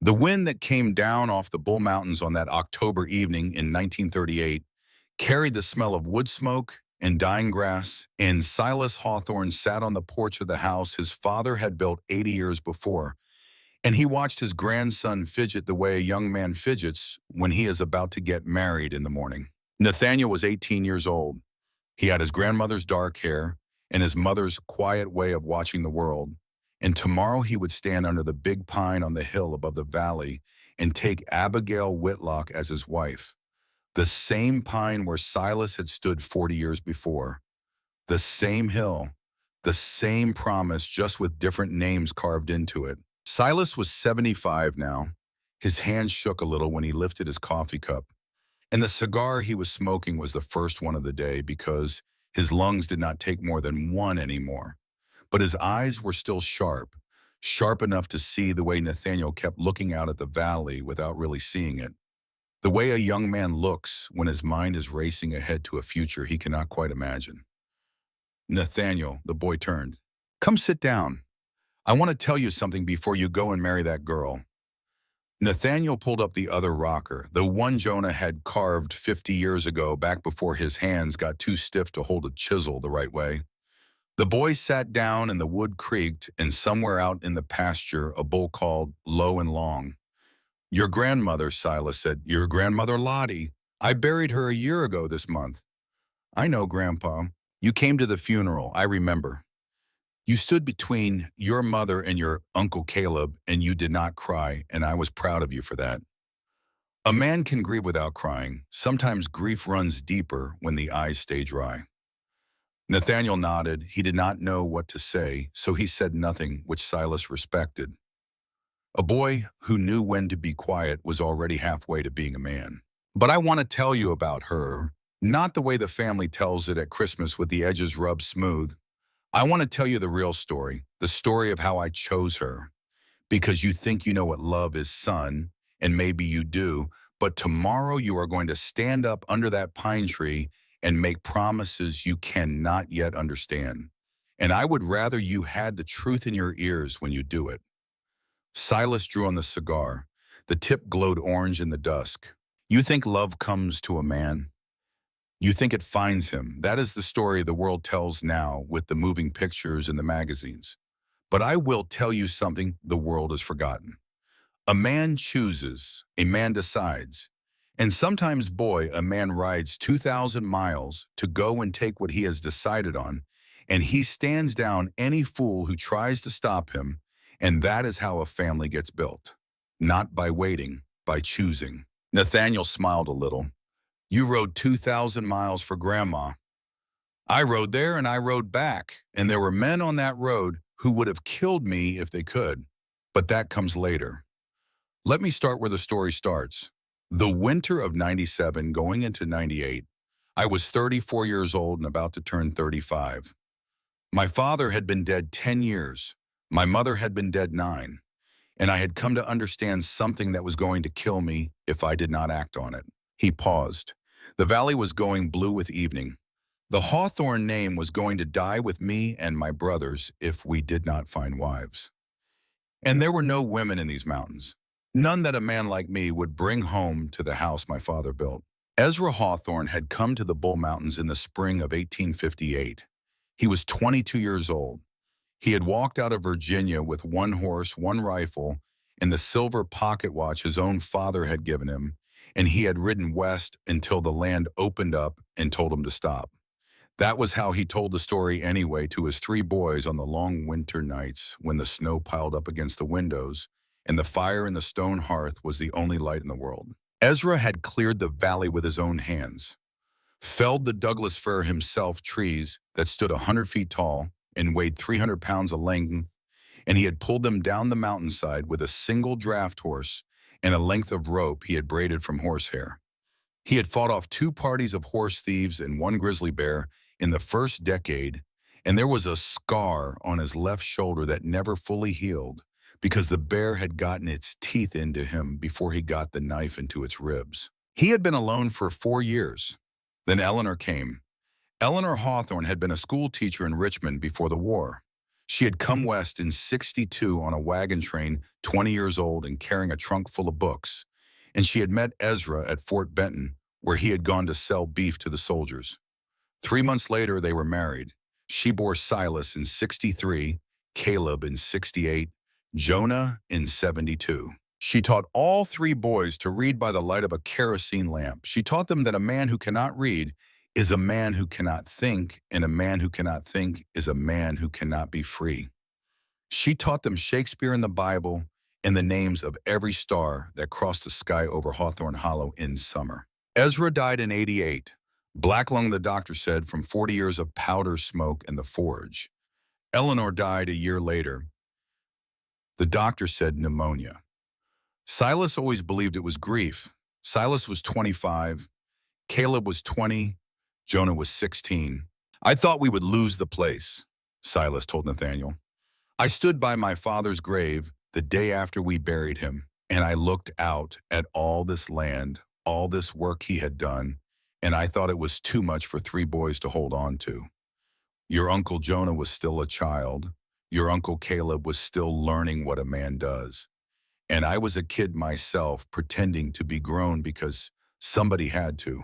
The wind that came down off the Bull Mountains on that October evening in 1938 carried the smell of wood smoke and dying grass, and Silas Hawthorne sat on the porch of the house his father had built 80 years before, and he watched his grandson fidget the way a young man fidgets when he is about to get married in the morning. Nathaniel was 18 years old. He had his grandmother's dark hair and his mother's quiet way of watching the world, and tomorrow he would stand under the big pine on the hill above the valley and take Abigail Whitlock as his wife. The same pine where Silas had stood 40 years before. The same hill, the same promise, just with different names carved into it. Silas was 75 now. His hands shook a little when he lifted his coffee cup. And the cigar he was smoking was the first one of the day because his lungs did not take more than one anymore. But his eyes were still sharp, sharp enough to see the way Nathaniel kept looking out at the valley without really seeing it. The way a young man looks when his mind is racing ahead to a future he cannot quite imagine. Nathaniel, the boy turned. Come sit down. I want to tell you something before you go and marry that girl. Nathaniel pulled up the other rocker, the one Jonah had carved 50 years ago, back before his hands got too stiff to hold a chisel the right way. The boy sat down and the wood creaked, and somewhere out in the pasture a bull called low and long. Your grandmother, Silas said. Your grandmother Lottie. I buried her a year ago this month. I know, Grandpa. You came to the funeral, I remember. You stood between your mother and your Uncle Caleb, and you did not cry, and I was proud of you for that. A man can grieve without crying. Sometimes grief runs deeper when the eyes stay dry. Nathaniel nodded. He did not know what to say, so he said nothing, which Silas respected. A boy who knew when to be quiet was already halfway to being a man. But I want to tell you about her, not the way the family tells it at Christmas with the edges rubbed smooth. I want to tell you the real story, the story of how I chose her. Because you think you know what love is, son, and maybe you do, but tomorrow you are going to stand up under that pine tree and make promises you cannot yet understand. And I would rather you had the truth in your ears when you do it. Silas drew on the cigar. The tip glowed orange in the dusk. You think love comes to a man? You think it finds him. That is the story the world tells now with the moving pictures and the magazines. But I will tell you something the world has forgotten. A man chooses, a man decides. And sometimes, boy, a man rides 2,000 miles to go and take what he has decided on, and he stands down any fool who tries to stop him, and that is how a family gets built. Not by waiting, by choosing. Nathaniel smiled a little. You rode 2,000 miles for Grandma. I rode there and I rode back, and there were men on that road who would have killed me if they could. But that comes later. Let me start where the story starts. The winter of 97 going into 98, I was 34 years old and about to turn 35. My father had been dead 10 years. My mother had been dead 9. And I had come to understand something that was going to kill me if I did not act on it. He paused. The valley was going blue with evening. The Hawthorne name was going to die with me and my brothers if we did not find wives. And there were no women in these mountains. None that a man like me would bring home to the house my father built. Ezra Hawthorne had come to the Bull Mountains in the spring of 1858. He was 22 years old. He had walked out of Virginia with one horse, one rifle, and the silver pocket watch his own father had given him, and he had ridden west until the land opened up and told him to stop. That was how he told the story anyway to his 3 boys on the long winter nights when the snow piled up against the windows and the fire in the stone hearth was the only light in the world. Ezra had cleared the valley with his own hands, felled the Douglas fir himself, trees that stood 100 feet tall and weighed 300 pounds of length, and he had pulled them down the mountainside with a single draft horse and a length of rope he had braided from horsehair. He had fought off 2 parties of horse thieves and 1 grizzly bear in the first decade, and there was a scar on his left shoulder that never fully healed because the bear had gotten its teeth into him before he got the knife into its ribs. He had been alone for 4 years. Then Eleanor came. Eleanor Hawthorne had been a school teacher in Richmond before the war. She had come west in '62 on a wagon train, 20 years old and carrying a trunk full of books. And she had met Ezra at Fort Benton, where he had gone to sell beef to the soldiers. 3 months later, they were married. She bore Silas in '63, Caleb in '68, Jonah in '72. She taught all three boys to read by the light of a kerosene lamp. She taught them that a man who cannot read is a man who cannot think, and a man who cannot think is a man who cannot be free. She taught them Shakespeare and the Bible and the names of every star that crossed the sky over Hawthorne Hollow in summer. Ezra died in '88. Black lung, the doctor said, from 40 years of powder smoke and the forge. Eleanor died a year later. The doctor said pneumonia. Silas always believed it was grief. Silas was 25. Caleb was 20. Jonah was 16. I thought we would lose the place, Silas told Nathaniel. I stood by my father's grave the day after we buried him, and I looked out at all this land, all this work he had done, and I thought it was too much for three boys to hold on to. Your Uncle Jonah was still a child. Your Uncle Caleb was still learning what a man does. And I was a kid myself, pretending to be grown because somebody had to.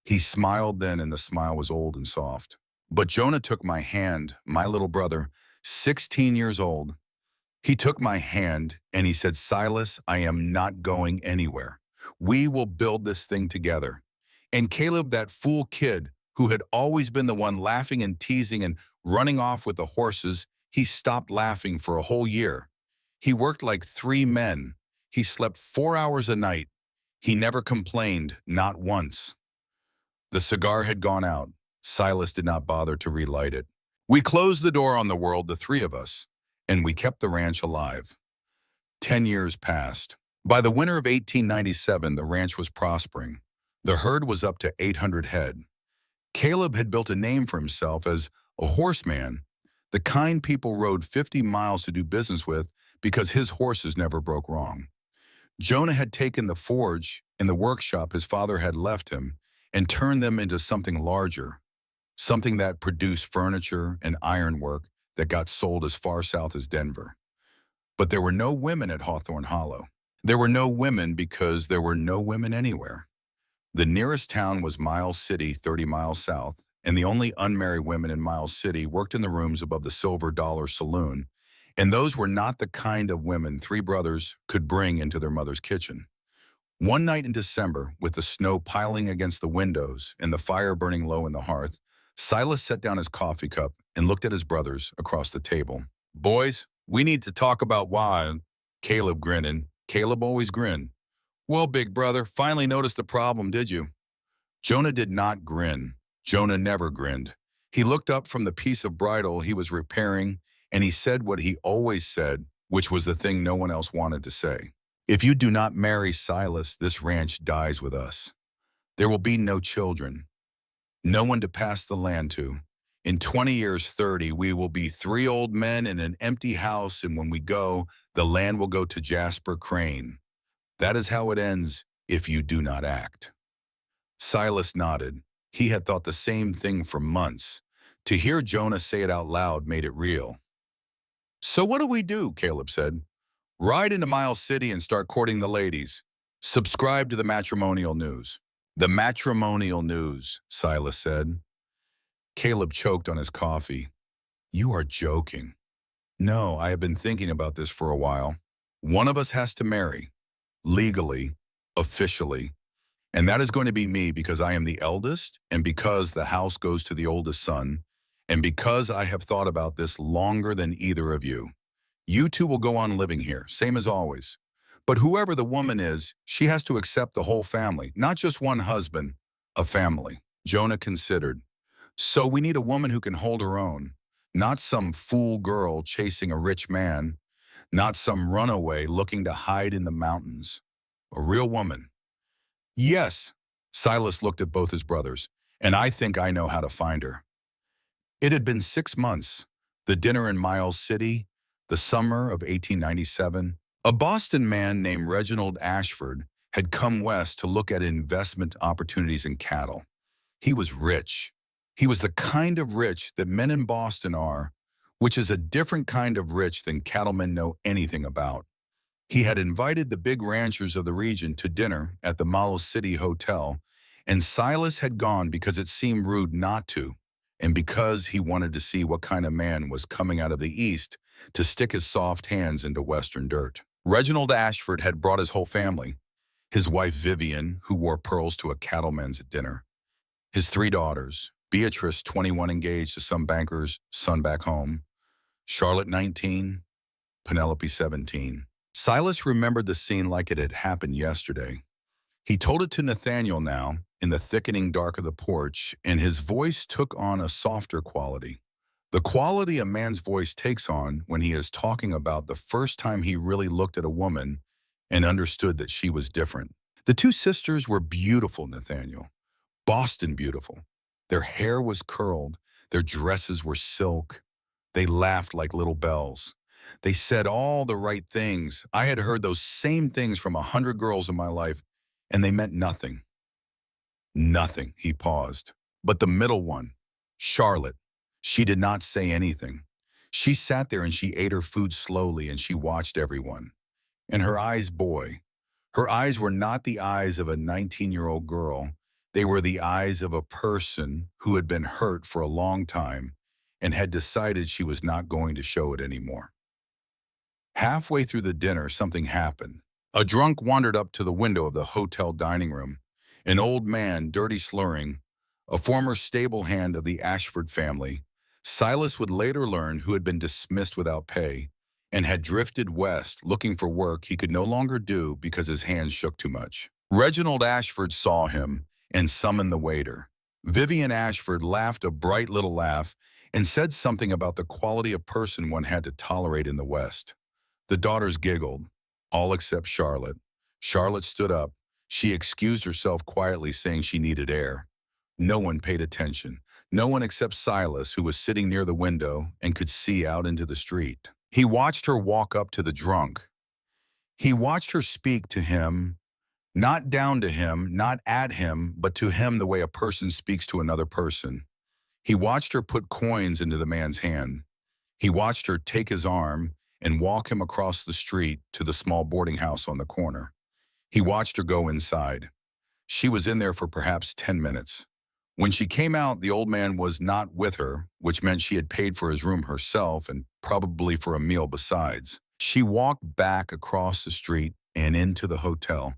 He smiled then, and the smile was old and soft. But Jonah took my hand, my little brother, 16 years old. He took my hand and he said, Silas, I am not going anywhere. We will build this thing together. And Caleb, that fool kid who had always been the one laughing and teasing and running off with the horses, he stopped laughing for a whole year. He worked like three men. He slept 4 hours a night. He never complained, not once. The cigar had gone out. Silas did not bother to relight it. We closed the door on the world, the three of us, and we kept the ranch alive. 10 years passed. By the winter of 1897, the ranch was prospering. The herd was up to 800 head. Caleb had built a name for himself as a horseman, the kind people rode 50 miles to do business with because his horses never broke wrong. Jonah had taken the forge and the workshop his father had left him and turned them into something larger, something that produced furniture and ironwork that got sold as far south as Denver. But there were no women at Hawthorne Hollow. There were no women because there were no women anywhere. The nearest town was Miles City, 30 miles south, and the only unmarried women in Miles City worked in the rooms above the Silver Dollar Saloon, and those were not the kind of women three brothers could bring into their mother's kitchen. One night in December, with the snow piling against the windows and the fire burning low in the hearth, Silas set down his coffee cup and looked at his brothers across the table. Boys, we need to talk about why. Caleb grinning. Caleb always grinned. Well, big brother, finally noticed the problem, did you? Jonah did not grin. Jonah never grinned. He looked up from the piece of bridle he was repairing, and he said what he always said, which was the thing no one else wanted to say. If you do not marry Silas, this ranch dies with us. There will be no children, no one to pass the land to. In 20 years, 30, we will be three old men in an empty house, and when we go, the land will go to Jasper Crane. That is how it ends if you do not act. Silas nodded. He had thought the same thing for months. To hear Jonah say it out loud made it real. So what do we do? Caleb said. Ride into Miles City and start courting the ladies. Subscribe to the matrimonial news. The matrimonial news, Silas said. Caleb choked on his coffee. You are joking. No, I have been thinking about this for a while. One of us has to marry. Legally, officially. And that is going to be me because I am the eldest and because the house goes to the oldest son and because I have thought about this longer than either of you. You two will go on living here, same as always. But whoever the woman is, she has to accept the whole family, not just one husband, a family. Jonah considered. So we need a woman who can hold her own, not some fool girl chasing a rich man, not some runaway looking to hide in the mountains. A real woman. Yes, Silas looked at both his brothers, and I think I know how to find her. It had been 6 months, the dinner in Miles City, the summer of 1897. A Boston man named Reginald Ashford had come west to look at investment opportunities in cattle. He was rich. He was the kind of rich that men in Boston are which is a different kind of rich than cattlemen know anything about. He had invited the big ranchers of the region to dinner at the Malo City Hotel, and Silas had gone because it seemed rude not to, and because he wanted to see what kind of man was coming out of the East to stick his soft hands into Western dirt. Reginald Ashford had brought his whole family, his wife Vivian, who wore pearls to a cattleman's at dinner, his three daughters, Beatrice, 21, engaged to some banker's son back home, Charlotte, 19, Penelope, 17. Silas remembered the scene like it had happened yesterday. He told it to Nathaniel now, in the thickening dark of the porch, and his voice took on a softer quality. The quality a man's voice takes on when he is talking about the first time he really looked at a woman and understood that she was different. The two sisters were beautiful, Nathaniel. Boston beautiful. Their hair was curled. Their dresses were silk. They laughed like little bells. They said all the right things. I had heard those same things from 100 girls in my life, and they meant nothing. Nothing, he paused. But the middle one, Charlotte, she did not say anything. She sat there and she ate her food slowly and she watched everyone. And her eyes, boy, her eyes were not the eyes of a 19-year-old girl. They were the eyes of a person who had been hurt for a long time and had decided she was not going to show it anymore. Halfway through the dinner, something happened. A drunk wandered up to the window of the hotel dining room. An old man, dirty slurring, a former stable hand of the Ashford family, Silas would later learn, who had been dismissed without pay and had drifted west looking for work he could no longer do because his hands shook too much. Reginald Ashford saw him and summoned the waiter. Vivian Ashford laughed a bright little laugh and said something about the quality of person one had to tolerate in the West. The daughters giggled, all except Charlotte. Charlotte stood up. She excused herself quietly, saying she needed air. No one paid attention. No one except Silas, who was sitting near the window and could see out into the street. He watched her walk up to the drunk. He watched her speak to him, not down to him, not at him, but to him the way a person speaks to another person. He watched her put coins into the man's hand. He watched her take his arm and walk him across the street to the small boarding house on the corner. He watched her go inside. She was in there for perhaps 10 minutes. When she came out, the old man was not with her, which meant she had paid for his room herself and probably for a meal besides. She walked back across the street and into the hotel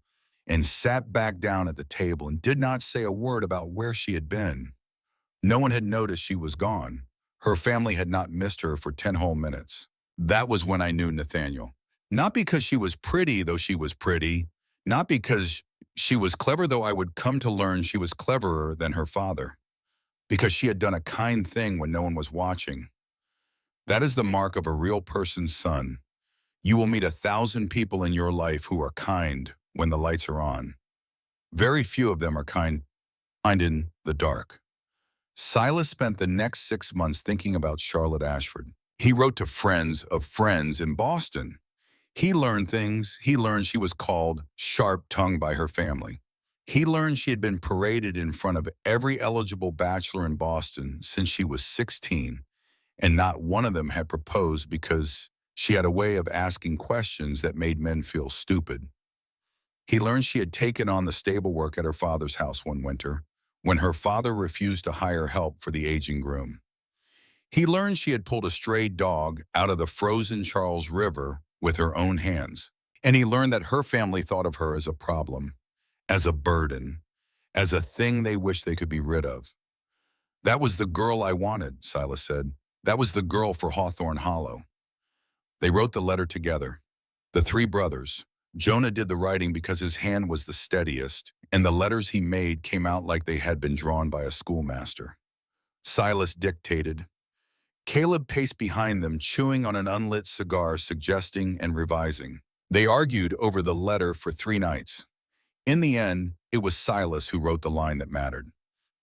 and sat back down at the table and did not say a word about where she had been. No one had noticed she was gone. Her family had not missed her for 10 whole minutes. That was when I knew Nathaniel. Not because she was pretty, though she was pretty. Not because she was clever, though I would come to learn she was cleverer than her father. Because she had done a kind thing when no one was watching. That is the mark of a real person's son. You will meet 1,000 people in your life who are kind when the lights are on. Very few of them are kind in the dark. Silas spent the next 6 months thinking about Charlotte Ashford. He wrote to friends of friends in Boston. He learned things. He learned she was called sharp-tongued by her family. He learned she had been paraded in front of every eligible bachelor in Boston since she was 16, and not one of them had proposed because she had a way of asking questions that made men feel stupid. He learned she had taken on the stable work at her father's house one winter, when her father refused to hire help for the aging groom. He learned she had pulled a stray dog out of the frozen Charles River with her own hands. And he learned that her family thought of her as a problem, as a burden, as a thing they wished they could be rid of. That was the girl I wanted, Silas said. That was the girl for Hawthorne Hollow. They wrote the letter together. The three brothers. Jonah did the writing because his hand was the steadiest, and the letters he made came out like they had been drawn by a schoolmaster. Silas dictated. Caleb paced behind them, chewing on an unlit cigar, suggesting and revising. They argued over the letter for 3 nights. In the end, it was Silas who wrote the line that mattered.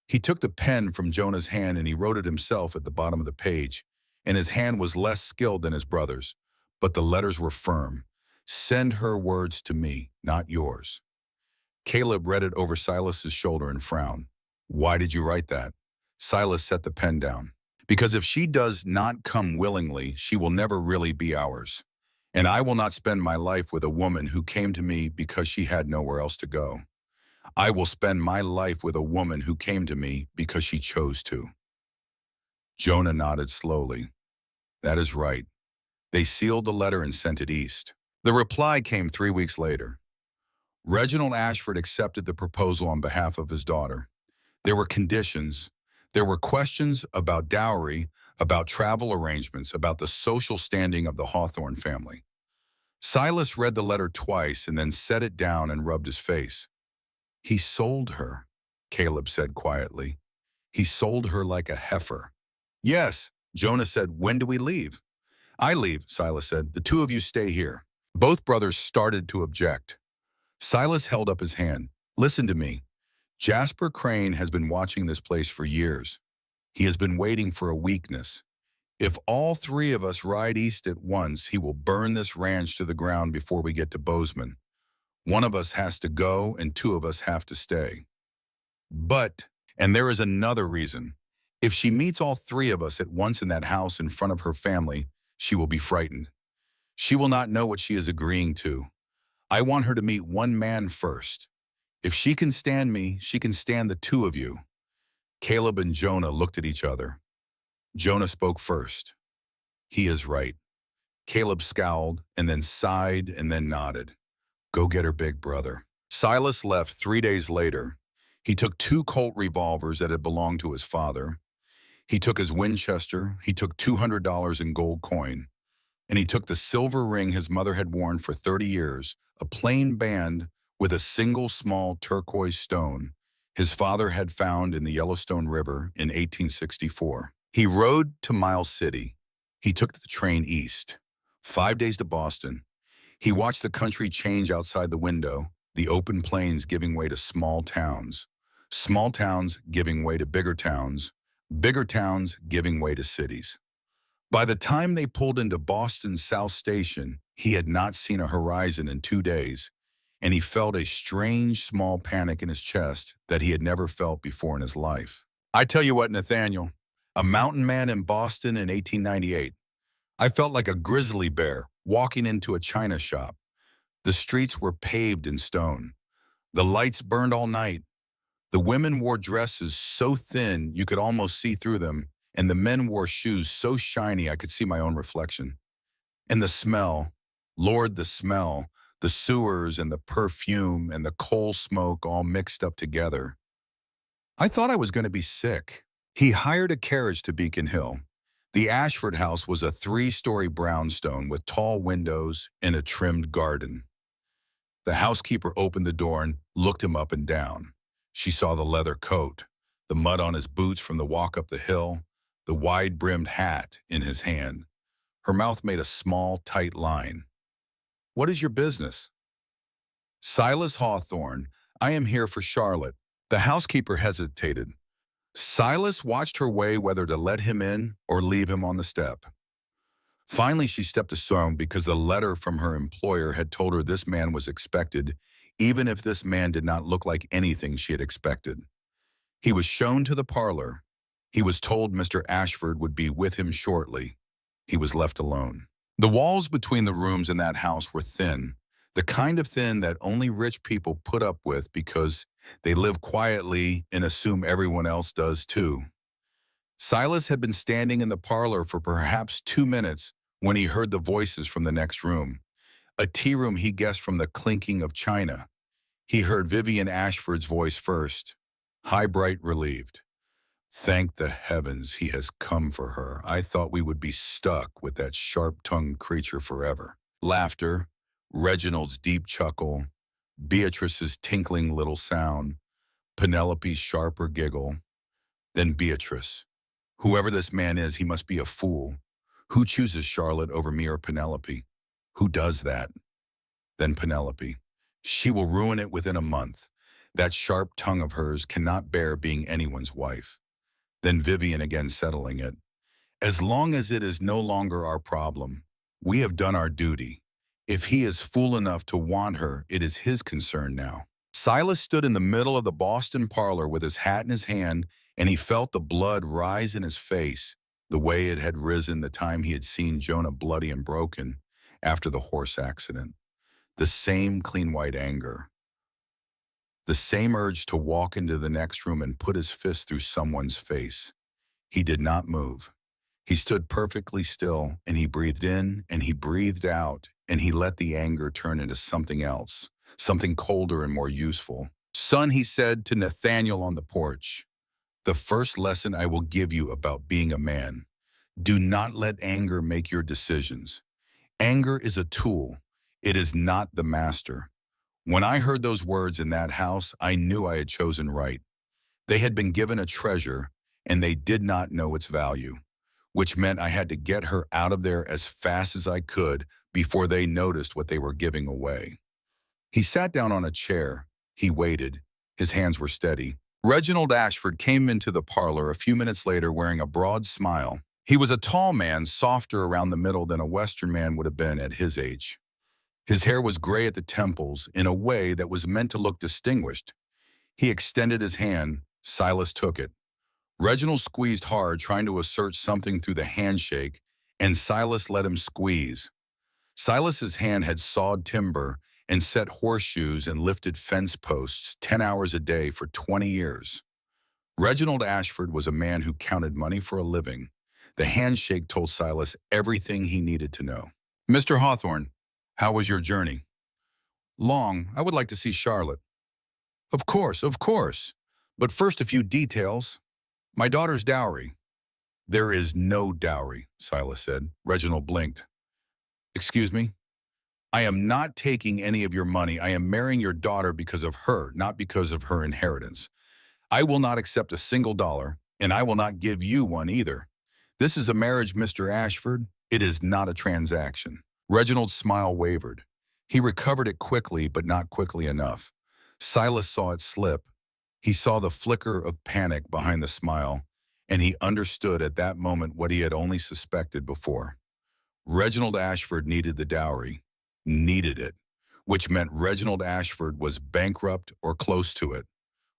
He took the pen from Jonah's hand and he wrote it himself at the bottom of the page, and his hand was less skilled than his brother's, but the letters were firm. Send her words to me, not yours. Caleb read it over Silas's shoulder and frowned. Why did you write that? Silas set the pen down. Because if she does not come willingly, she will never really be ours. And I will not spend my life with a woman who came to me because she had nowhere else to go. I will spend my life with a woman who came to me because she chose to. Jonah nodded slowly. That is right. They sealed the letter and sent it east. The reply came 3 weeks later. Reginald Ashford accepted the proposal on behalf of his daughter. There were conditions. There were questions about dowry, about travel arrangements, about the social standing of the Hawthorne family. Silas read the letter twice and then set it down and rubbed his face. He sold her, Caleb said quietly. He sold her like a heifer. Yes, Jonah said, when do we leave? I leave, Silas said. The two of you stay here. Both brothers started to object. Silas held up his hand. Listen to me. Jasper Crane has been watching this place for years. He has been waiting for a weakness. If all three of us ride east at once, he will burn this ranch to the ground before we get to Bozeman. One of us has to go and two of us have to stay. But, and there is another reason, if she meets all three of us at once in that house in front of her family, she will be frightened. She will not know what she is agreeing to. I want her to meet one man first. If she can stand me, she can stand the two of you. Caleb and Jonah looked at each other. Jonah spoke first. He is right. Caleb scowled and then sighed and then nodded. Go get her, big brother. Silas left 3 days later. He took 2 Colt revolvers that had belonged to his father. He took his Winchester. He took $200 in gold coin. And he took the silver ring his mother had worn for 30 years, a plain band with a single small turquoise stone his father had found in the Yellowstone River in 1864. He rode to Miles City. He took the train east. 5 days to Boston. He watched the country change outside the window, the open plains giving way to small towns giving way to bigger towns giving way to cities. By the time they pulled into Boston's South Station, he had not seen a horizon in 2 days, and he felt a strange small panic in his chest that he had never felt before in his life. I tell you what, Nathaniel, a mountain man in Boston in 1898, I felt like a grizzly bear walking into a china shop. The streets were paved in stone. The lights burned all night. The women wore dresses so thin you could almost see through them, and the men wore shoes so shiny I could see my own reflection. And the smell, Lord, the smell, the sewers and the perfume and the coal smoke all mixed up together. I thought I was going to be sick. He hired a carriage to Beacon Hill. The Ashford house was a 3-story brownstone with tall windows and a trimmed garden. The housekeeper opened the door and looked him up and down. She saw the leather coat, the mud on his boots from the walk up the hill, the wide-brimmed hat in his hand. Her mouth made a small, tight line. What is your business? Silas Hawthorne. I am here for Charlotte. The housekeeper hesitated. Silas watched her weigh whether to let him in or leave him on the step. Finally, she stepped aside because the letter from her employer had told her this man was expected, even if this man did not look like anything she had expected. He was shown to the parlor. He was told Mr. Ashford would be with him shortly. He was left alone. The walls between the rooms in that house were thin, the kind of thin that only rich people put up with because they live quietly and assume everyone else does too. Silas had been standing in the parlor for perhaps 2 minutes when he heard the voices from the next room, a tea room he guessed from the clinking of china. He heard Vivian Ashford's voice first, high bright relieved. Thank the heavens he has come for her. I thought we would be stuck with that sharp-tongued creature forever. Laughter, Reginald's deep chuckle, Beatrice's tinkling little sound, Penelope's sharper giggle. Then Beatrice. Whoever this man is, he must be a fool. Who chooses Charlotte over me or Penelope? Who does that? Then Penelope. She will ruin it within a month. That sharp tongue of hers cannot bear being anyone's wife. Then Vivian again settling it. As long as it is no longer our problem, we have done our duty. If he is fool enough to want her, it is his concern now. Silas stood in the middle of the Boston parlor with his hat in his hand, and he felt the blood rise in his face. the way it had risen the time he had seen Jonah bloody and broken after the horse accident. The same clean white anger. The same urge to walk into the next room and put his fist through someone's face. He did not move. He stood perfectly still, and he breathed in and he breathed out, and he let the anger turn into something else, something colder and more useful. "Son," he said to Nathaniel on the porch, "the first lesson I will give you about being a man. Do not let anger make your decisions. Anger is a tool. It is not the master." When I heard those words in that house, I knew I had chosen right. They had been given a treasure, and they did not know its value, which meant I had to get her out of there as fast as I could before they noticed what they were giving away. He sat down on a chair. He waited. His hands were steady. Reginald Ashford came into the parlor a few minutes later wearing a broad smile. He was a tall man, softer around the middle than a Western man would have been at his age. His hair was gray at the temples in a way that was meant to look distinguished. He extended his hand. Silas took it. Reginald squeezed hard, trying to assert something through the handshake, and Silas let him squeeze. Silas's hand had sawed timber and set horseshoes and lifted fence posts 10 hours a day for 20 years. Reginald Ashford was a man who counted money for a living. The handshake told Silas everything he needed to know. "Mr. Hawthorne, how was your journey?" "Long. I would like to see Charlotte." Of course, of course. But first a few details. My daughter's dowry." "There is no dowry," Silas said. Reginald blinked. "Excuse me?" "I am not taking any of your money. I am marrying your daughter because of her, not because of her inheritance. I will not accept a single dollar, and I will not give you one either. This is a marriage, Mr. Ashford. It is not a transaction." Reginald's smile wavered. He recovered it quickly, but not quickly enough. Silas saw it slip. He saw the flicker of panic behind the smile, and he understood at that moment what he had only suspected before. Reginald Ashford needed the dowry, needed it, which meant Reginald Ashford was bankrupt or close to it,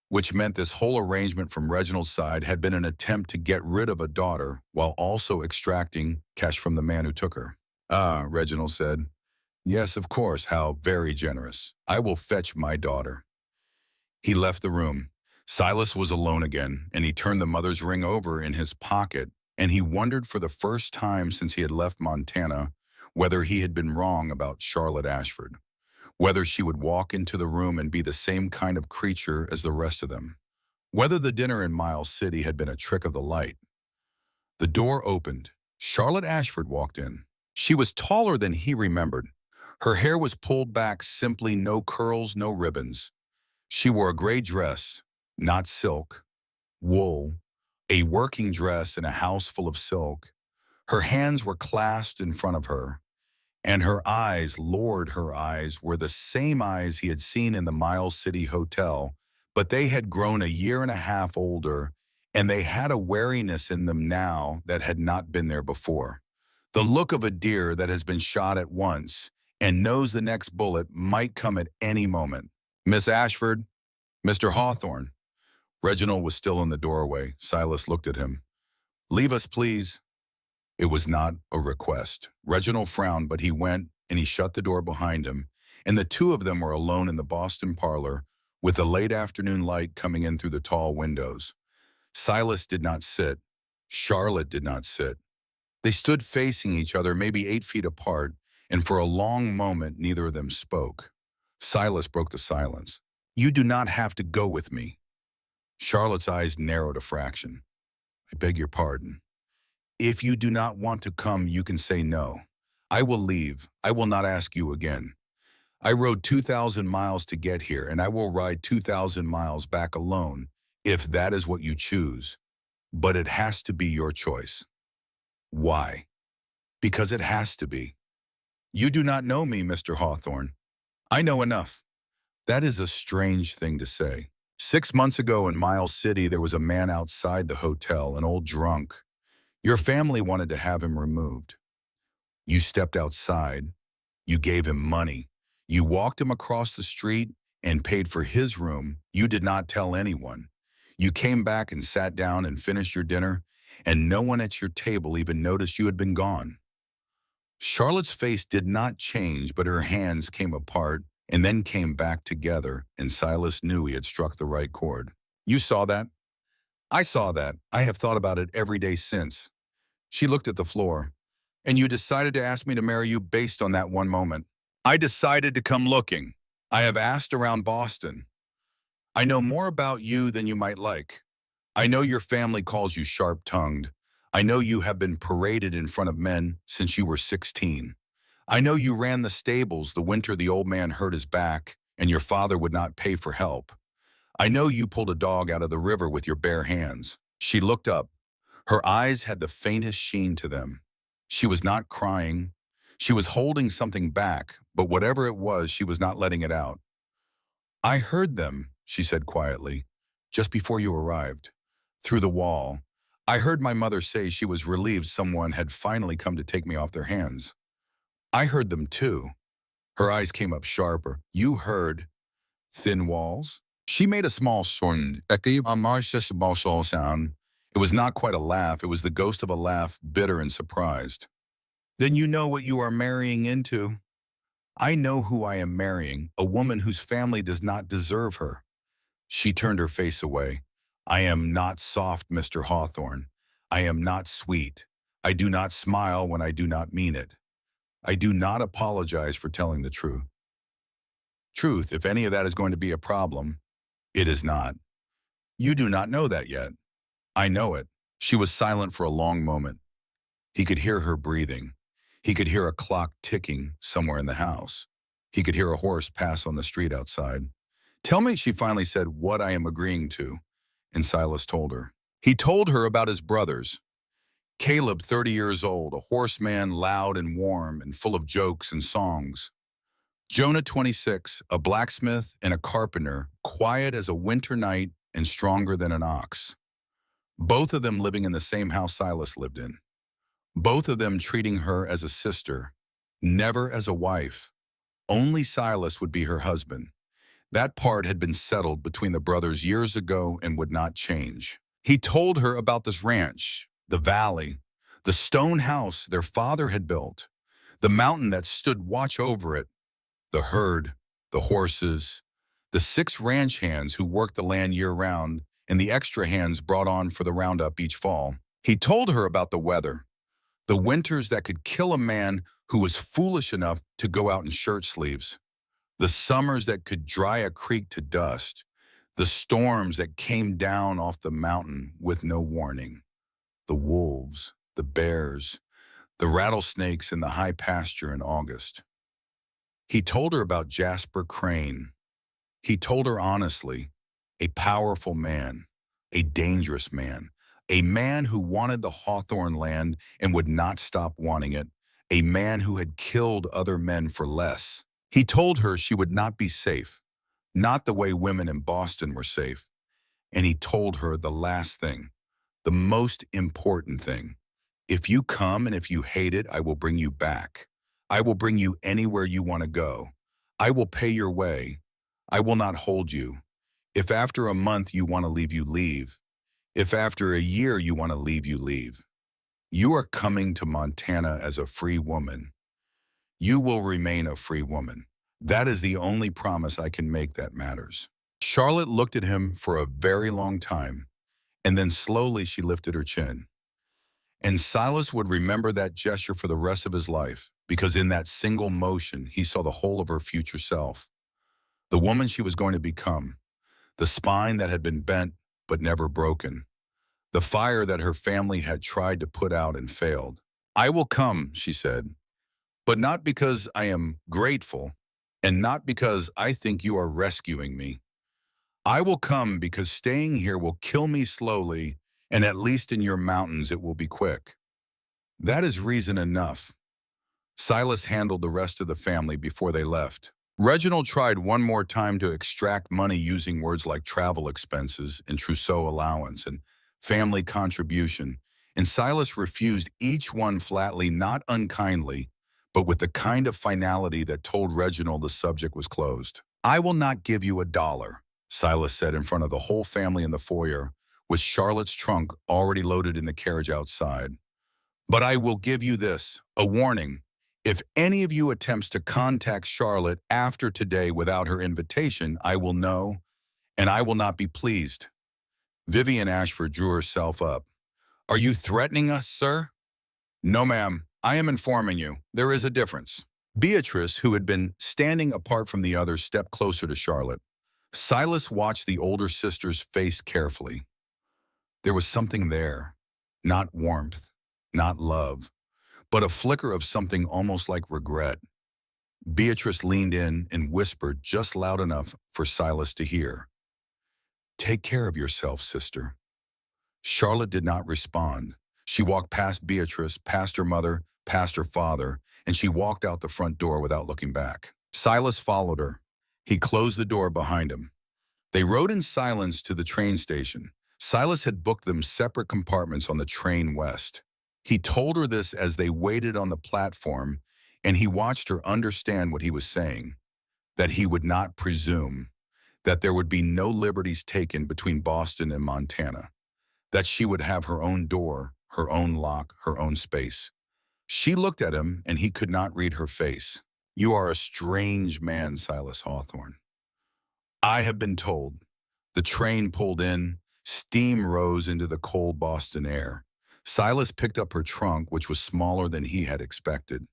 which meant this whole arrangement from Reginald's side had been an attempt to get rid of a daughter while also extracting cash from the man who took her. "Ah," Reginald said. "Yes, of course, how very generous. I will fetch my daughter." He left the room. Silas was alone again, and he turned the mother's ring over in his pocket, and he wondered for the first time since he had left Montana whether he had been wrong about Charlotte Ashford, whether she would walk into the room and be the same kind of creature as the rest of them, whether the dinner in Miles City had been a trick of the light. The door opened. Charlotte Ashford walked in. She was taller than he remembered. Her hair was pulled back, simply no curls, no ribbons. She wore a gray dress, not silk, wool, a working dress in a house full of silk. Her hands were clasped in front of her, and her eyes, Lord, her eyes, were the same eyes he had seen in the Miles City Hotel, but they had grown a year and a half older, and they had a wariness in them now that had not been there before. The look of a deer that has been shot at once and knows the next bullet might come at any moment. "Miss Ashford, Mr. Hawthorne." Reginald was still in the doorway. Silas looked at him. "Leave us, please." It was not a request. Reginald frowned, but he went and he shut the door behind him, and the two of them were alone in the Boston parlor with the late afternoon light coming in through the tall windows. Silas did not sit. Charlotte did not sit. They stood facing each other, maybe 8 feet apart, and for a long moment neither of them spoke. Silas broke the silence. "You do not have to go with me." Charlotte's eyes narrowed a fraction. "I beg your pardon." "If you do not want to come, you can say no. I will leave. I will not ask you again. I rode 2,000 miles to get here, and I will ride 2,000 miles back alone, if that is what you choose. But it has to be your choice." "Why?" "Because it has to be. You do not know me, Mr. Hawthorne. I know enough." That is a strange thing to say. 6 months ago in Miles City, there was a man outside the hotel, an old drunk. Your family wanted to have him removed. You stepped outside. You gave him money. You walked him across the street and paid for his room. You did not tell anyone. You came back and sat down and finished your dinner, and no one at your table even noticed you had been gone. Charlotte's face did not change, but her hands came apart and then came back together, and Silas knew he had struck the right chord. You saw that? I saw that. I have thought about it every day since. She looked at the floor. And you decided to ask me to marry you based on that one moment. I decided to come looking. I have asked around Boston. I know more about you than you might like. I know your family calls you sharp-tongued. I know you have been paraded in front of men since you were 16. I know you ran the stables the winter the old man hurt his back and your father would not pay for help. I know you pulled a dog out of the river with your bare hands. She looked up. Her eyes had the faintest sheen to them. She was not crying. She was holding something back, but whatever it was, she was not letting it out. I heard them, she said quietly, just before you arrived. Through the wall. I heard my mother say she was relieved someone had finally come to take me off their hands. I heard them too. Her eyes came up sharper. You heard thin walls? She made a small sound. Sound. It was not quite a laugh. It was the ghost of a laugh, bitter and surprised. Then you know what you are marrying into. I know who I am marrying, a woman whose family does not deserve her. She turned her face away. I am not soft, Mr. Hawthorne. I am not sweet. I do not smile when I do not mean it. I do not apologize for telling the truth. Truth, if any of that is going to be a problem, it is not. You do not know that yet. I know it. She was silent for a long moment. He could hear her breathing. He could hear a clock ticking somewhere in the house. He could hear a horse pass on the street outside. Tell me, she finally said, what I am agreeing to. And Silas told her. He told her about his brothers. Caleb, 30 years old, a horseman, loud and warm and full of jokes and songs. Jonah, 26, a blacksmith and a carpenter, quiet as a winter night and stronger than an ox. Both of them living in the same house Silas lived in. Both of them treating her as a sister, never as a wife. Only Silas would be her husband. That part had been settled between the brothers years ago and would not change. He told her about this ranch, the valley, the stone house their father had built, the mountain that stood watch over it, the herd, the horses, the 6 ranch hands who worked the land year-round, and the extra hands brought on for the roundup each fall. He told her about the weather, the winters that could kill a man who was foolish enough to go out in shirt sleeves, the summers that could dry a creek to dust, the storms that came down off the mountain with no warning, the wolves, the bears, the rattlesnakes in the high pasture in August. He told her about Jasper Crane. He told her honestly, a powerful man, a dangerous man, a man who wanted the Hawthorne land and would not stop wanting it, a man who had killed other men for less. He told her she would not be safe, not the way women in Boston were safe. And he told her the last thing, the most important thing. If you come and if you hate it, I will bring you back. I will bring you anywhere you want to go. I will pay your way. I will not hold you. If after a month you want to leave, you leave. If after a year you want to leave, you leave. You are coming to Montana as a free woman. You will remain a free woman. That is the only promise I can make that matters. Charlotte looked at him for a very long time, and then slowly she lifted her chin. And Silas would remember that gesture for the rest of his life, because in that single motion, he saw the whole of her future self. The woman she was going to become, the spine that had been bent but never broken, the fire that her family had tried to put out and failed. I will come, she said, but not because I am grateful, and not because I think you are rescuing me. I will come because staying here will kill me slowly, and at least in your mountains it will be quick. That is reason enough. Silas handled the rest of the family before they left. Reginald tried one more time to extract money using words like travel expenses and trousseau allowance and family contribution, and Silas refused each one flatly, not unkindly, but with the kind of finality that told Reginald the subject was closed. I will not give you $1, Silas said in front of the whole family in the foyer, with Charlotte's trunk already loaded in the carriage outside. But I will give you this, a warning. If any of you attempts to contact Charlotte after today without her invitation, I will know, and I will not be pleased. Vivian Ashford drew herself up. Are you threatening us, sir? No, ma'am. I am informing you. There is a difference. Beatrice, who had been standing apart from the others, stepped closer to Charlotte. Silas watched the older sister's face carefully. There was something there. Not warmth, not love, but a flicker of something almost like regret. Beatrice leaned in and whispered just loud enough for Silas to hear. Take care of yourself, sister. Charlotte did not respond. She walked past Beatrice, past her mother, past her father, and she walked out the front door without looking back. Silas followed her. He closed the door behind him. They rode in silence to the train station. Silas had booked them separate compartments on the train west. He told her this as they waited on the platform, and he watched her understand what he was saying, that he would not presume, that there would be no liberties taken between Boston and Montana, that she would have her own door, her own lock, her own space. She looked at him, and he could not read her face. You are a strange man, Silas Hawthorne. I have been told. The train pulled in. Steam rose into the cold Boston air. Silas picked up her trunk, which was smaller than he had expected,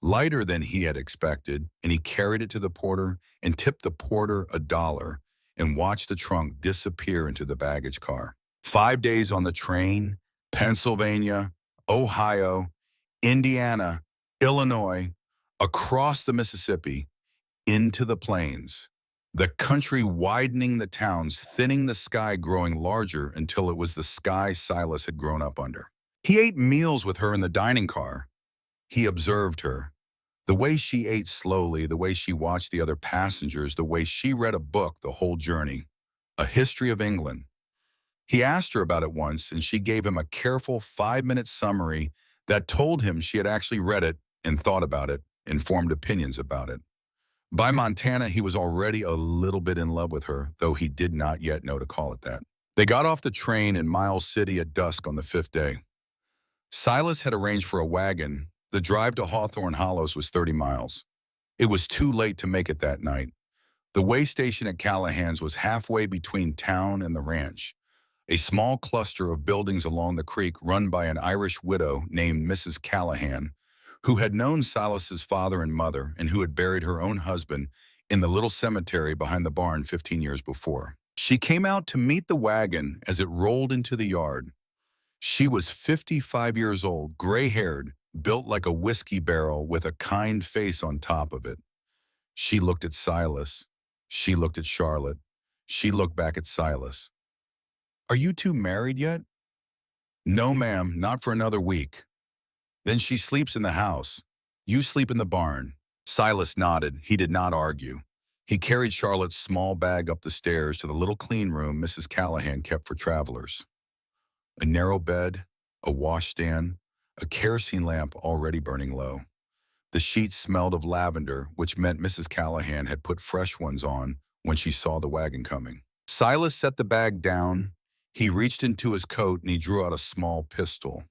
lighter than he had expected, and he carried it to the porter and tipped the porter $1 and watched the trunk disappear into the baggage car. 5 days on the train, Pennsylvania, Ohio, Indiana, Illinois, across the Mississippi, into the plains. The country widening the towns, thinning the sky, growing larger until it was the sky Silas had grown up under. He ate meals with her in the dining car. He observed her. The way she ate slowly, the way she watched the other passengers, the way she read a book the whole journey, a history of England. He asked her about it once, and she gave him a careful 5-minute summary that told him she had actually read it and thought about it and formed opinions about it. By Montana, he was already a little bit in love with her, though he did not yet know to call it that. They got off the train in Miles City at dusk on the 5th day. Silas had arranged for a wagon. The drive to Hawthorne Hollows was 30 miles. It was too late to make it that night. The way station at Callahan's was halfway between town and the ranch, a small cluster of buildings along the creek run by an Irish widow named Mrs. Callahan, who had known Silas's father and mother and who had buried her own husband in the little cemetery behind the barn 15 years before. She came out to meet the wagon as it rolled into the yard. She was 55 years old, gray-haired, built like a whiskey barrel with a kind face on top of it. She looked at Silas. She looked at Charlotte. She looked back at Silas. Are you two married yet? No, ma'am, not for another week. Then she sleeps in the house. You sleep in the barn. Silas nodded. He did not argue. He carried Charlotte's small bag up the stairs to the little clean room Mrs. Callahan kept for travelers. A narrow bed, a washstand, a kerosene lamp already burning low. The sheets smelled of lavender, which meant Mrs. Callahan had put fresh ones on when she saw the wagon coming. Silas set the bag down. He reached into his coat and he drew out a small pistol.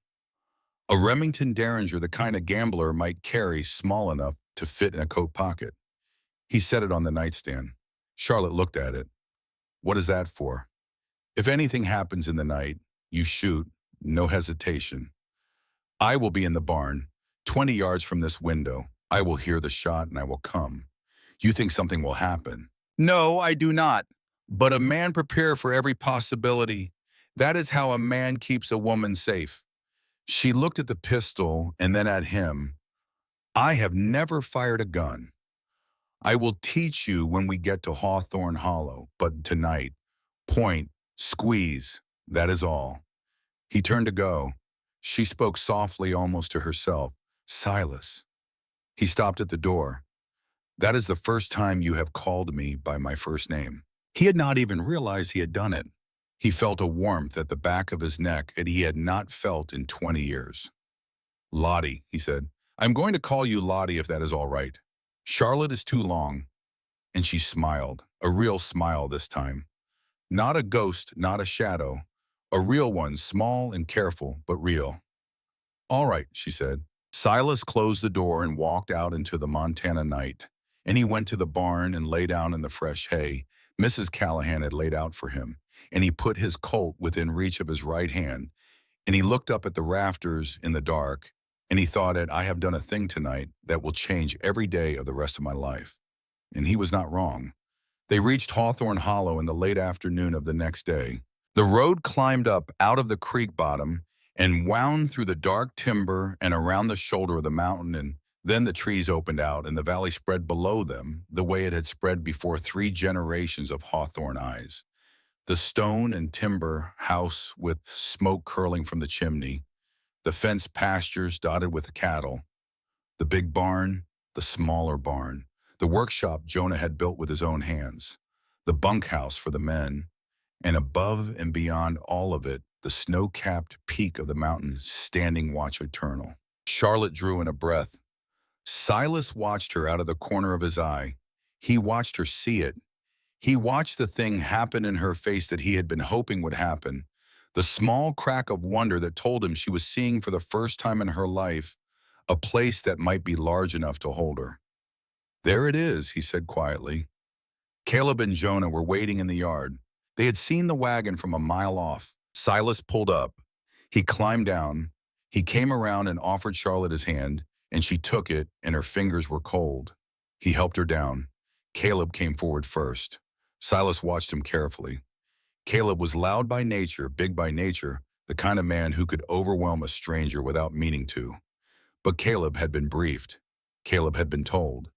A Remington Derringer, the kind a gambler might carry, small enough to fit in a coat pocket. He set it on the nightstand. Charlotte looked at it. What is that for? If anything happens in the night, you shoot, no hesitation. I will be in the barn, 20 yards from this window. I will hear the shot and I will come. You think something will happen? No, I do not. But a man prepare for every possibility. That is how a man keeps a woman safe. She looked at the pistol and then at him. I have never fired a gun. I will teach you when we get to Hawthorne Hollow, but tonight, point, squeeze, that is all. He turned to go. She spoke softly, almost to herself. Silas. He stopped at the door. That is the first time you have called me by my first name. He had not even realized he had done it. He felt a warmth at the back of his neck that he had not felt in 20 years. Lottie, he said. I'm going to call you Lottie if that is all right. Charlotte is too long. And she smiled, a real smile this time. Not a ghost, not a shadow, A real one, small and careful, but real. All right, she said. Silas closed the door and walked out into the Montana night. And he went to the barn and lay down in the fresh hay Mrs. Callahan had laid out for him. And he put his colt within reach of his right hand. And he looked up at the rafters in the dark. And he thought I have done a thing tonight that will change every day of the rest of my life. And he was not wrong. They reached Hawthorne Hollow in the late afternoon of the next day. The road climbed up out of the creek bottom and wound through the dark timber and around the shoulder of the mountain, and then the trees opened out and the valley spread below them the way it had spread before 3 generations of Hawthorne eyes. The stone and timber house with smoke curling from the chimney, the fenced pastures dotted with cattle, the big barn, the smaller barn, the workshop Jonah had built with his own hands, the bunkhouse for the men, and above and beyond all of it, the snow-capped peak of the mountain standing watch eternal. Charlotte drew in a breath. Silas watched her out of the corner of his eye. He watched her see it. He watched the thing happen in her face that he had been hoping would happen. The small crack of wonder that told him she was seeing for the first time in her life a place that might be large enough to hold her. There it is, he said quietly. Caleb and Jonah were waiting in the yard. They had seen the wagon from a mile off. Silas pulled up. He climbed down. He came around and offered Charlotte his hand, and she took it, and her fingers were cold. He helped her down. Caleb came forward first. Silas watched him carefully. Caleb was loud by nature, big by nature, the kind of man who could overwhelm a stranger without meaning to. But Caleb had been briefed. Caleb had been told.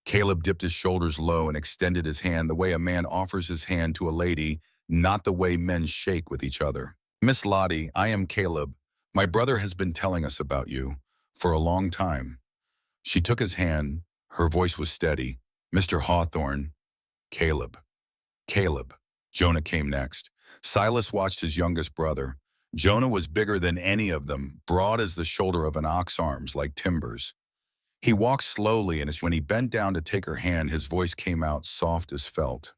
Caleb dipped his shoulders low and extended his hand the way a man offers his hand to a lady, not the way men shake with each other. Miss Lottie, I am Caleb. My brother has been telling us about you for a long time. She took his hand. Her voice was steady. Mr. Hawthorne. Caleb. Caleb. Jonah came next. Silas watched his youngest brother. Jonah was bigger than any of them, broad as the shoulder of an ox arms like timbers. He walked slowly, and as when he bent down to take her hand, his voice came out soft as felt.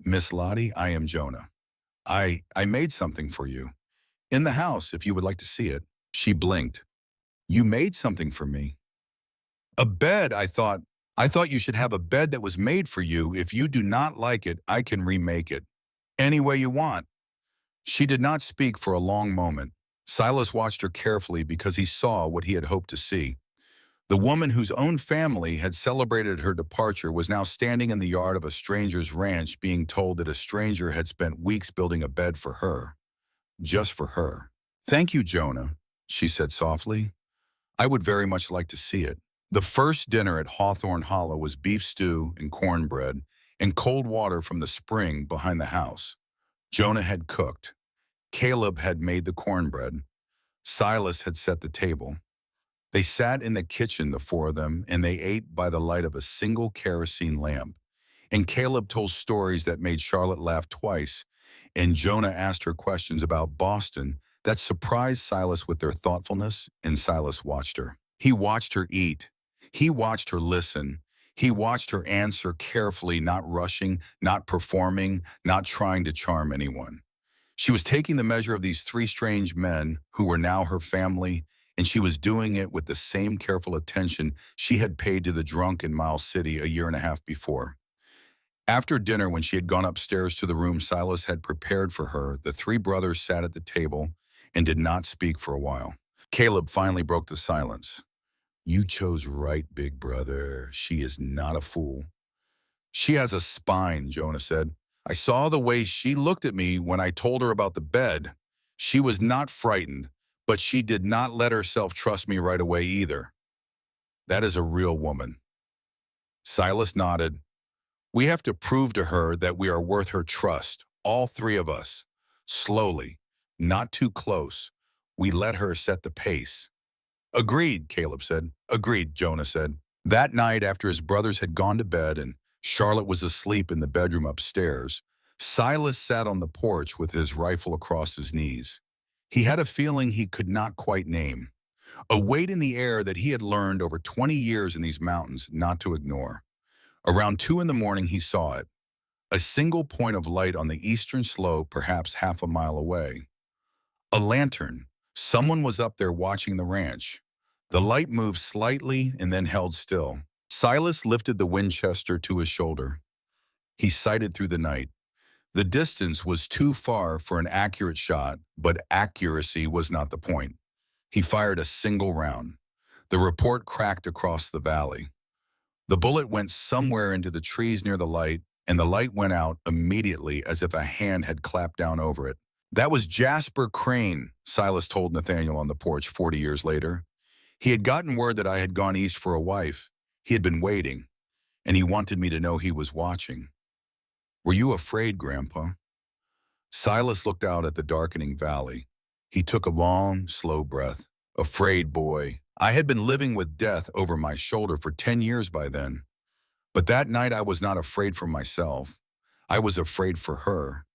Miss Lottie, I am Jonah. I made something for you. In the house, if you would like to see it. She blinked. You made something for me. A bed, I thought. I thought you should have a bed that was made for you. If you do not like it, I can remake it. Any way you want. She did not speak for a long moment. Silas watched her carefully because he saw what he had hoped to see. The woman whose own family had celebrated her departure was now standing in the yard of a stranger's ranch being told that a stranger had spent weeks building a bed for her. Just for her. Thank you, Jonah, she said softly. I would very much like to see it. The first dinner at Hawthorne Hollow was beef stew and cornbread and cold water from the spring behind the house. Jonah had cooked. Caleb had made the cornbread. Silas had set the table. They sat in the kitchen, the 4 of them, and they ate by the light of a single kerosene lamp. And Caleb told stories that made Charlotte laugh twice, and Jonah asked her questions about Boston that surprised Silas with their thoughtfulness, and Silas watched her. He watched her eat. He watched her listen. He watched her answer carefully, not rushing, not performing, not trying to charm anyone. She was taking the measure of these 3 strange men who were now her family, and she was doing it with the same careful attention she had paid to the drunk in Miles City a year and a half before. After dinner, when she had gone upstairs to the room Silas had prepared for her, the 3 brothers sat at the table and did not speak for a while. Caleb finally broke the silence. You chose right, big brother. She is not a fool. She has a spine, Jonah said. I saw the way she looked at me when I told her about the bed. She was not frightened, but she did not let herself trust me right away either. That is a real woman. Silas nodded. We have to prove to her that we are worth her trust, all 3 of us. Slowly, not too close. We let her set the pace. Agreed, Caleb said. Agreed, Jonah said. That night, after his brothers had gone to bed and Charlotte was asleep in the bedroom upstairs, Silas sat on the porch with his rifle across his knees. He had a feeling he could not quite name, a weight in the air that he had learned over 20 years in these mountains not to ignore. Around 2 in the morning he saw it, A single point of light on the eastern slope, perhaps half a mile away. A lantern. Someone was up there watching the ranch. The light moved slightly and then held still. Silas lifted the Winchester to his shoulder. He sighted through the night. The distance was too far for an accurate shot, but accuracy was not the point. He fired a single round. The report cracked across the valley. The bullet went somewhere into the trees near the light, and the light went out immediately as if a hand had clapped down over it. That was Jasper Crane, Silas told Nathaniel on the porch 40 years later. He had gotten word that I had gone east for a wife. He had been waiting, and he wanted me to know he was watching. Were you afraid, Grandpa? Silas looked out at the darkening valley. He took a long, slow breath. Afraid, boy. I had been living with death over my shoulder for 10 years by then. But that night I was not afraid for myself. I was afraid for her,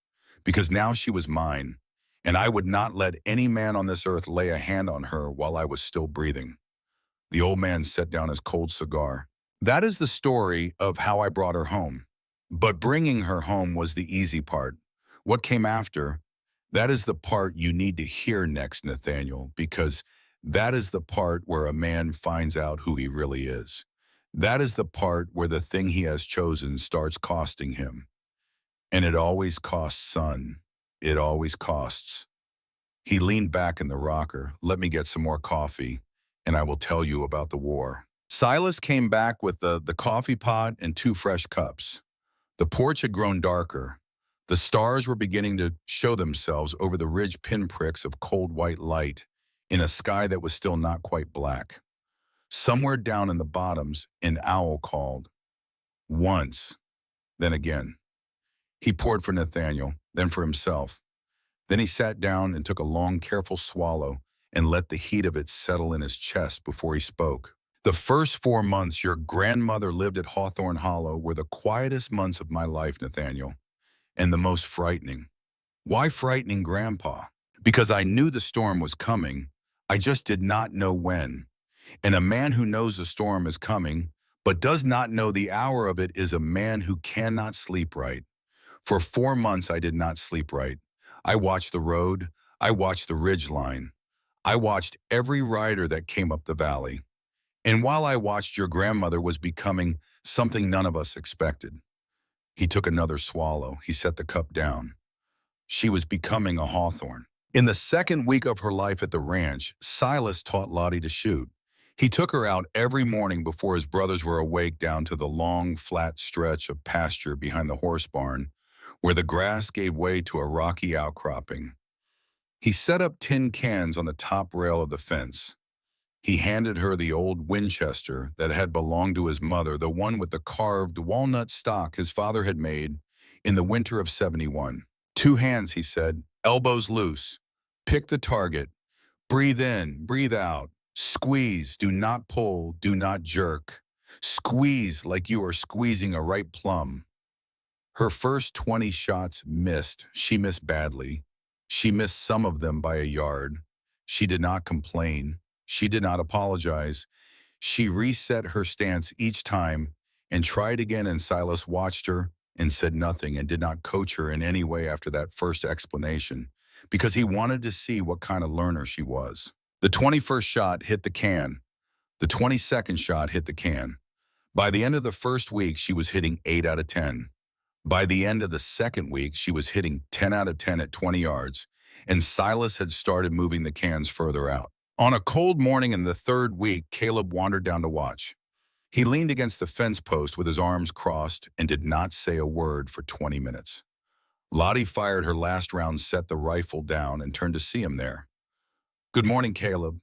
because now she was mine, and I would not let any man on this earth lay a hand on her while I was still breathing. The old man set down his cold cigar. That is the story of how I brought her home. But bringing her home was the easy part. What came after, that is the part you need to hear next, Nathaniel, because that is the part where a man finds out who he really is. That is the part where the thing he has chosen starts costing him. And it always costs, son. It always costs. He leaned back in the rocker. Let me get some more coffee, and I will tell you about the war. Silas came back with the coffee pot and 2 fresh cups. The porch had grown darker. The stars were beginning to show themselves over the ridge pinpricks of cold white light in a sky that was still not quite black. Somewhere down in the bottoms, an owl called. Once, then again. He poured for Nathaniel, then for himself. Then he sat down and took a long, careful swallow and let the heat of it settle in his chest before he spoke. The first 4 months your grandmother lived at Hawthorne Hollow were the quietest months of my life, Nathaniel, and the most frightening. Why frightening, Grandpa? Because I knew the storm was coming. I just did not know when. And a man who knows the storm is coming, but does not know the hour of it, is a man who cannot sleep right. For 4 months I did not sleep right. I watched the road. I watched the ridge line. I watched every rider that came up the valley. And while I watched, your grandmother was becoming something none of us expected. He took another swallow. He set the cup down. She was becoming a Hawthorne. In the second week of her life at the ranch, Silas taught Lottie to shoot. He took her out every morning before his brothers were awake down to the long, flat stretch of pasture behind the horse barn, where the grass gave way to a rocky outcropping. He set up tin cans on the top rail of the fence. He handed her the old Winchester that had belonged to his mother, the one with the carved walnut stock his father had made in the winter of '71. 2 hands, he said, elbows loose. Pick the target. Breathe in, breathe out. Squeeze, do not pull, do not jerk. Squeeze like you are squeezing a ripe plum. Her first 20 shots missed. She missed badly. She missed some of them by a yard. She did not complain. She did not apologize. She reset her stance each time and tried again, and Silas watched her and said nothing and did not coach her in any way after that first explanation, because he wanted to see what kind of learner she was. The 21st shot hit the can. The 22nd shot hit the can. By the end of the first week, she was hitting 8 out of 10. By the end of the second week, she was hitting 10 out of 10 at 20 yards, and Silas had started moving the cans further out. On a cold morning in the third week, Caleb wandered down to watch. He leaned against the fence post with his arms crossed and did not say a word for 20 minutes. Lottie fired her last round, set the rifle down, and turned to see him there. Good morning, Caleb.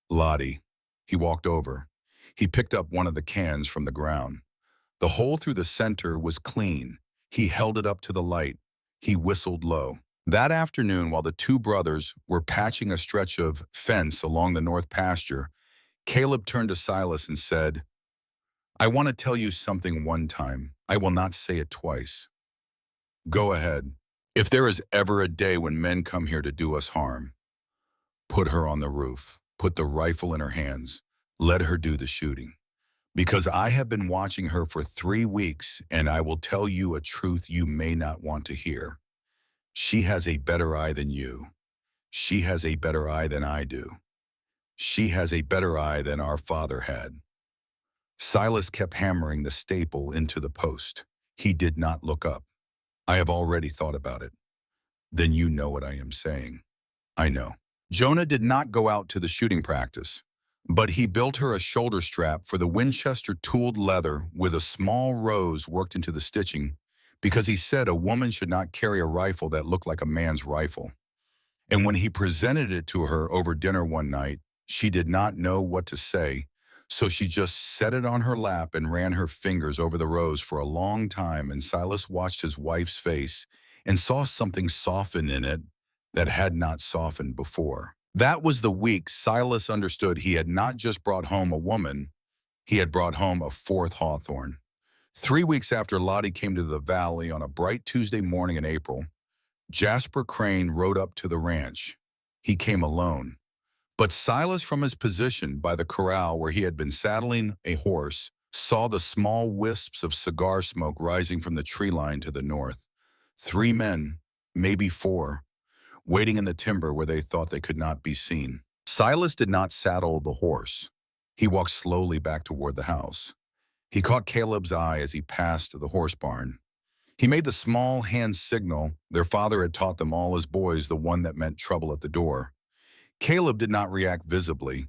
Lottie. He walked over. He picked up one of the cans from the ground. The hole through the center was clean. He held it up to the light. He whistled low. That afternoon, while the 2 brothers were patching a stretch of fence along the north pasture, Caleb turned to Silas and said, I want to tell you something one time. I will not say it twice. Go ahead. If there is ever a day when men come here to do us harm, put her on the roof. Put the rifle in her hands. Let her do the shooting. Because I have been watching her for 3 weeks, and I will tell you a truth you may not want to hear. She has a better eye than you. She has a better eye than I do. She has a better eye than our father had. Silas kept hammering the staple into the post. He did not look up. I have already thought about it. Then you know what I am saying. I know. Jonah did not go out to the shooting practice, but he built her a shoulder strap for the Winchester tooled leather with a small rose worked into the stitching because he said a woman should not carry a rifle that looked like a man's rifle. And when he presented it to her over dinner one night, she did not know what to say, so she just set it on her lap and ran her fingers over the rose for a long time, and Silas watched his wife's face and saw something soften in it that had not softened before. That was the week Silas understood he had not just brought home a woman, he had brought home a fourth Hawthorne. 3 weeks after Lottie came to the valley on a bright Tuesday morning in April, Jasper Crane rode up to the ranch. He came alone. But Silas, from his position by the corral where he had been saddling a horse, saw the small wisps of cigar smoke rising from the tree line to the north. 3 men, maybe 4, waiting in the timber where they thought they could not be seen. Silas did not saddle the horse. He walked slowly back toward the house. He caught Caleb's eye as he passed the horse barn. He made the small hand signal their father had taught them all as boys, the one that meant trouble at the door. Caleb did not react visibly.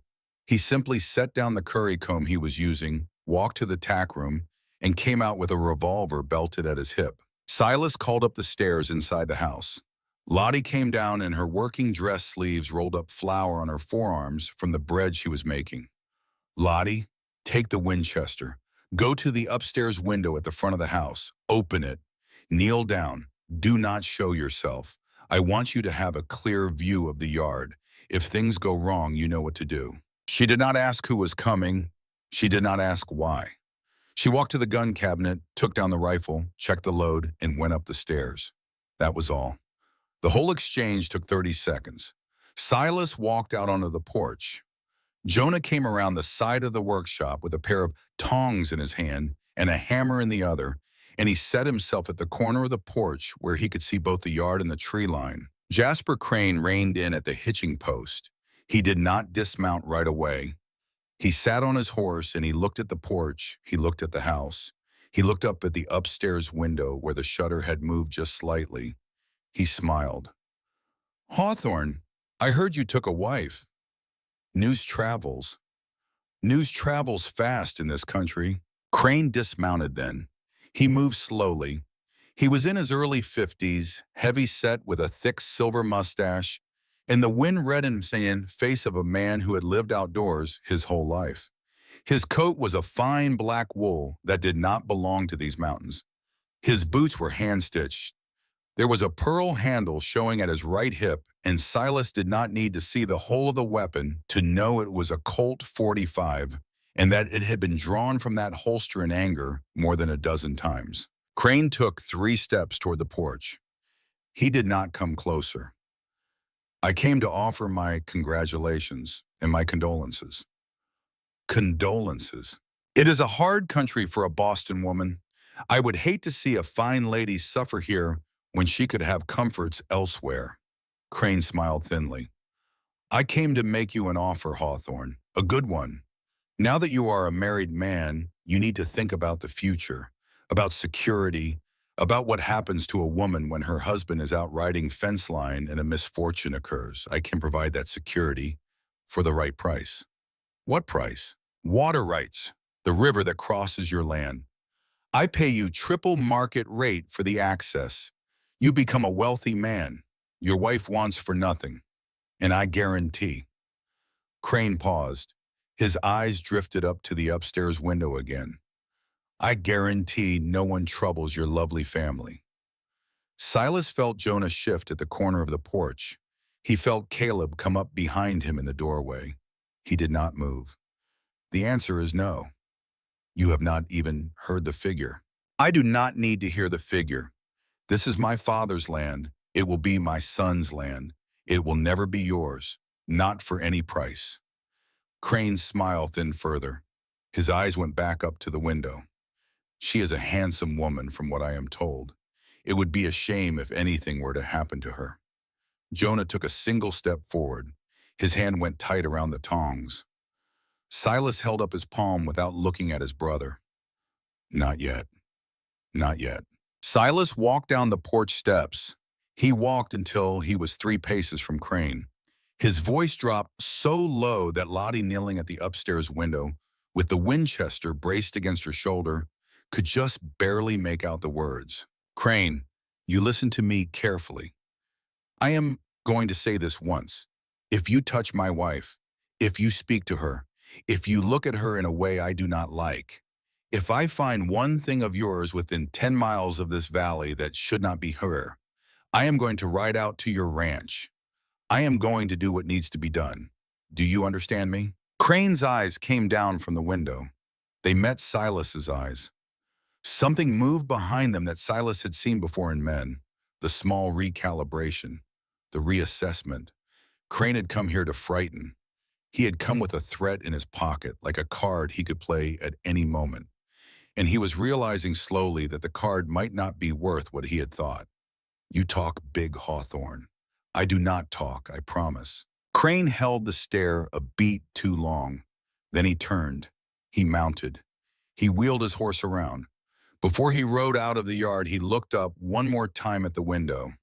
He simply set down the curry comb he was using, walked to the tack room, and came out with a revolver belted at his hip. Silas called up the stairs inside the house. Lottie came down in her working dress sleeves, rolled up flour on her forearms from the bread she was making. Lottie, take the Winchester. Go to the upstairs window at the front of the house. Open it. Kneel down. Do not show yourself. I want you to have a clear view of the yard. If things go wrong, you know what to do. She did not ask who was coming. She did not ask why. She walked to the gun cabinet, took down the rifle, checked the load, and went up the stairs. That was all. The whole exchange took 30 seconds. Silas walked out onto the porch. Jonah came around the side of the workshop with a pair of tongs in his hand and a hammer in the other, and he set himself at the corner of the porch where he could see both the yard and the tree line. Jasper Crane reined in at the hitching post. He did not dismount right away. He sat on his horse and he looked at the porch. He looked at the house. He looked up at the upstairs window where the shutter had moved just slightly. He smiled. Hawthorne, I heard you took a wife. News travels. News travels fast in this country. Crane dismounted then. He moved slowly. He was in his early 50s, heavy-set with a thick silver mustache, and the wind-reddened face of a man who had lived outdoors his whole life. His coat was a fine black wool that did not belong to these mountains. His boots were hand-stitched. There was a pearl handle showing at his right hip, and Silas did not need to see the whole of the weapon to know it was a Colt .45 and that it had been drawn from that holster in anger more than a dozen times. Crane took 3 steps toward the porch. He did not come closer. I came to offer my congratulations and my condolences. Condolences. It is a hard country for a Boston woman. I would hate to see a fine lady suffer here when she could have comforts elsewhere. Crane smiled thinly. I came to make you an offer, Hawthorne, a good one. Now that you are a married man, you need to think about the future, about security, about what happens to a woman when her husband is out riding fence line and a misfortune occurs. I can provide that security for the right price. What price? Water rights, the river that crosses your land. I pay you triple market rate for the access. You become a wealthy man. Your wife wants for nothing. And I guarantee. Crane paused. His eyes drifted up to the upstairs window again. I guarantee no one troubles your lovely family. Silas felt Jonah shift at the corner of the porch. He felt Caleb come up behind him in the doorway. He did not move. The answer is no. You have not even heard the figure. I do not need to hear the figure. This is my father's land. It will be my son's land. It will never be yours, not for any price. Crane's smile thinned further. His eyes went back up to the window. She is a handsome woman from what I am told. It would be a shame if anything were to happen to her. Jonah took a single step forward. His hand went tight around the tongs. Silas held up his palm without looking at his brother. Not yet. Not yet. Silas walked down the porch steps. He walked until he was 3 paces from Crane. His voice dropped so low that Lottie, kneeling at the upstairs window, with the Winchester braced against her shoulder, could just barely make out the words. Crane, you listen to me carefully. I am going to say this once. If you touch my wife, if you speak to her, if you look at her in a way I do not like, if I find one thing of yours within 10 miles of this valley that should not be her, I am going to ride out to your ranch. I am going to do what needs to be done. Do you understand me? Crane's eyes came down from the window. They met Silas's eyes. Something moved behind them that Silas had seen before in men. The small recalibration, the reassessment. Crane had come here to frighten. He had come with a threat in his pocket, like a card he could play at any moment. And he was realizing slowly that the card might not be worth what he had thought. You talk big, Hawthorne. I do not talk, I promise. Crane held the stare a beat too long. Then he turned. He mounted. He wheeled his horse around. Before he rode out of the yard, he looked up one more time at the window.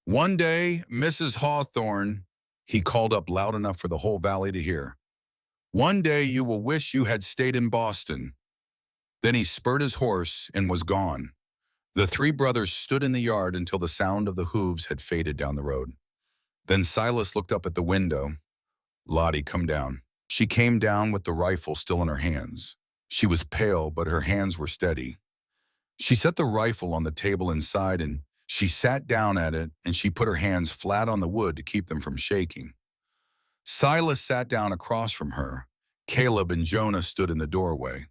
One day, Mrs. Hawthorne, he called up loud enough for the whole valley to hear. One day you will wish you had stayed in Boston. Then he spurred his horse and was gone. The 3 brothers stood in the yard until the sound of the hooves had faded down the road. Then Silas looked up at the window. Lottie, come down. She came down with the rifle still in her hands. She was pale, but her hands were steady. She set the rifle on the table inside and she sat down at it and she put her hands flat on the wood to keep them from shaking. Silas sat down across from her. Caleb and Jonah stood in the doorway.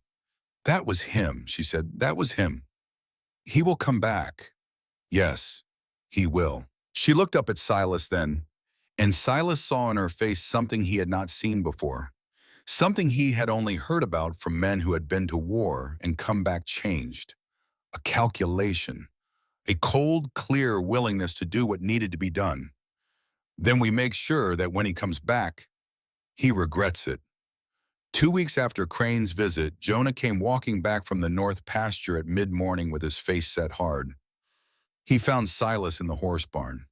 That was him, she said. That was him. He will come back. Yes, he will. She looked up at Silas then, and Silas saw in her face something he had not seen before, something he had only heard about from men who had been to war and come back changed. A calculation, a cold, clear willingness to do what needed to be done. Then we make sure that when he comes back, he regrets it. 2 weeks after Crane's visit, Jonah came walking back from the north pasture at mid-morning with his face set hard. He found Silas in the horse barn.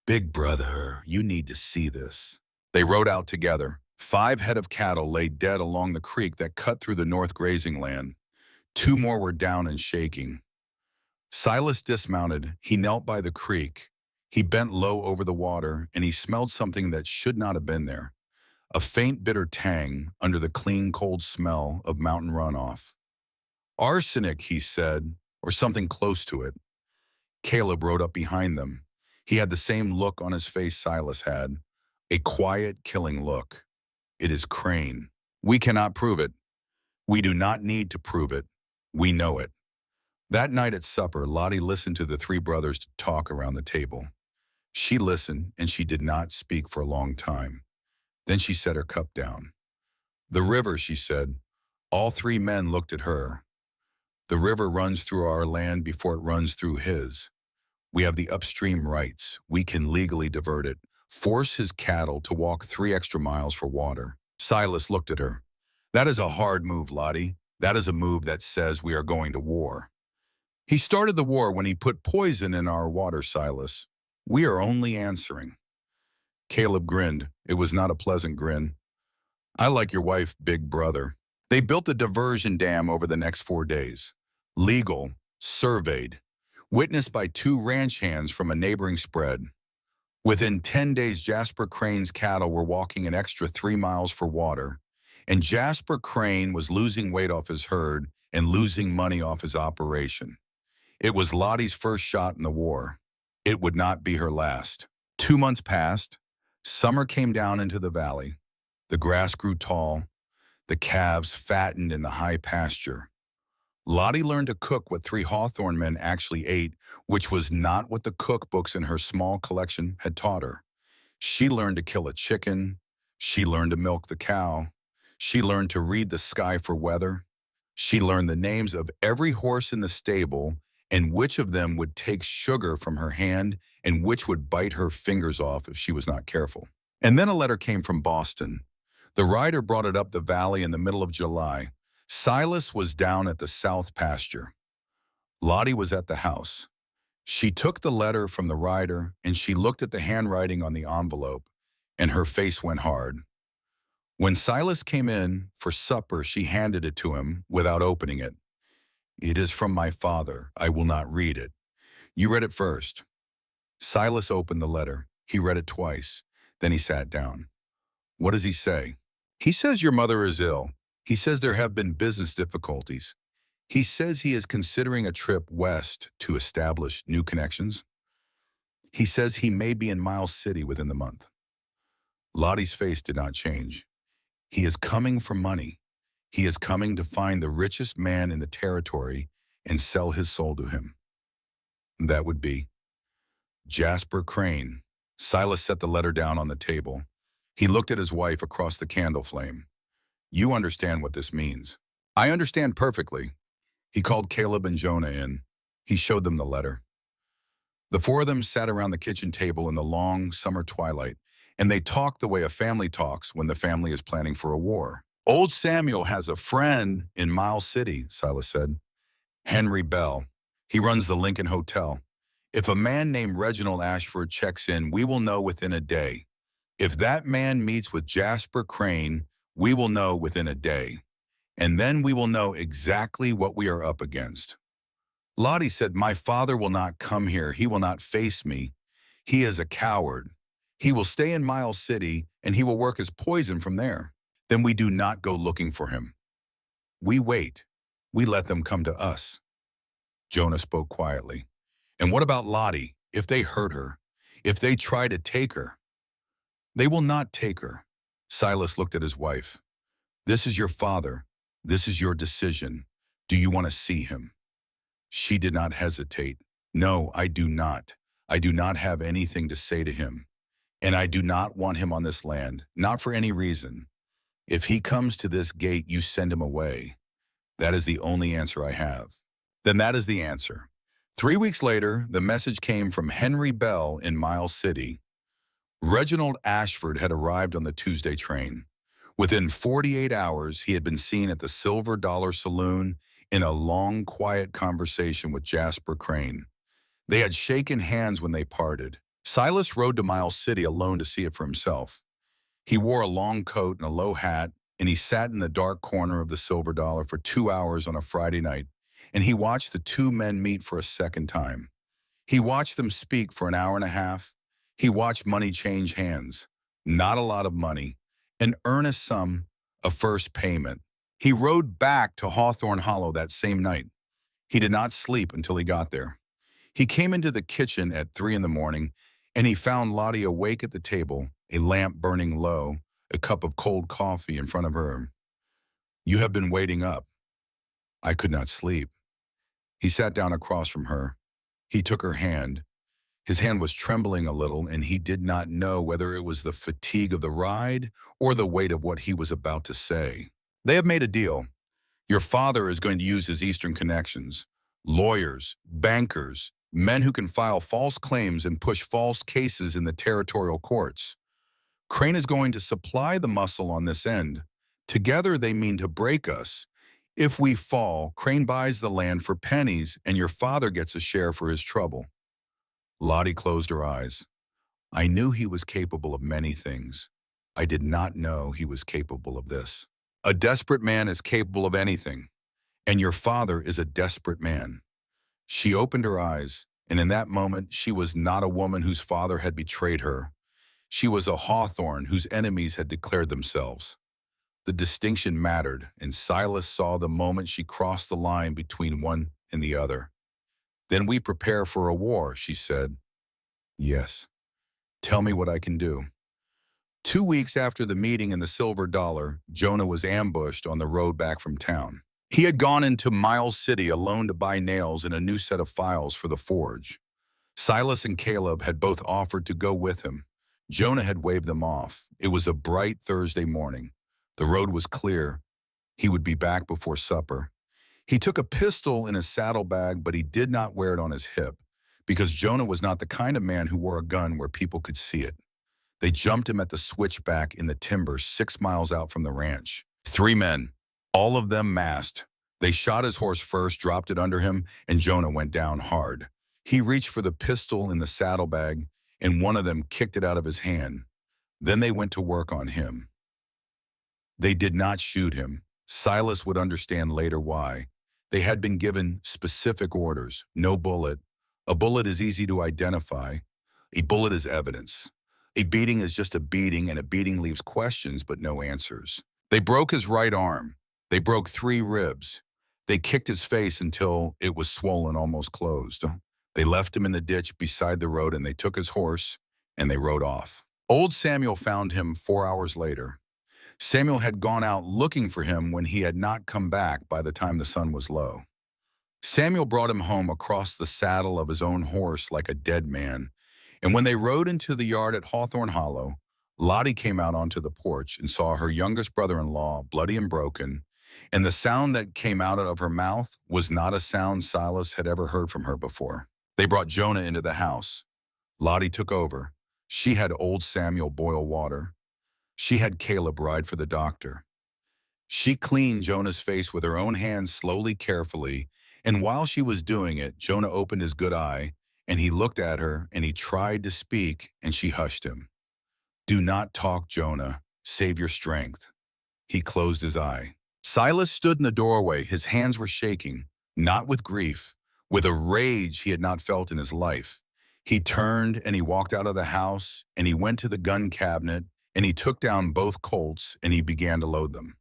Big brother, you need to see this. They rode out together. 5 head of cattle lay dead along the creek that cut through the north grazing land. 2 more were down and shaking. Silas dismounted. He knelt by the creek. He bent low over the water, and he smelled something that should not have been there. A faint, bitter tang under the clean, cold smell of mountain runoff. Arsenic, he said, or something close to it. Caleb rode up behind them. He had the same look on his face Silas had, a quiet, killing look. It is Crane. We cannot prove it. We do not need to prove it. We know it. That night at supper, Lottie listened to the 3 brothers talk around the table. She listened, and she did not speak for a long time. Then she set her cup down. The river, she said. All 3 men looked at her. The river runs through our land before it runs through his. We have the upstream rights. We can legally divert it, force his cattle to walk 3 extra miles for water. Silas looked at her. That is a hard move, Lottie. That is a move that says we are going to war. He started the war when he put poison in our water, Silas. We are only answering. Caleb grinned. It was not a pleasant grin. I like your wife, big brother. They built a diversion dam over the next 4 days. Legal, surveyed, witnessed by 2 ranch hands from a neighboring spread. Within 10 days, Jasper Crane's cattle were walking an extra 3 miles for water, and Jasper Crane was losing weight off his herd and losing money off his operation. It was Lottie's first shot in the war. It would not be her last. 2 months passed. Summer came down into the valley. The grass grew tall. The calves fattened in the high pasture. Lottie learned to cook what 3 Hawthorne men actually ate, which was not what the cookbooks in her small collection had taught her. She learned to kill a chicken. She learned to milk the cow. She learned to read the sky for weather. She learned the names of every horse in the stable and which of them would take sugar from her hand and which would bite her fingers off if she was not careful. And then a letter came from Boston. The rider brought it up the valley in the middle of July. Silas was down at the south pasture. Lottie was at the house. She took the letter from the rider and she looked at the handwriting on the envelope, and her face went hard. When Silas came in for supper, she handed it to him without opening it. "It is from my father. I will not read it. You read it first." Silas opened the letter. He read it twice. Then he sat down. "What does he say?" "He says your mother is ill. He says there have been business difficulties. He says he is considering a trip west to establish new connections. He says he may be in Miles City within the month." Lottie's face did not change. "He is coming for money. He is coming to find the richest man in the territory and sell his soul to him." That would be Jasper Crane. Silas set the letter down on the table. He looked at his wife across the candle flame. "You understand what this means." "I understand perfectly." He called Caleb and Jonah in. He showed them the letter. The four of them sat around the kitchen table in the long summer twilight, and they talked the way a family talks when the family is planning for a war. "Old Samuel has a friend in Miles City," Silas said. "Henry Bell. He runs the Lincoln Hotel. If a man named Reginald Ashford checks in, we will know within a day. If that man meets with Jasper Crane, we will know within a day. And then we will know exactly what we are up against." Lottie said, "My father will not come here. He will not face me. He is a coward. He will stay in Miles City, and he will work as poison from there. Then we do not go looking for him. We wait. We let them come to us." Jonah spoke quietly. "And what about Lottie? If they hurt her, if they try to take her?" "They will not take her." Silas looked at his wife. "This is your father. This is your decision. Do you want to see him?" She did not hesitate. "No, I do not. I do not have anything to say to him. And I do not want him on this land, not for any reason. If he comes to this gate, you send him away. That is the only answer I have." "Then that is the answer." 3 weeks later, the message came from Henry Bell in Miles City. Reginald Ashford had arrived on the Tuesday train. Within 48 hours, he had been seen at the Silver Dollar Saloon in a long, quiet conversation with Jasper Crane. They had shaken hands when they parted. Silas rode to Miles City alone to see it for himself. He wore a long coat and a low hat, and he sat in the dark corner of the Silver Dollar for 2 hours on a Friday night, and he watched the two men meet for a second time. He watched them speak for an hour and a half. He watched money change hands. Not a lot of money. An earnest sum, a first payment. He rode back to Hawthorne Hollow that same night. He did not sleep until he got there. He came into the kitchen at 3 in the morning, and he found Lottie awake at the table, a lamp burning low, a cup of cold coffee in front of her. "You have been waiting up." "I could not sleep." He sat down across from her. He took her hand. His hand was trembling a little, and he did not know whether it was the fatigue of the ride or the weight of what he was about to say. "They have made a deal. Your father is going to use his Eastern connections. Lawyers, bankers, men who can file false claims and push false cases in the territorial courts. Crane is going to supply the muscle on this end. Together they mean to break us. If we fall, Crane buys the land for pennies, and your father gets a share for his trouble." Lottie closed her eyes. "I knew he was capable of many things. I did not know he was capable of this. A desperate man is capable of anything, and your father is a desperate man." She opened her eyes, and in that moment she was not a woman whose father had betrayed her. She was a Hawthorne whose enemies had declared themselves. The distinction mattered, and Silas saw the moment she crossed the line between one and the other. "Then we prepare for a war," she said. "Yes. Tell me what I can do." 2 weeks after the meeting in the Silver Dollar, Jonah was ambushed on the road back from town. He had gone into Miles City alone to buy nails and a new set of files for the forge. Silas and Caleb had both offered to go with him. Jonah had waved them off. It was a bright Thursday morning. The road was clear. He would be back before supper. He took a pistol in his saddlebag, but he did not wear it on his hip, because Jonah was not the kind of man who wore a gun where people could see it. They jumped him at the switchback in the timber 6 miles out from the ranch. 3 men, all of them masked. They shot his horse first, dropped it under him, and Jonah went down hard. He reached for the pistol in the saddlebag, and one of them kicked it out of his hand. Then they went to work on him. They did not shoot him. Silas would understand later why. They had been given specific orders. No bullet. A bullet is easy to identify. A bullet is evidence. A beating is just a beating, and a beating leaves questions but no answers. They broke his right arm. They broke 3 ribs. They kicked his face until it was swollen, almost closed. They left him in the ditch beside the road, and they took his horse and they rode off. Old Samuel found him 4 hours later. Samuel had gone out looking for him when he had not come back by the time the sun was low. Samuel brought him home across the saddle of his own horse like a dead man, and when they rode into the yard at Hawthorne Hollow, Lottie came out onto the porch and saw her youngest brother-in-law bloody and broken, and the sound that came out of her mouth was not a sound Silas had ever heard from her before. They brought Jonah into the house. Lottie took over. She had old Samuel boil water. She had Caleb ride for the doctor. She cleaned Jonah's face with her own hands slowly, carefully, and while she was doing it, Jonah opened his good eye, and he looked at her, and he tried to speak, and she hushed him. "Do not talk, Jonah. Save your strength." He closed his eye. Silas stood in the doorway. His hands were shaking, not with grief, with a rage he had not felt in his life. He turned and he walked out of the house, and he went to the gun cabinet, and he took down both Colts, and he began to load them.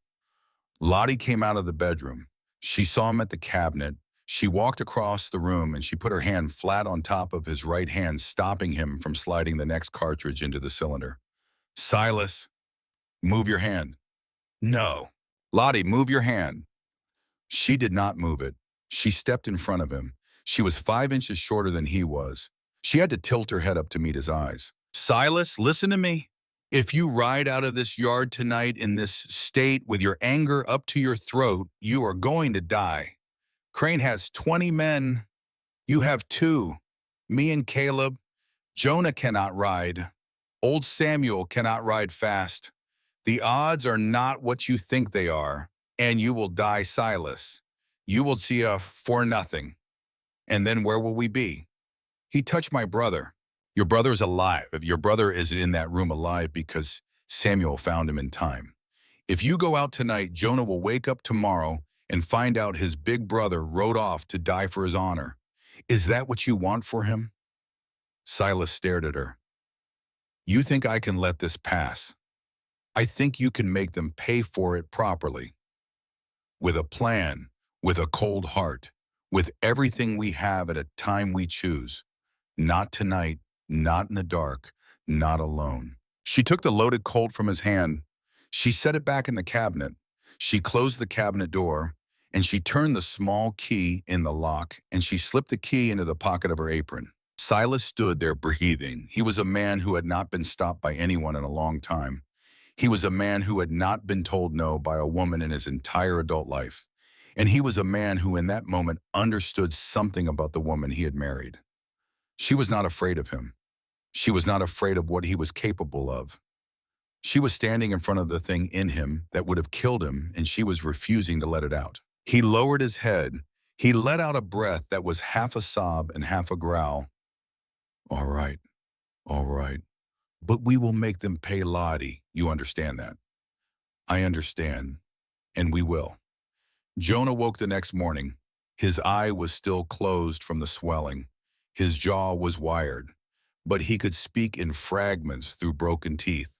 Lottie came out of the bedroom. She saw him at the cabinet. She walked across the room, and she put her hand flat on top of his right hand, stopping him from sliding the next cartridge into the cylinder. "Silas, move your hand." "No." "Lottie, move your hand." She did not move it. She stepped in front of him. She was 5 inches shorter than he was. She had to tilt her head up to meet his eyes. "Silas, listen to me. If you ride out of this yard tonight in this state with your anger up to your throat, you are going to die. Crane has 20 men. You have 2. Me and Caleb. Jonah cannot ride. Old Samuel cannot ride fast. The odds are not what you think they are, and you will die, Silas. You will see a for nothing. And then where will we be?" He touched my brother. "Your brother is alive. If your brother is in that room alive because Samuel found him in time. If you go out tonight, Jonah will wake up tomorrow and find out his big brother rode off to die for his honor. Is that what you want for him?" Silas stared at her. "You think I can let this pass? I think you can make them pay for it properly. With a plan, with a cold heart, with everything we have at a time we choose. Not tonight, not in the dark, not alone." She took the loaded Colt from his hand. She set it back in the cabinet. She closed the cabinet door, and she turned the small key in the lock, and she slipped the key into the pocket of her apron. Silas stood there breathing. He was a man who had not been stopped by anyone in a long time. He was a man who had not been told no by a woman in his entire adult life. And he was a man who in that moment understood something about the woman he had married. She was not afraid of him. She was not afraid of what he was capable of. She was standing in front of the thing in him that would have killed him, and she was refusing to let it out. He lowered his head. He let out a breath that was half a sob and half a growl. All right. But we will make them pay, Lottie. You understand that?" "I understand, and we will." Jonah woke the next morning. His eye was still closed from the swelling. His jaw was wired, but he could speak in fragments through broken teeth.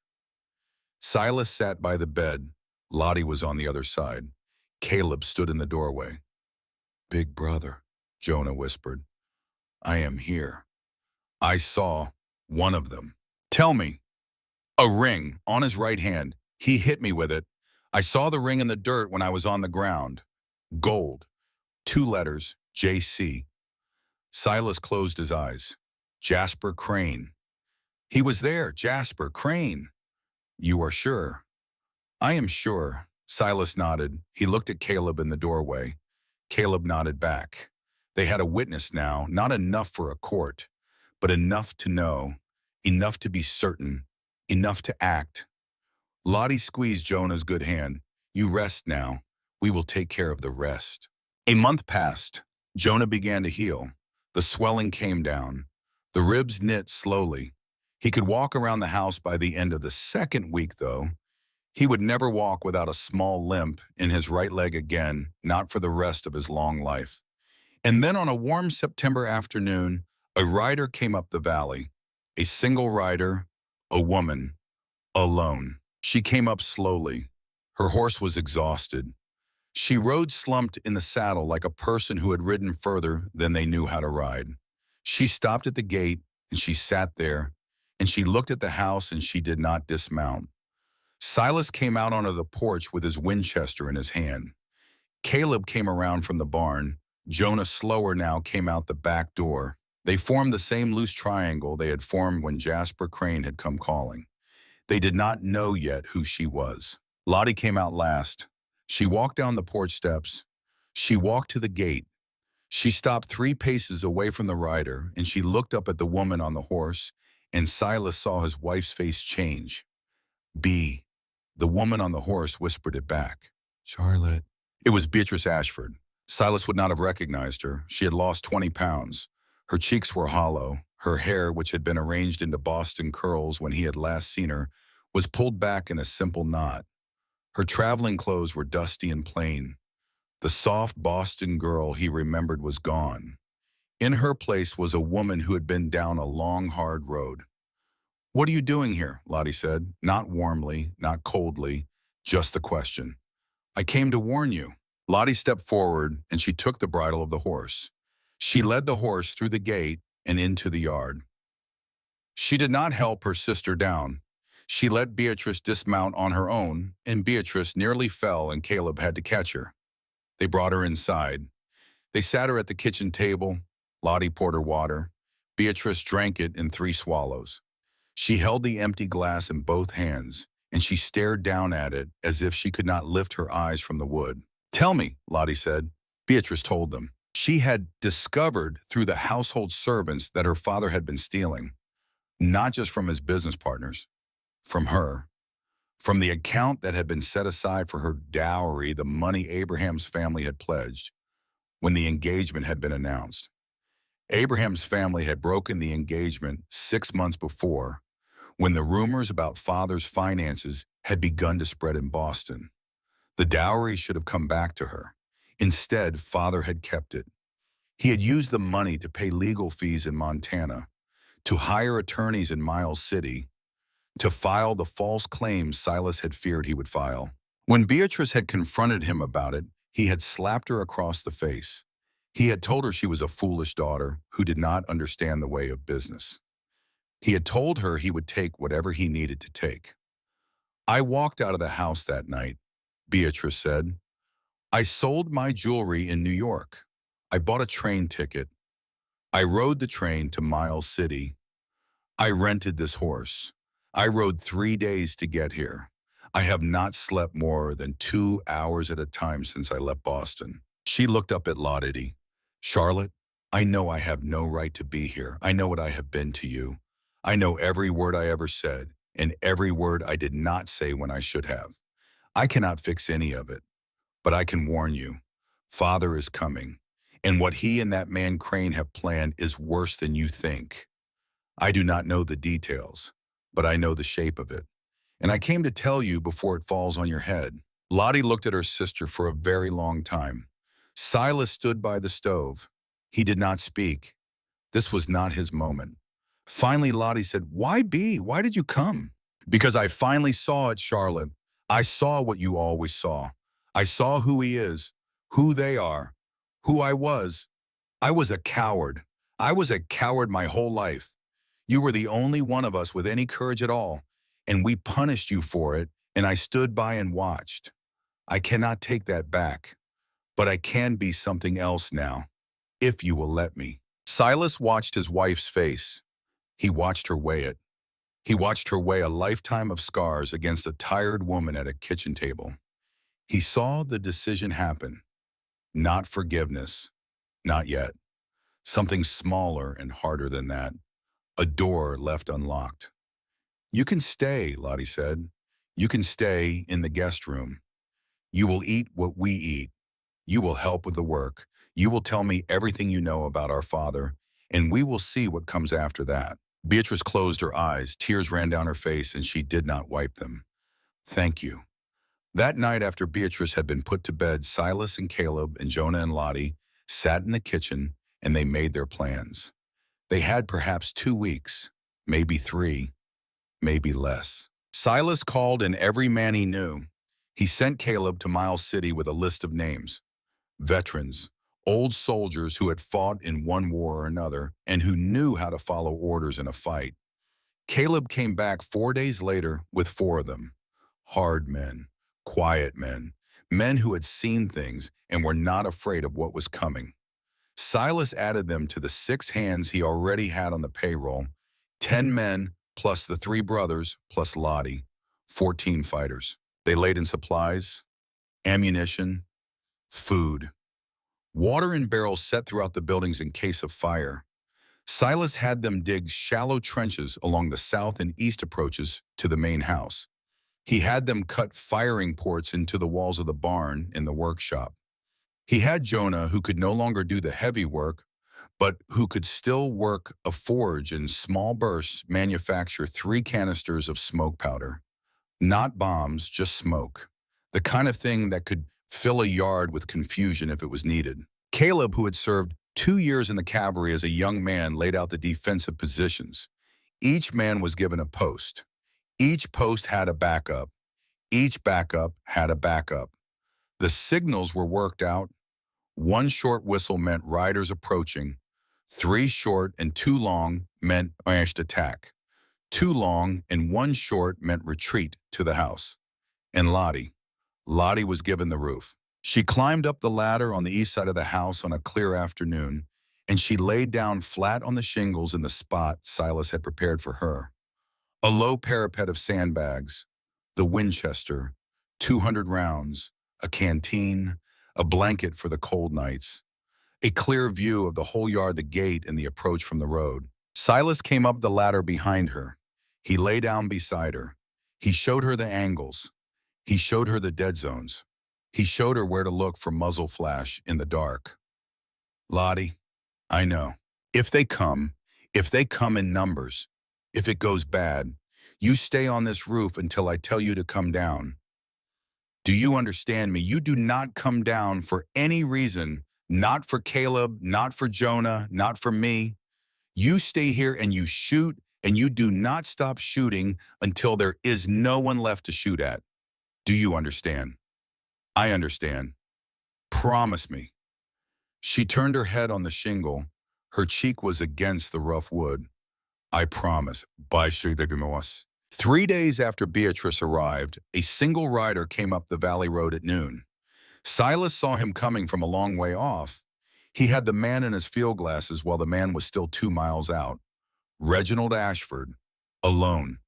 Silas sat by the bed. Lottie was on the other side. Caleb stood in the doorway. "Big brother," Jonah whispered, "I am here. I saw one of them." "Tell me." "A ring on his right hand. He hit me with it. I saw the ring in the dirt when I was on the ground. Gold. 2 letters, JC. Silas closed his eyes. "Jasper Crane. He was there, Jasper Crane." "You are sure?" I am sure. Silas nodded. He looked at Caleb in the doorway. Caleb nodded back. They had a witness now, not enough for a court, but enough to know, enough to be certain, enough to act. Lottie squeezed Jonah's good hand. You rest now. We will take care of the rest. A month passed. Jonah began to heal. The swelling came down. The ribs knit slowly. He could walk around the house by the end of the second week, though. He would never walk without a small limp in his right leg again, not for the rest of his long life. And then on a warm September afternoon, a rider came up the valley. A single rider, a woman, alone. She came up slowly. Her horse was exhausted. She rode slumped in the saddle like a person who had ridden further than they knew how to ride. She stopped at the gate, and she sat there, and she looked at the house, and she did not dismount. Silas came out onto the porch with his Winchester in his hand. Caleb came around from the barn. Jonah, slower now, came out the back door. They formed the same loose triangle they had formed when Jasper Crane had come calling. They did not know yet who she was. Lottie came out last. She walked down the porch steps. She walked to the gate. She stopped 3 paces away from the rider, and she looked up at the woman on the horse, and Silas saw his wife's face change. B. The woman on the horse whispered it back. Charlotte. It was Beatrice Ashford. Silas would not have recognized her. She had lost 20 pounds. Her cheeks were hollow. Her hair, which had been arranged into Boston curls when he had last seen her, was pulled back in a simple knot. Her traveling clothes were dusty and plain. The soft Boston girl he remembered was gone. In her place was a woman who had been down a long, hard road. What are you doing here? Lottie said, not warmly, not coldly, just the question. I came to warn you. Lottie stepped forward, and she took the bridle of the horse. She led the horse through the gate and into the yard. She did not help her sister down. She let Beatrice dismount on her own, and Beatrice nearly fell, and Caleb had to catch her. They brought her inside. They sat her at the kitchen table. Lottie poured her water. Beatrice drank it in 3 swallows. She held the empty glass in both hands, and she stared down at it as if she could not lift her eyes from the wood. Tell me, Lottie said. Beatrice told them. She had discovered through the household servants that her father had been stealing, not just from his business partners, from her, from the account that had been set aside for her dowry, the money Abraham's family had pledged when the engagement had been announced. Abraham's family had broken the engagement 6 months before, when the rumors about father's finances had begun to spread in Boston. The dowry should have come back to her. Instead, father had kept it. He had used the money to pay legal fees in Montana, to hire attorneys in Miles City, to file the false claims Silas had feared he would file. When Beatrice had confronted him about it, he had slapped her across the face. He had told her she was a foolish daughter who did not understand the way of business. He had told her he would take whatever he needed to take. I walked out of the house that night, Beatrice said. I sold my jewelry in New York. I bought a train ticket. I rode the train to Miles City. I rented this horse. I rode 3 days to get here. I have not slept more than 2 hours at a time since I left Boston. She looked up at Lottie. Charlotte, I know I have no right to be here. I know what I have been to you. I know every word I ever said and every word I did not say when I should have. I cannot fix any of it, but I can warn you. Father is coming, and what he and that man Crane have planned is worse than you think. I do not know the details, but I know the shape of it. And I came to tell you before it falls on your head. Lottie looked at her sister for a very long time. Silas stood by the stove. He did not speak. This was not his moment. Finally, Lottie said, Why be? Why did you come? Because I finally saw it, Charlotte. I saw what you always saw. I saw who he is, who they are, who I was. I was a coward. I was a coward my whole life. You were the only one of us with any courage at all, and we punished you for it, and I stood by and watched. I cannot take that back, but I can be something else now, if you will let me. Silas watched his wife's face. He watched her weigh it. He watched her weigh a lifetime of scars against a tired woman at a kitchen table. He saw the decision happen. Not forgiveness. Not yet. Something smaller and harder than that. A door left unlocked. You can stay, Lottie said. You can stay in the guest room. You will eat what we eat. You will help with the work. You will tell me everything you know about our father, and we will see what comes after that. Beatrice closed her eyes. Tears ran down her face, and she did not wipe them. Thank you. That night after Beatrice had been put to bed, Silas and Caleb and Jonah and Lottie sat in the kitchen, and they made their plans. They had perhaps 2 weeks, maybe 3, maybe less. Silas called in every man he knew. He sent Caleb to Miles City with a list of names. Veterans, old soldiers who had fought in one war or another and who knew how to follow orders in a fight. Caleb came back 4 days later with 4 of them. Hard men, quiet men, men who had seen things and were not afraid of what was coming. Silas added them to the 6 hands he already had on the payroll, 10 men plus the 3 brothers plus Lottie, 14 fighters. They laid in supplies, ammunition, food, water in barrels set throughout the buildings in case of fire. Silas had them dig shallow trenches along the south and east approaches to the main house. He had them cut firing ports into the walls of the barn in the workshop. He had Jonah, who could no longer do the heavy work, but who could still work a forge in small bursts, manufacture 3 canisters of smoke powder. Not bombs, just smoke. The kind of thing that could fill a yard with confusion if it was needed. Caleb, who had served 2 years in the cavalry as a young man, laid out the defensive positions. Each man was given a post. Each post had a backup. Each backup had a backup. The signals were worked out. 1 short whistle meant riders approaching. 3 short and 2 long meant ambushed attack. 2 long and 1 short meant retreat to the house. And Lottie was given the roof. She climbed up the ladder on the east side of the house on a clear afternoon, and she laid down flat on the shingles in the spot Silas had prepared for her. A low parapet of sandbags, the Winchester, 200 rounds, a canteen, a blanket for the cold nights, a clear view of the whole yard, the gate, and the approach from the road. Silas came up the ladder behind her. He lay down beside her. He showed her the angles. He showed her the dead zones. He showed her where to look for muzzle flash in the dark. Lottie, I know. If they come in numbers, if it goes bad, you stay on this roof until I tell you to come down. Do you understand me? You do not come down for any reason, not for Caleb, not for Jonah, not for me. You stay here and you shoot, and you do not stop shooting until there is no one left to shoot at. Do you understand? I understand. Promise me. She turned her head on the shingle. Her cheek was against the rough wood. I promise. 3 days after Beatrice arrived, a single rider came up the valley road at noon. Silas saw him coming from a long way off. He had the man in his field glasses while the man was still 2 miles out. Reginald Ashford, alone,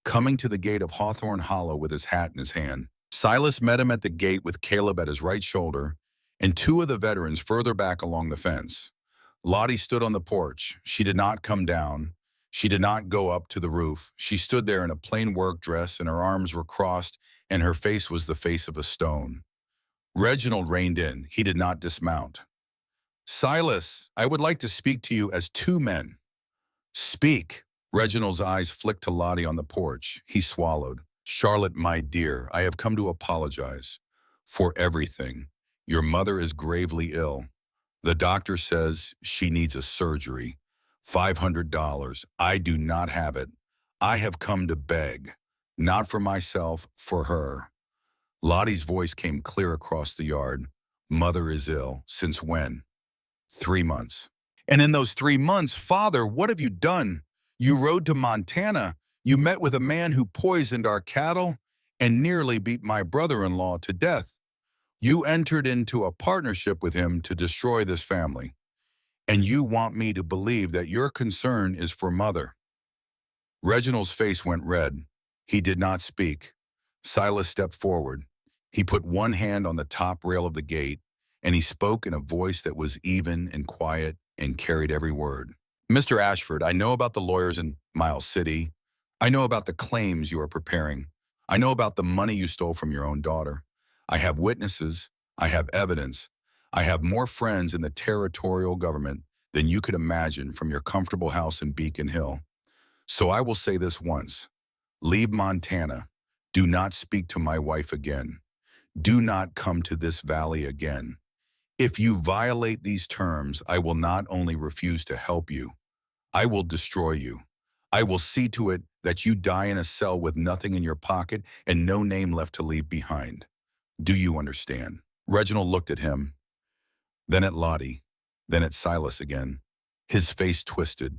coming to the gate of Hawthorne Hollow with his hat in his hand. Silas met him at the gate with Caleb at his right shoulder and 2 of the veterans further back along the fence. Lottie stood on the porch. She did not come down. She did not go up to the roof. She stood there in a plain work dress, and her arms were crossed, and her face was the face of a stone. Reginald reined in. He did not dismount. Silas, I would like to speak to you as 2 men. Speak. Reginald's eyes flicked to Lottie on the porch. He swallowed. Charlotte, my dear, I have come to apologize for everything. Your mother is gravely ill. The doctor says she needs a surgery. $500. I do not have it. I have come to beg, not for myself, for her. Lottie's voice came clear across the yard. Mother is ill. Since when? 3 months. And in those 3 months, Father, what have you done? You rode to Montana. You met with a man who poisoned our cattle and nearly beat my brother-in-law to death. You entered into a partnership with him to destroy this family. And you want me to believe that your concern is for Mother. Reginald's face went red. He did not speak. Silas stepped forward. He put one hand on the top rail of the gate, and he spoke in a voice that was even and quiet and carried every word. Mr. Ashford, I know about the lawyers in Miles City. I know about the claims you are preparing. I know about the money you stole from your own daughter. I have witnesses. I have evidence. I have more friends in the territorial government than you could imagine from your comfortable house in Beacon Hill. So I will say this once. Leave Montana. Do not speak to my wife again. Do not come to this valley again. If you violate these terms, I will not only refuse to help you, I will destroy you. I will see to it that you die in a cell with nothing in your pocket and no name left to leave behind. Do you understand? Reginald looked at him, then at Lottie, then at Silas again. His face twisted.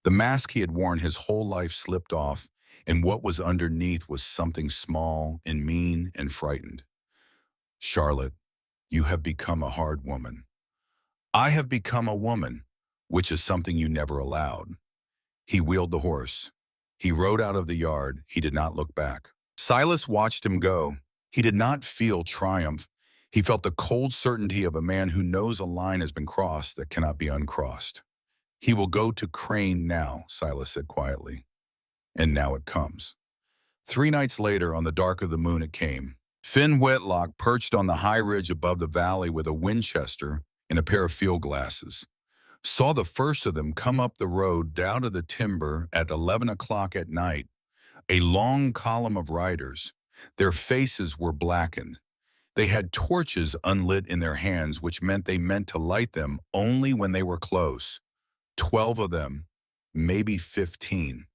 The mask he had worn his whole life slipped off, and what was underneath was something small and mean and frightened. Charlotte, you have become a hard woman. I have become a woman, which is something you never allowed. He wheeled the horse. He rode out of the yard. He did not look back. Silas watched him go. He did not feel triumph. He felt the cold certainty of a man who knows a line has been crossed that cannot be uncrossed. He will go to Crane now, Silas said quietly. And now it comes. 3 nights later, on the dark of the moon, it came. Finn Whitlock perched on the high ridge above the valley with a Winchester and a pair of field glasses. Saw the first of them come up the road down to the timber at 11 o'clock at night, a long column of riders. Their faces were blackened. They had torches unlit in their hands, which meant they meant to light them only when they were close. 12 of them, maybe 15.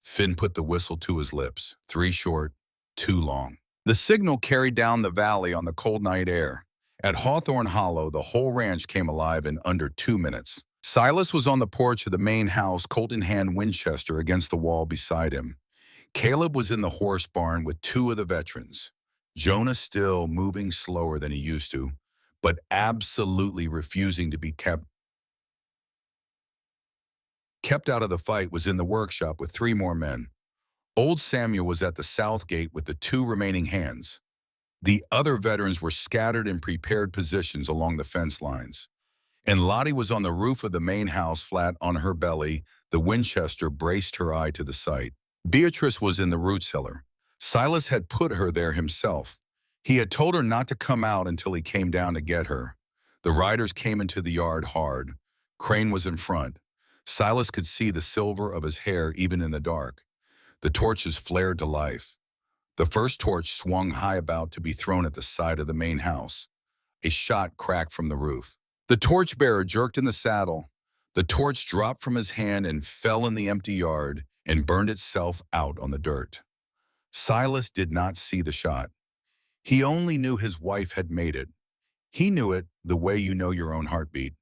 Finn put the whistle to his lips, 3 short, 2 long. The signal carried down the valley on the cold night air. At Hawthorne Hollow, the whole ranch came alive in under 2 minutes. Silas was on the porch of the main house, Colt in hand, Winchester against the wall beside him. Caleb was in the horse barn with 2 of the veterans. Jonah still moving slower than he used to, but absolutely refusing to be kept out of the fight, was in the workshop with 3 more men. Old Samuel was at the south gate with the 2 remaining hands. The other veterans were scattered in prepared positions along the fence lines. And Lottie was on the roof of the main house, flat on her belly. The Winchester braced her eye to the sight. Beatrice was in the root cellar. Silas had put her there himself. He had told her not to come out until he came down to get her. The riders came into the yard hard. Crane was in front. Silas could see the silver of his hair even in the dark. The torches flared to life. The first torch swung high, about to be thrown at the side of the main house. A shot cracked from the roof. The torchbearer jerked in the saddle. The torch dropped from his hand and fell in the empty yard and burned itself out on the dirt. Silas did not see the shot. He only knew his wife had made it. He knew it the way you know your own heartbeat.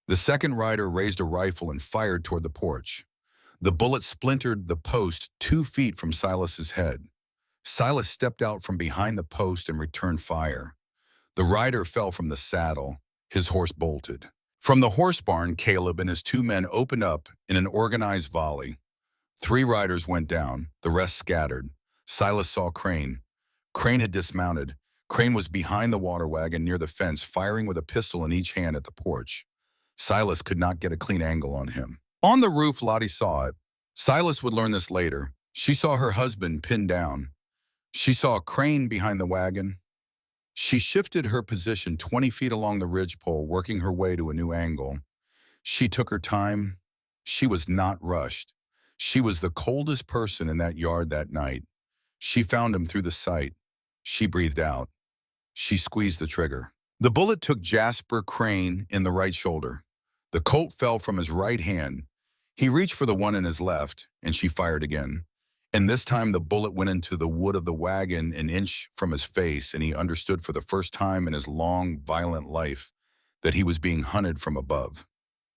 The second rider raised a rifle and fired toward the porch. The bullet splintered the post 2 feet from Silas's head. Silas stepped out from behind the post and returned fire. The rider fell from the saddle. His horse bolted. From the horse barn, Caleb and his 2 men opened up in an organized volley. 3 riders went down. The rest scattered. Silas saw Crane. Crane had dismounted. Crane was behind the water wagon near the fence, firing with a pistol in each hand at the porch. Silas could not get a clean angle on him. On the roof, Lottie saw it. Silas would learn this later. She saw her husband pinned down. She saw Crane behind the wagon. She shifted her position 20 feet along the ridgepole, working her way to a new angle. She took her time. She was not rushed. She was the coldest person in that yard that night. She found him through the sight. She breathed out. She squeezed the trigger. The bullet took Jasper Crane in the right shoulder. The Colt fell from his right hand. He reached for the one in his left, and she fired again. And this time the bullet went into the wood of the wagon an inch from his face, and he understood for the first time in his long, violent life that he was being hunted from above.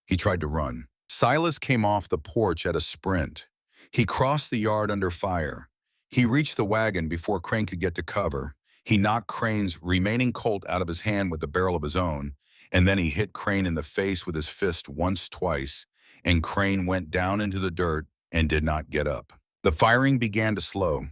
He tried to run. Silas came off the porch at a sprint. He crossed the yard under fire. He reached the wagon before Crane could get to cover. He knocked Crane's remaining Colt out of his hand with the barrel of his own, and then he hit Crane in the face with his fist once, twice, and Crane went down into the dirt and did not get up. The firing began to slow.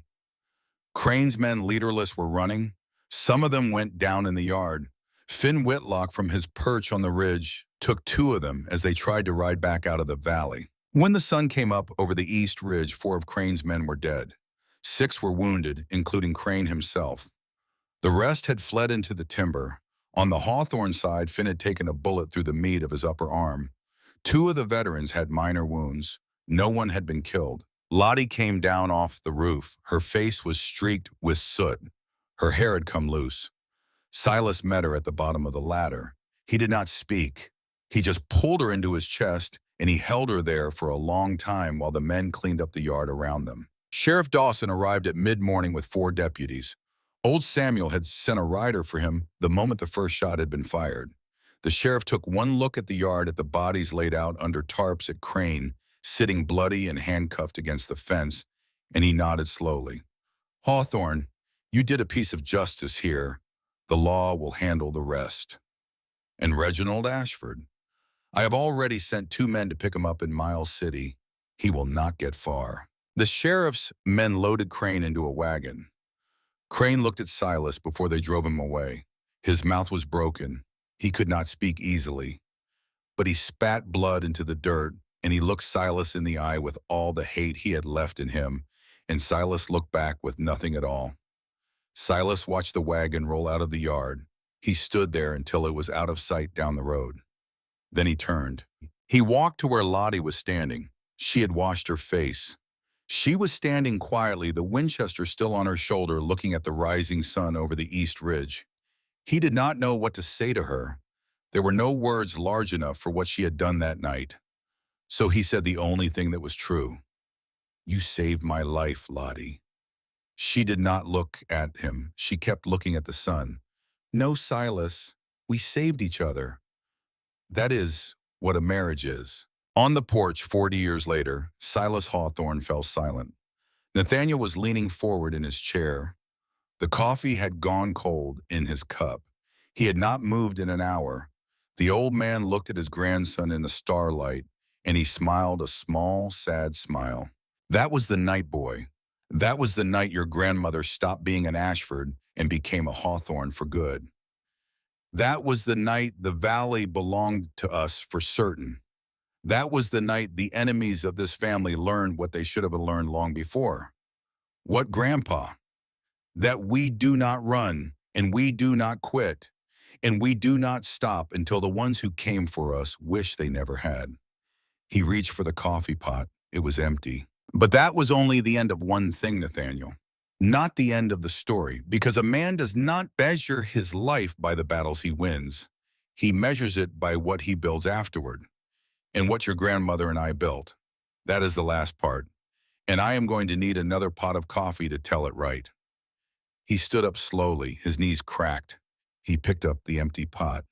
Crane's men, leaderless, were running. Some of them went down in the yard. Finn Whitlock, from his perch on the ridge, took two of them as they tried to ride back out of the valley. When the sun came up over the east ridge, 4 of Crane's men were dead. 6 were wounded, including Crane himself. The rest had fled into the timber. On the Hawthorne side, Finn had taken a bullet through the meat of his upper arm. 2 of the veterans had minor wounds. No one had been killed. Lottie came down off the roof. Her face was streaked with soot. Her hair had come loose. Silas met her at the bottom of the ladder. He did not speak. He just pulled her into his chest, and he held her there for a long time while the men cleaned up the yard around them. Sheriff Dawson arrived at mid-morning with 4 deputies. Old Samuel had sent a rider for him the moment the first shot had been fired. The sheriff took one look at the yard, at the bodies laid out under tarps at Crane, sitting bloody and handcuffed against the fence, and he nodded slowly. "Hawthorne, you did a piece of justice here. The law will handle the rest." "And Reginald Ashford? I have already sent 2 men to pick him up in Miles City. He will not get far." The sheriff's men loaded Crane into a wagon. Crane looked at Silas before they drove him away. His mouth was broken. He could not speak easily. But he spat blood into the dirt, and he looked Silas in the eye with all the hate he had left in him, and Silas looked back with nothing at all. Silas watched the wagon roll out of the yard. He stood there until it was out of sight down the road. Then he turned. He walked to where Lottie was standing. She had washed her face. She was standing quietly, the Winchester still on her shoulder, looking at the rising sun over the east ridge. He did not know what to say to her. There were no words large enough for what she had done that night. So he said the only thing that was true. "You saved my life, Lottie." She did not look at him. She kept looking at the sun. "No, Silas, we saved each other. That is what a marriage is." On the porch 40 years later, Silas Hawthorne fell silent. Nathaniel was leaning forward in his chair. The coffee had gone cold in his cup. He had not moved in an hour. The old man looked at his grandson in the starlight, and he smiled a small, sad smile. "That was the night, boy. That was the night your grandmother stopped being an Ashford and became a Hawthorne for good. That was the night the valley belonged to us for certain. That was the night the enemies of this family learned what they should have learned long before." "What, Grandpa?" "That we do not run, and we do not quit, and we do not stop until the ones who came for us wish they never had." He reached for the coffee pot. It was empty. "But that was only the end of one thing, Nathaniel. Not the end of the story, because a man does not measure his life by the battles he wins. He measures it by what he builds afterward. And what your grandmother and I built. That is the last part. And I am going to need another pot of coffee to tell it right." He stood up slowly, his knees cracked. He picked up the empty pot.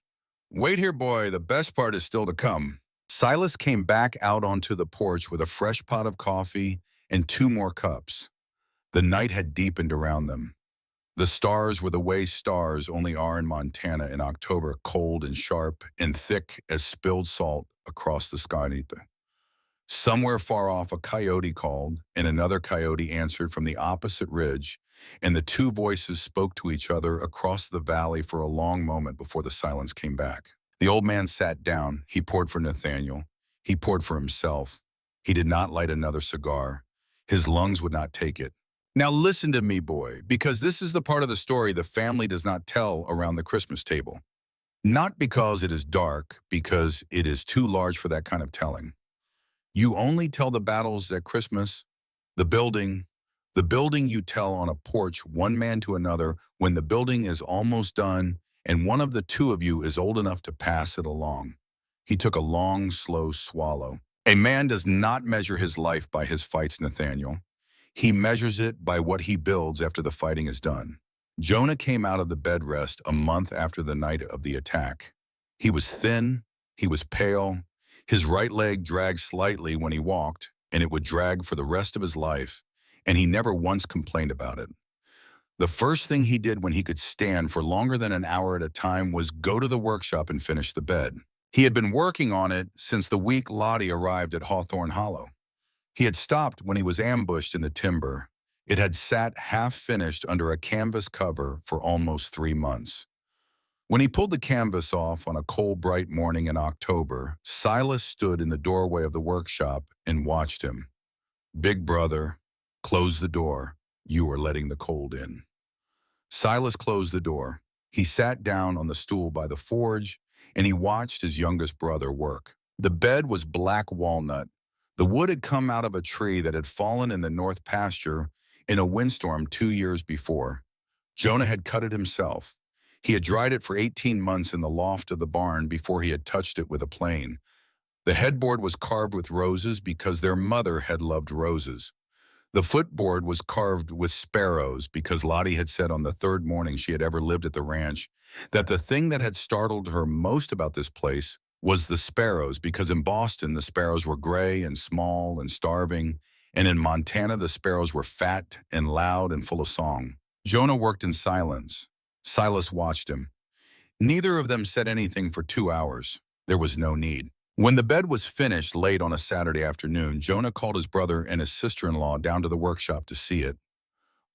"Wait here, boy, the best part is still to come." Silas came back out onto the porch with a fresh pot of coffee and 2 more cups. The night had deepened around them. The stars were the way stars only are in Montana in October, cold and sharp and thick as spilled salt across the sky. Somewhere far off, a coyote called, and another coyote answered from the opposite ridge, and the 2 voices spoke to each other across the valley for a long moment before the silence came back. The old man sat down. He poured for Nathaniel. He poured for himself. He did not light another cigar. His lungs would not take it. "Now listen to me, boy, because this is the part of the story the family does not tell around the Christmas table. Not because it is dark, because it is too large for that kind of telling. You only tell the battles at Christmas, the building you tell on a porch, one man to another, when the building is almost done and one of the 2 of you is old enough to pass it along." He took a long, slow swallow. "A man does not measure his life by his fights, Nathaniel. He measures it by what he builds after the fighting is done." Jonah came out of the bed rest a month after the night of the attack. He was thin, he was pale, his right leg dragged slightly when he walked, and it would drag for the rest of his life, and he never once complained about it. The first thing he did when he could stand for longer than an hour at a time was go to the workshop and finish the bed. He had been working on it since the week Lottie arrived at Hawthorne Hollow. He had stopped when he was ambushed in the timber. It had sat half-finished under a canvas cover for almost 3 months. When he pulled the canvas off on a cold, bright morning in October, Silas stood in the doorway of the workshop and watched him. "Big brother, close the door. You are letting the cold in." Silas closed the door. He sat down on the stool by the forge, and he watched his youngest brother work. The bed was black walnut. The wood had come out of a tree that had fallen in the north pasture in a windstorm 2 years before. Jonah had cut it himself. He had dried it for 18 months in the loft of the barn before he had touched it with a plane. The headboard was carved with roses because their mother had loved roses. The footboard was carved with sparrows because Lottie had said on the third morning she had ever lived at the ranch that the thing that had startled her most about this place was the sparrows, because in Boston the sparrows were gray and small and starving, and in Montana the sparrows were fat and loud and full of song. Jonah worked in silence. Silas watched him. Neither of them said anything for 2 hours. There was no need. When the bed was finished late on a Saturday afternoon, Jonah called his brother and his sister-in-law down to the workshop to see it.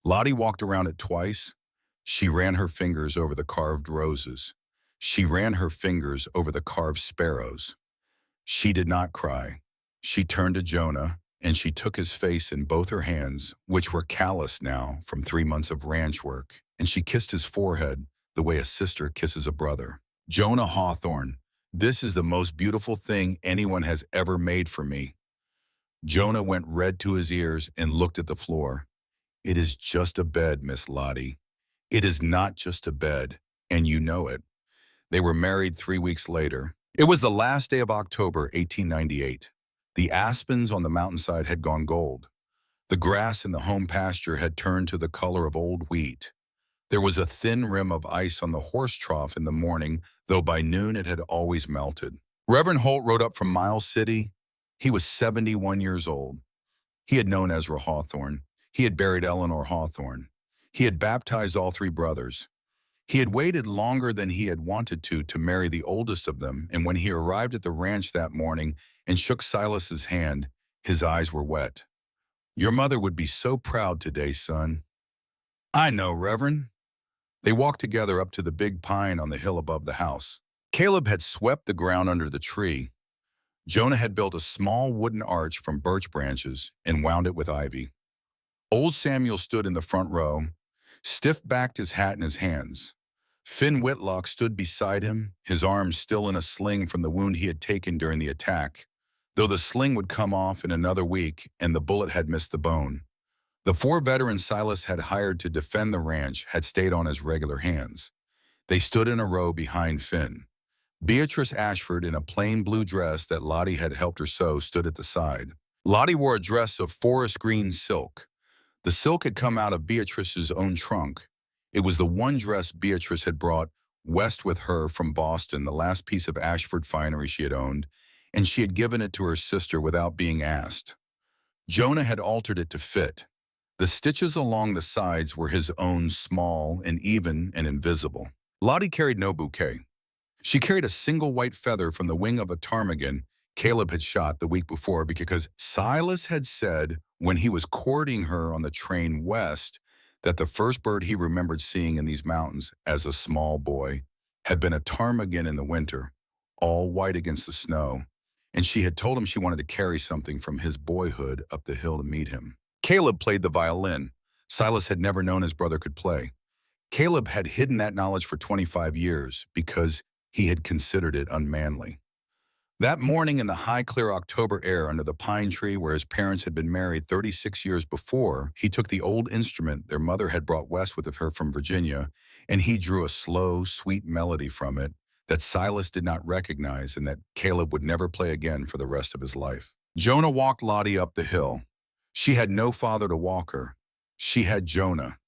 Lottie walked around it twice. She ran her fingers over the carved roses. She ran her fingers over the carved sparrows. She did not cry. She turned to Jonah, and she took his face in both her hands, which were calloused now from 3 months of ranch work, and she kissed his forehead the way a sister kisses a brother. "Jonah Hawthorne, this is the most beautiful thing anyone has ever made for me." Jonah went red to his ears and looked at the floor. "It is just a bed, Miss Lottie. It is not just a bed, and you know it." They were married 3 weeks later. It was the last day of October, 1898. The aspens on the mountainside had gone gold. The grass in the home pasture had turned to the color of old wheat. There was a thin rim of ice on the horse trough in the morning, though by noon it had always melted. Reverend Holt rode up from Miles City. He was 71 years old. He had known Ezra Hawthorne. He had buried Eleanor Hawthorne. He had baptized all three brothers. He had waited longer than he had wanted to marry the oldest of them, and when he arrived at the ranch that morning and shook Silas's hand, his eyes were wet. "Your mother would be so proud today, son." "I know, Reverend." They walked together up to the big pine on the hill above the house. Caleb had swept the ground under the tree. Jonah had built a small wooden arch from birch branches and wound it with ivy. Old Samuel stood in the front row, stiff-backed, his hat in his hands. Finn Whitlock stood beside him, his arms still in a sling from the wound he had taken during the attack, though the sling would come off in another week and the bullet had missed the bone. The 4 veterans Silas had hired to defend the ranch had stayed on his regular hands. They stood in a row behind Finn. Beatrice Ashford, in a plain blue dress that Lottie had helped her sew, stood at the side. Lottie wore a dress of forest green silk. The silk had come out of Beatrice's own trunk. It was the one dress Beatrice had brought west with her from Boston, the last piece of Ashford finery she had owned, and she had given it to her sister without being asked. Jonah had altered it to fit. The stitches along the sides were his own, small and even and invisible. Lottie carried no bouquet. She carried a single white feather from the wing of a ptarmigan Caleb had shot the week before, because Silas had said when he was courting her on the train west that the first bird he remembered seeing in these mountains as a small boy had been a ptarmigan in the winter, all white against the snow, and she had told him she wanted to carry something from his boyhood up the hill to meet him. Caleb played the violin. Silas had never known his brother could play. Caleb had hidden that knowledge for 25 years because he had considered it unmanly. That morning in the high, clear October air under the pine tree where his parents had been married 36 years before, he took the old instrument their mother had brought west with her from Virginia, and he drew a slow, sweet melody from it that Silas did not recognize and that Caleb would never play again for the rest of his life. Jonah walked Lottie up the hill. She had no father to walk her. She had Jonah.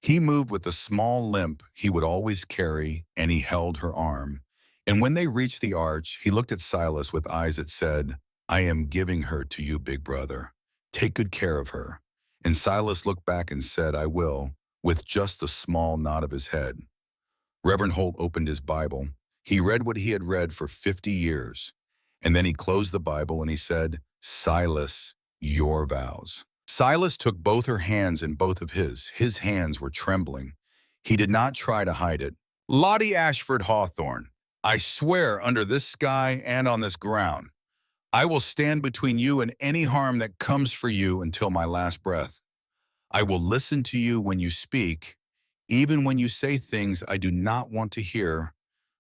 He moved with the small limp he would always carry, and he held her arm. And when they reached the arch, he looked at Silas with eyes that said, "I am giving her to you, big brother. Take good care of her." And Silas looked back and said, "I will," with just a small nod of his head. Reverend Holt opened his Bible. He read what he had read for 50 years. And then he closed the Bible and he said, "Silas, your vows. Silas took both her hands in both of his. His hands were trembling. He did not try to hide it. Lottie Ashford Hawthorne, I swear under this sky and on this ground, I will stand between you and any harm that comes for you until my last breath. I will listen to you when you speak, even when you say things I do not want to hear,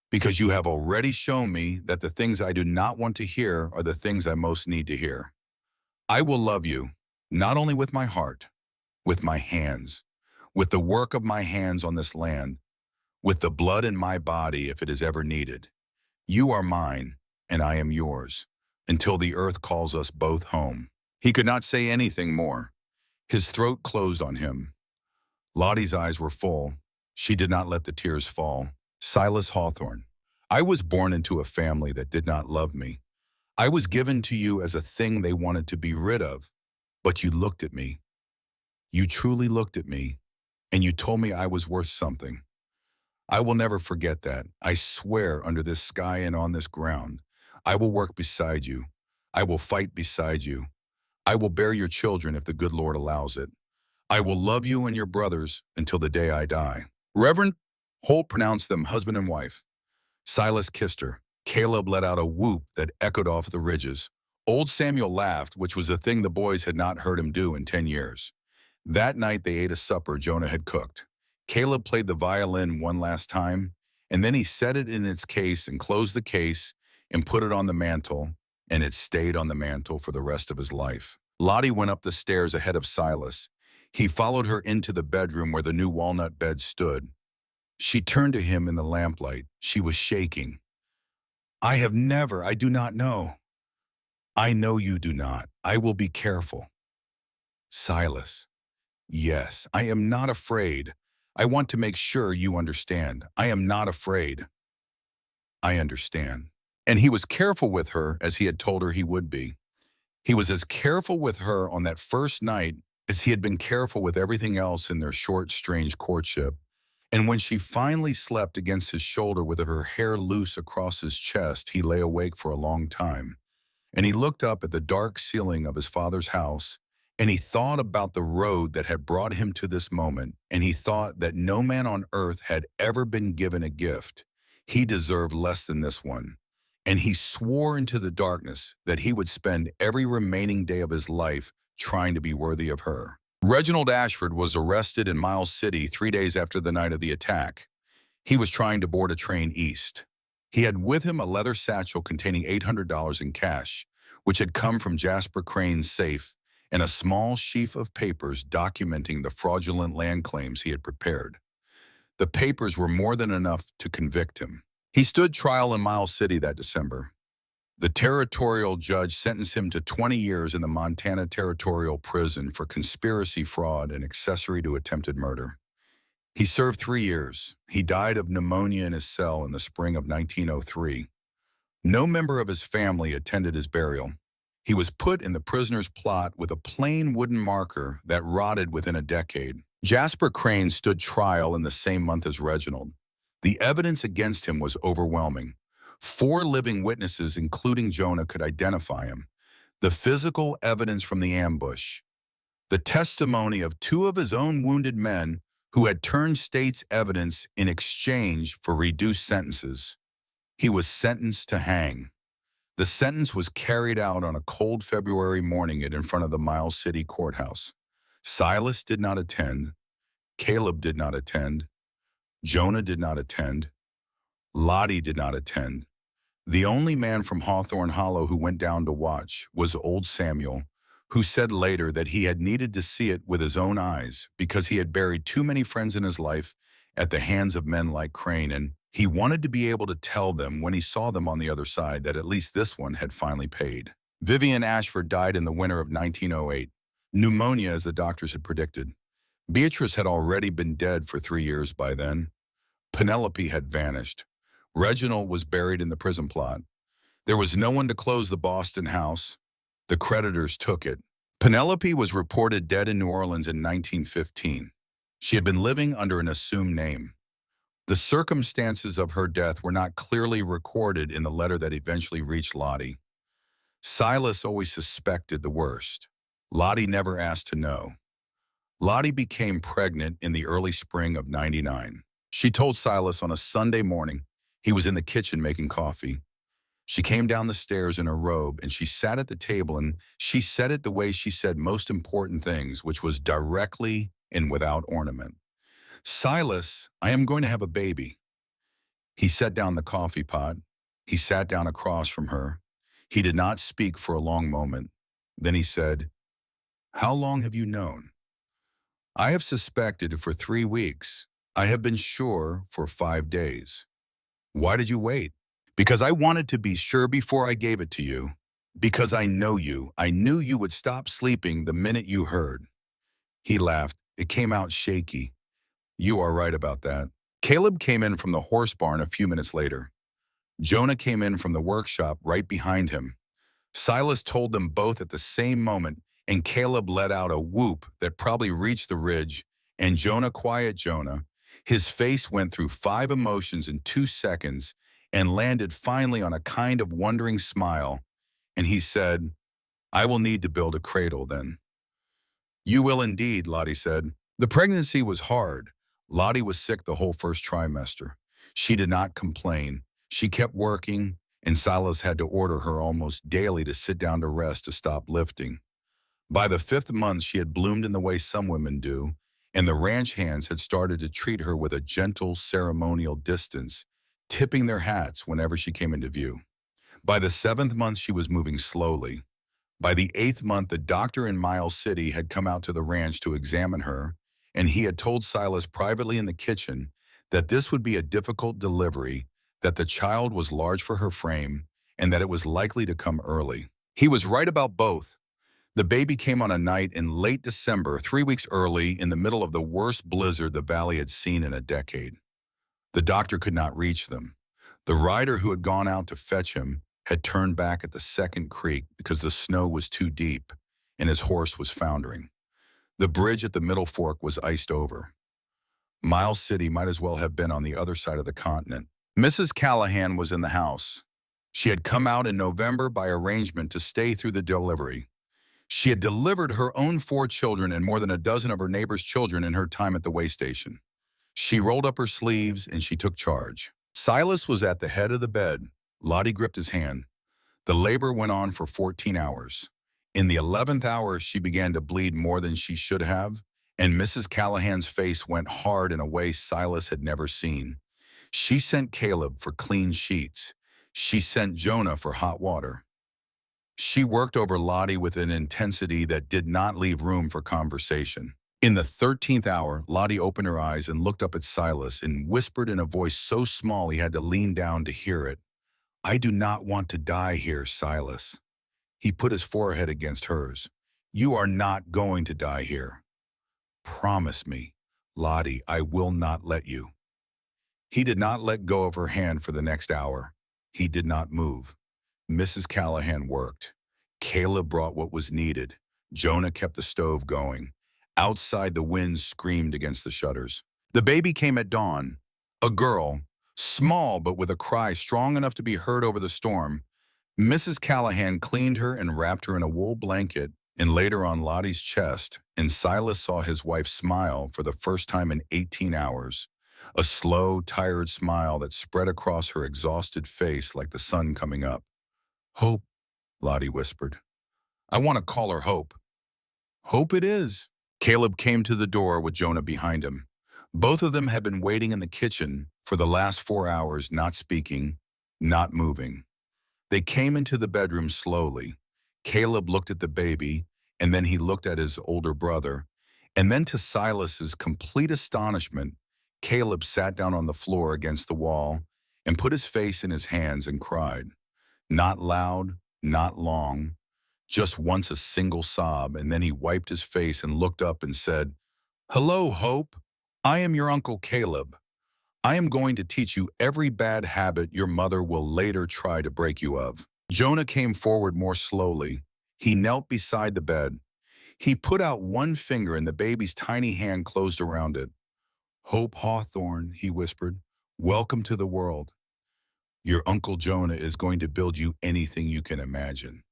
because you have already shown me that the things I do not want to hear are the things I most need to hear. I will love you, not only with my heart, with my hands, with the work of my hands on this land, with the blood in my body if it is ever needed. You are mine, and I am yours, until the earth calls us both home. He could not say anything more. His throat closed on him. Lottie's eyes were full. She did not let the tears fall. Silas Hawthorne, I was born into a family that did not love me. I was given to you as a thing they wanted to be rid of, but you looked at me. You truly looked at me, and you told me I was worth something. I will never forget that. I swear under this sky and on this ground, I will work beside you. I will fight beside you. I will bear your children if the good Lord allows it. I will love you and your brothers until the day I die. Reverend Holt pronounced them husband and wife. Silas kissed her. Caleb let out a whoop that echoed off the ridges. Old Samuel laughed, which was a thing the boys had not heard him do in 10 years. That night they ate a supper Jonah had cooked. Caleb played the violin one last time, and then he set it in its case and closed the case and put it on the mantle, and it stayed on the mantle for the rest of his life. Lottie went up the stairs ahead of Silas. He followed her into the bedroom where the new walnut bed stood. She turned to him in the lamplight. She was shaking. I do not know. I know you do not. I will be careful. Silas, yes, I am not afraid. I want to make sure you understand. I am not afraid. I understand. And he was careful with her as he had told her he would be. He was as careful with her on that first night as he had been careful with everything else in their short, strange courtship. And when she finally slept against his shoulder with her hair loose across his chest, he lay awake for a long time. And he looked up at the dark ceiling of his father's house, and he thought about the road that had brought him to this moment, and he thought that no man on earth had ever been given a gift. He deserved less than this one. And he swore into the darkness that he would spend every remaining day of his life trying to be worthy of her. Reginald Ashford was arrested in Miles City 3 days after the night of the attack. He was trying to board a train east. He had with him a leather satchel containing $800 in cash, which had come from Jasper Crane's safe, and a small sheaf of papers documenting the fraudulent land claims he had prepared. The papers were more than enough to convict him. He stood trial in Miles City that December. The territorial judge sentenced him to 20 years in the Montana Territorial Prison for conspiracy, fraud, and accessory to attempted murder. He served 3 years. He died of pneumonia in his cell in the spring of 1903. No member of his family attended his burial. He was put in the prisoner's plot with a plain wooden marker that rotted within a decade. Jasper Crane stood trial in the same month as Reginald. The evidence against him was overwhelming. 4 living witnesses, including Jonah, could identify him. The physical evidence from the ambush. The testimony of 2 of his own wounded men who had turned state's evidence in exchange for reduced sentences. He was sentenced to hang. The sentence was carried out on a cold February morning in front of the Miles City courthouse. Silas did not attend. Caleb did not attend. Jonah did not attend. Lottie did not attend. The only man from Hawthorne Hollow who went down to watch was old Samuel, who said later that he had needed to see it with his own eyes because he had buried too many friends in his life at the hands of men like Crane, and he wanted to be able to tell them when he saw them on the other side that at least this one had finally paid. Vivian Ashford died in the winter of 1908. Pneumonia, as the doctors had predicted. Beatrice had already been dead for 3 years by then. Penelope had vanished. Reginald was buried in the prison plot. There was no one to close the Boston house. The creditors took it. Penelope was reported dead in New Orleans in 1915. She had been living under an assumed name. The circumstances of her death were not clearly recorded in the letter that eventually reached Lottie. Silas always suspected the worst. Lottie never asked to know. Lottie became pregnant in the early spring of '99. She told Silas on a Sunday morning. He was in the kitchen making coffee. She came down the stairs in her robe and she sat at the table and she said it the way she said most important things, which was directly and without ornament. Silas, I am going to have a baby. He set down the coffee pot. He sat down across from her. He did not speak for a long moment. Then he said, "How long have you known?" "I have suspected for 3 weeks. I have been sure for 5 days." "Why did you wait?" "Because I wanted to be sure before I gave it to you. Because I know you. I knew you would stop sleeping the minute you heard." He laughed. It came out shaky. "You are right about that." Caleb came in from the horse barn a few minutes later. Jonah came in from the workshop right behind him. Silas told them both at the same moment, and Caleb let out a whoop that probably reached the ridge, and Jonah, quiet Jonah, his face went through 5 emotions in 2 seconds and landed finally on a kind of wondering smile, and he said, "I will need to build a cradle then." "You will indeed," Lottie said. The pregnancy was hard. Lottie was sick the whole first trimester. She did not complain. She kept working, and Silas had to order her almost daily to sit down to rest to stop lifting. By the 5th month, she had bloomed in the way some women do, and the ranch hands had started to treat her with a gentle, ceremonial distance, tipping their hats whenever she came into view. By the 7th month, she was moving slowly. By the 8th month, the doctor in Miles City had come out to the ranch to examine her, and he had told Silas privately in the kitchen that this would be a difficult delivery, that the child was large for her frame, and that it was likely to come early. He was right about both. The baby came on a night in late December, 3 weeks early, in the middle of the worst blizzard the valley had seen in a decade. The doctor could not reach them. The rider who had gone out to fetch him had turned back at the second creek because the snow was too deep and his horse was foundering. The bridge at the middle fork was iced over. Miles City might as well have been on the other side of the continent. Mrs. Callahan was in the house. She had come out in November by arrangement to stay through the delivery. She had delivered her own 4 children and more than a dozen of her neighbors' children in her time at the way station. She rolled up her sleeves and she took charge. Silas was at the head of the bed. Lottie gripped his hand. The labor went on for 14 hours. In the 11th hour, she began to bleed more than she should have, and Mrs. Callahan's face went hard in a way Silas had never seen. She sent Caleb for clean sheets. She sent Jonah for hot water. She worked over Lottie with an intensity that did not leave room for conversation. In the 13th hour, Lottie opened her eyes and looked up at Silas and whispered in a voice so small he had to lean down to hear it, "I do not want to die here, Silas." He put his forehead against hers. "You are not going to die here. Promise me, Lottie, I will not let you." He did not let go of her hand for the next hour. He did not move. Mrs. Callahan worked. Caleb brought what was needed. Jonah kept the stove going. Outside, the wind screamed against the shutters. The baby came at dawn. A girl, small but with a cry strong enough to be heard over the storm. Mrs. Callahan cleaned her and wrapped her in a wool blanket and laid her on Lottie's chest, and Silas saw his wife smile for the first time in 18 hours. A slow, tired smile that spread across her exhausted face like the sun coming up. "Hope," Lottie whispered. "I want to call her Hope." "Hope it is." Caleb came to the door with Jonah behind him. Both of them had been waiting in the kitchen for the last 4 hours, not speaking, not moving. They came into the bedroom slowly. Caleb looked at the baby, and then he looked at his older brother. And then to Silas's complete astonishment, Caleb sat down on the floor against the wall and put his face in his hands and cried. Not loud, not long, just once a single sob, and then he wiped his face and looked up and said, "Hello, Hope. I am your Uncle Caleb. I am going to teach you every bad habit your mother will later try to break you of." Jonah came forward more slowly. He knelt beside the bed. He put out one finger and the baby's tiny hand closed around it. "Hope Hawthorne," he whispered, "welcome to the world. Your Uncle Jonah is going to build you anything you can imagine."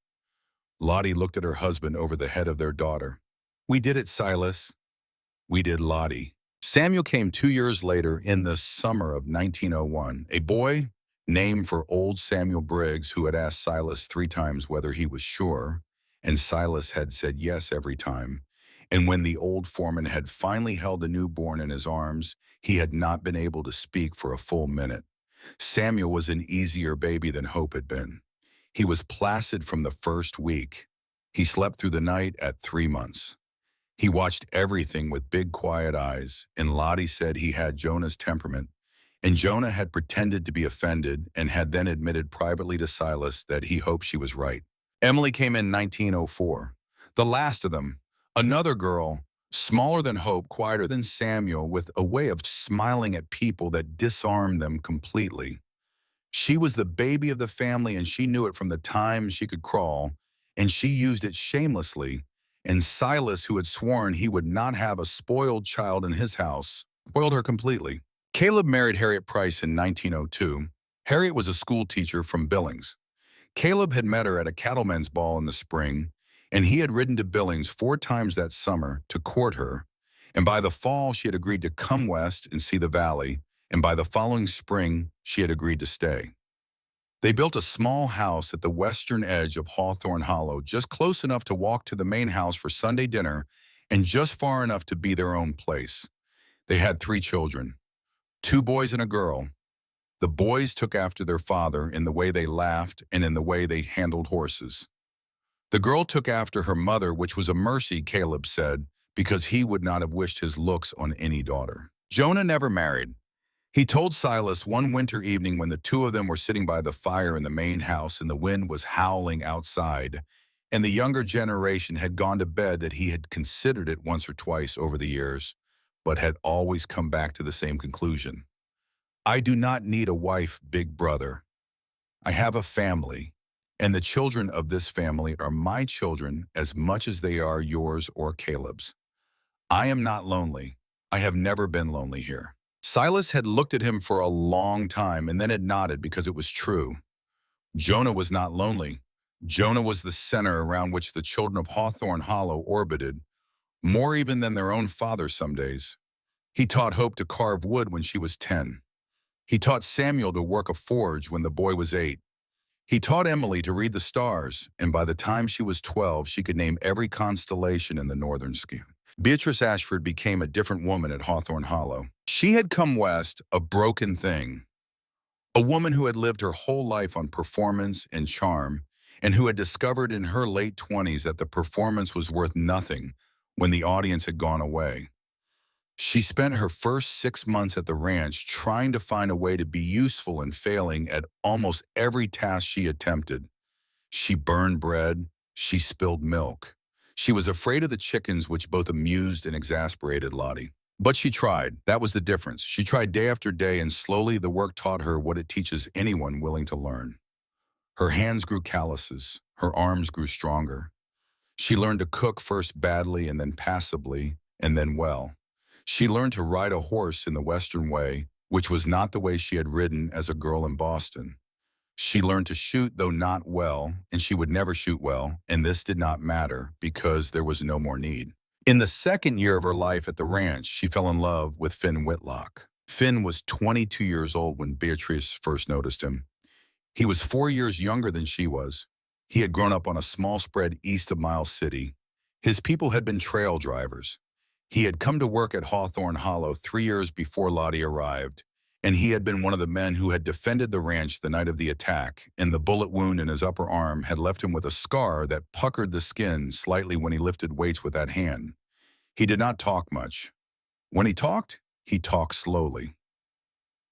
Lottie looked at her husband over the head of their daughter. We did it, Silas. We did, Lottie. Samuel came 2 years later in the summer of 1901, a boy named for old Samuel Briggs, who had asked Silas 3 times whether he was sure, and Silas had said yes every time. And when the old foreman had finally held the newborn in his arms, he had not been able to speak for a full minute. Samuel was an easier baby than Hope had been. He was placid from the first week. He slept through the night at 3 months. He watched everything with big, quiet eyes, and Lottie said he had Jonah's temperament, and Jonah had pretended to be offended and had then admitted privately to Silas that he hoped she was right. Emily came in 1904, the last of them, another girl, smaller than Hope, quieter than Samuel, with a way of smiling at people that disarmed them completely. She was the baby of the family, and she knew it from the time she could crawl, and she used it shamelessly. And Silas, who had sworn he would not have a spoiled child in his house, spoiled her completely. Caleb married Harriet Price in 1902. Harriet was a school teacher from Billings. Caleb had met her at a cattlemen's ball in the spring, and he had ridden to Billings 4 times that summer to court her, and by the fall she had agreed to come west and see the valley, and by the following spring she had agreed to stay. They built a small house at the western edge of Hawthorne Hollow, just close enough to walk to the main house for Sunday dinner and just far enough to be their own place. They had 3 children, 2 boys and a girl. The boys took after their father in the way they laughed and in the way they handled horses. The girl took after her mother, which was a mercy, Caleb said, because he would not have wished his looks on any daughter. Jonah never married. He told Silas one winter evening when the 2 of them were sitting by the fire in the main house and the wind was howling outside, and the younger generation had gone to bed, that he had considered it once or twice over the years, but had always come back to the same conclusion. I do not need a wife, big brother. I have a family, and the children of this family are my children as much as they are yours or Caleb's. I am not lonely. I have never been lonely here. Silas had looked at him for a long time and then had nodded because it was true. Jonah was not lonely. Jonah was the center around which the children of Hawthorne Hollow orbited, more even than their own father some days. He taught Hope to carve wood when she was 10. He taught Samuel to work a forge when the boy was 8. He taught Emily to read the stars, and by the time she was 12, she could name every constellation in the northern sky. Beatrice Ashford became a different woman at Hawthorne Hollow. She had come west a broken thing, a woman who had lived her whole life on performance and charm, and who had discovered in her late 20s that the performance was worth nothing when the audience had gone away. She spent her first 6 months at the ranch trying to find a way to be useful and failing at almost every task she attempted. She burned bread, she spilled milk. She was afraid of the chickens, which both amused and exasperated Lottie. But she tried. That was the difference. She tried day after day, and slowly the work taught her what it teaches anyone willing to learn. Her hands grew calluses. Her arms grew stronger. She learned to cook first badly and then passably and then well. She learned to ride a horse in the Western way, which was not the way she had ridden as a girl in Boston. She learned to shoot, though not well, and she would never shoot well, and this did not matter because there was no more need. In the second year of her life at the ranch, she fell in love with Finn Whitlock. Finn was 22 years old when Beatrice first noticed him. He was 4 years younger than she was. He had grown up on a small spread east of Miles City. His people had been trail drivers. He had come to work at Hawthorne Hollow 3 years before Lottie arrived, and he had been one of the men who had defended the ranch the night of the attack, and the bullet wound in his upper arm had left him with a scar that puckered the skin slightly when he lifted weights with that hand. He did not talk much. When he talked slowly.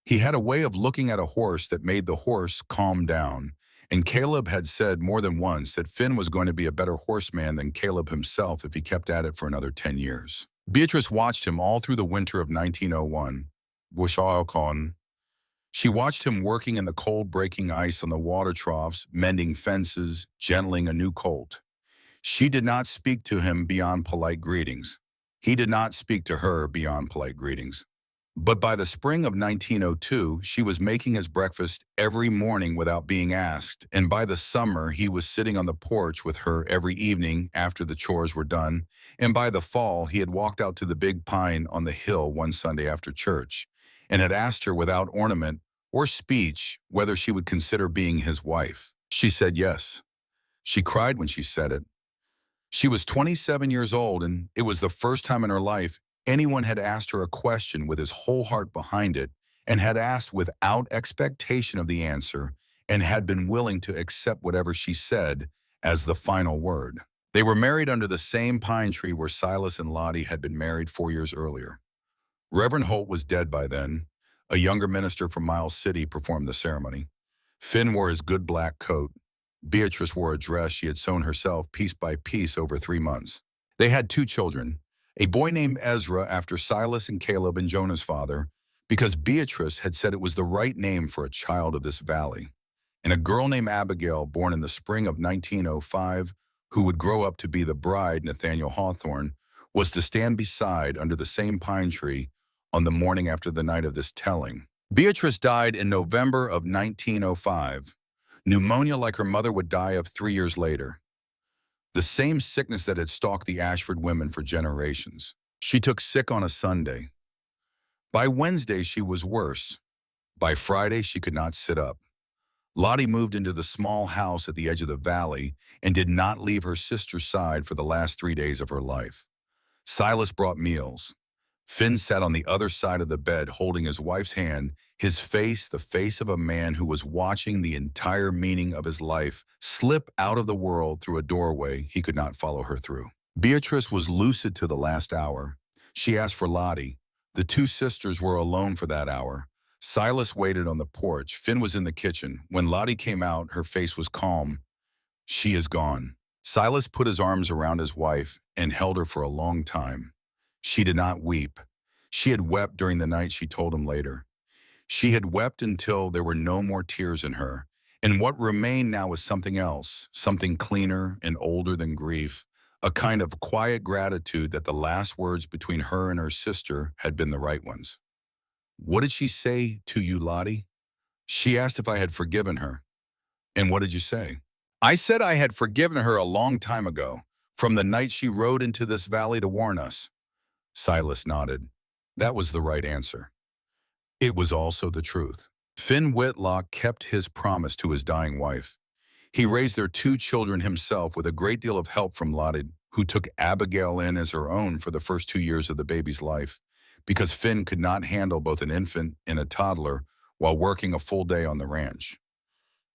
He had a way of looking at a horse that made the horse calm down, and Caleb had said more than once that Finn was going to be a better horseman than Caleb himself if he kept at it for another 10 years. Beatrice watched him all through the winter of 1901. She watched him working in the cold, breaking ice on the water troughs, mending fences, gentling a new colt. She did not speak to him beyond polite greetings. He did not speak to her beyond polite greetings. But by the spring of 1902, she was making his breakfast every morning without being asked, and by the summer, he was sitting on the porch with her every evening after the chores were done, and by the fall, he had walked out to the big pine on the hill one Sunday after church, and had asked her without ornament or speech whether she would consider being his wife. She said yes. She cried when she said it. She was 27 years old, and it was the first time in her life anyone had asked her a question with his whole heart behind it, and had asked without expectation of the answer, and had been willing to accept whatever she said as the final word. They were married under the same pine tree where Silas and Lottie had been married 4 years earlier. Reverend Holt was dead by then. A younger minister from Miles City performed the ceremony. Finn wore his good black coat. Beatrice wore a dress she had sewn herself piece by piece over 3 months. They had 2 children, a boy named Ezra after Silas and Caleb and Jonah's father, because Beatrice had said it was the right name for a child of this valley, and a girl named Abigail born in the spring of 1905, who would grow up to be the bride Nathaniel Hawthorne was to stand beside under the same pine tree on the morning after the night of this telling. Beatrice died in November of 1905. Pneumonia like her mother would die of 3 years later. The same sickness that had stalked the Ashford women for generations. She took sick on a Sunday. By Wednesday, she was worse. By Friday, she could not sit up. Lottie moved into the small house at the edge of the valley and did not leave her sister's side for the last 3 days of her life. Silas brought meals. Finn sat on the other side of the bed holding his wife's hand, his face the face of a man who was watching the entire meaning of his life slip out of the world through a doorway he could not follow her through. Beatrice was lucid to the last hour. She asked for Lottie. The 2 sisters were alone for that hour. Silas waited on the porch. Finn was in the kitchen. When Lottie came out, her face was calm. She is gone. Silas put his arms around his wife and held her for a long time. She did not weep. She had wept during the night, she told him later. She had wept until there were no more tears in her, and what remained now was something else, something cleaner and older than grief, a kind of quiet gratitude that the last words between her and her sister had been the right ones. "What did she say to you, Lottie?" "She asked if I had forgiven her." "And what did you say?" "I said I had forgiven her a long time ago, from the night she rode into this valley to warn us." Silas nodded. That was the right answer. It was also the truth. Finn Whitlock kept his promise to his dying wife. He raised their 2 children himself with a great deal of help from Lottie, who took Abigail in as her own for the first 2 years of the baby's life, because Finn could not handle both an infant and a toddler while working a full day on the ranch.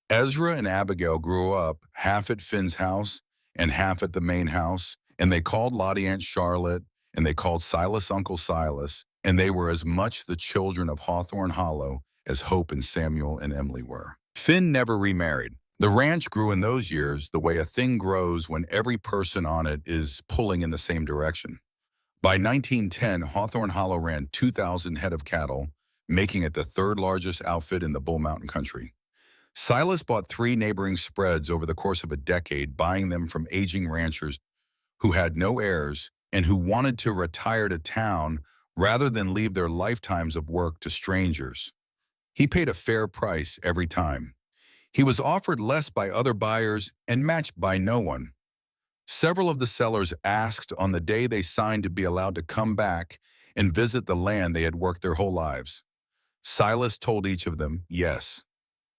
Ezra and Abigail grew up half at Finn's house and half at the main house, and they called Lottie Aunt Charlotte, and they called Silas Uncle Silas, and they were as much the children of Hawthorne Hollow as Hope and Samuel and Emily were. Finn never remarried. The ranch grew in those years the way a thing grows when every person on it is pulling in the same direction. By 1910, Hawthorne Hollow ran 2,000 head of cattle, making it the 3rd largest outfit in the Bull Mountain country. Silas bought 3 neighboring spreads over the course of a decade, buying them from aging ranchers who had no heirs and who wanted to retire to town rather than leave their lifetimes of work to strangers. He paid a fair price every time. He was offered less by other buyers and matched by no one. Several of the sellers asked on the day they signed to be allowed to come back and visit the land they had worked their whole lives. Silas told each of them, yes.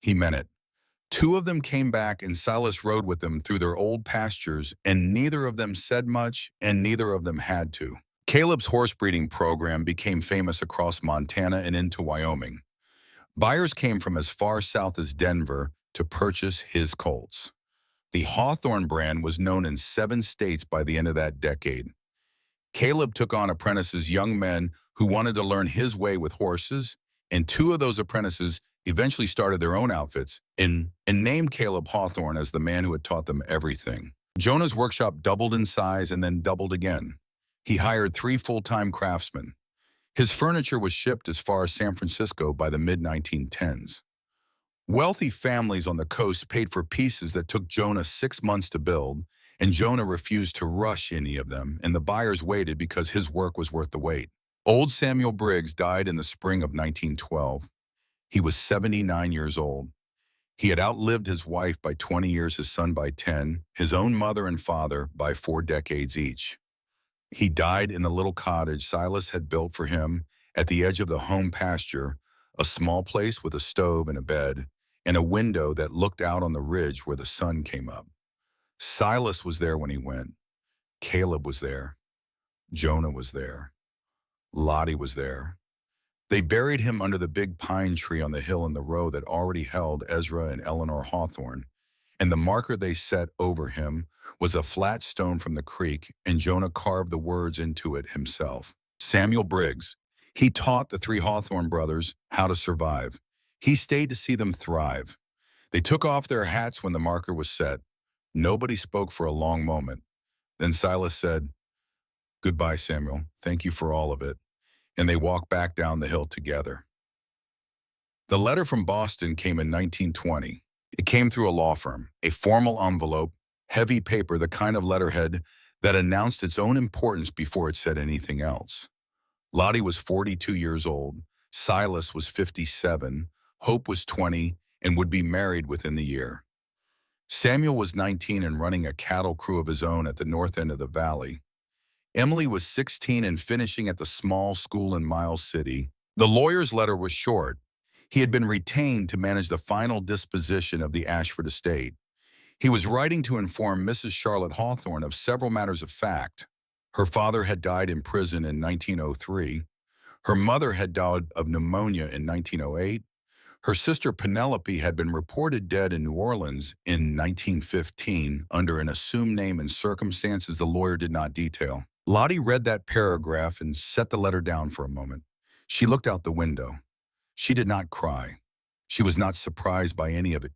He meant it. 2 of them came back and Silas rode with them through their old pastures, and neither of them said much and neither of them had to. Caleb's horse breeding program became famous across Montana and into Wyoming. Buyers came from as far south as Denver to purchase his colts. The Hawthorne brand was known in 7 states by the end of that decade. Caleb took on apprentices, young men who wanted to learn his way with horses, and 2 of those apprentices eventually started their own outfits and named Caleb Hawthorne as the man who had taught them everything. Jonah's workshop doubled in size and then doubled again. He hired 3 full-time craftsmen. His furniture was shipped as far as San Francisco by the mid-1910s. Wealthy families on the coast paid for pieces that took Jonah 6 months to build, and Jonah refused to rush any of them, and the buyers waited because his work was worth the wait. Old Samuel Briggs died in the spring of 1912. He was 79 years old. He had outlived his wife by 20 years, his son by 10, his own mother and father by 4 decades each. He died in the little cottage Silas had built for him at the edge of the home pasture, a small place with a stove and a bed, and a window that looked out on the ridge where the sun came up. Silas was there when he went. Caleb was there. Jonah was there. Lottie was there. They buried him under the big pine tree on the hill in the row that already held Ezra and Eleanor Hawthorne, and the marker they set over him was a flat stone from the creek, and Jonah carved the words into it himself. Samuel Briggs. He taught the 3 Hawthorne brothers how to survive. He stayed to see them thrive. They took off their hats when the marker was set. Nobody spoke for a long moment. Then Silas said, "Goodbye, Samuel. Thank you for all of it." And they walked back down the hill together. The letter from Boston came in 1920. It came through a law firm, a formal envelope, heavy paper, the kind of letterhead that announced its own importance before it said anything else. Lottie was 42 years old, Silas was 57, Hope was 20, and would be married within the year. Samuel was 19 and running a cattle crew of his own at the north end of the valley. Emily was 16 and finishing at the small school in Miles City. The lawyer's letter was short. He had been retained to manage the final disposition of the Ashford estate. He was writing to inform Mrs. Charlotte Hawthorne of several matters of fact. Her father had died in prison in 1903. Her mother had died of pneumonia in 1908. Her sister Penelope had been reported dead in New Orleans in 1915 under an assumed name and circumstances the lawyer did not detail. Lottie read that paragraph and set the letter down for a moment. She looked out the window. She did not cry. She was not surprised by any of it.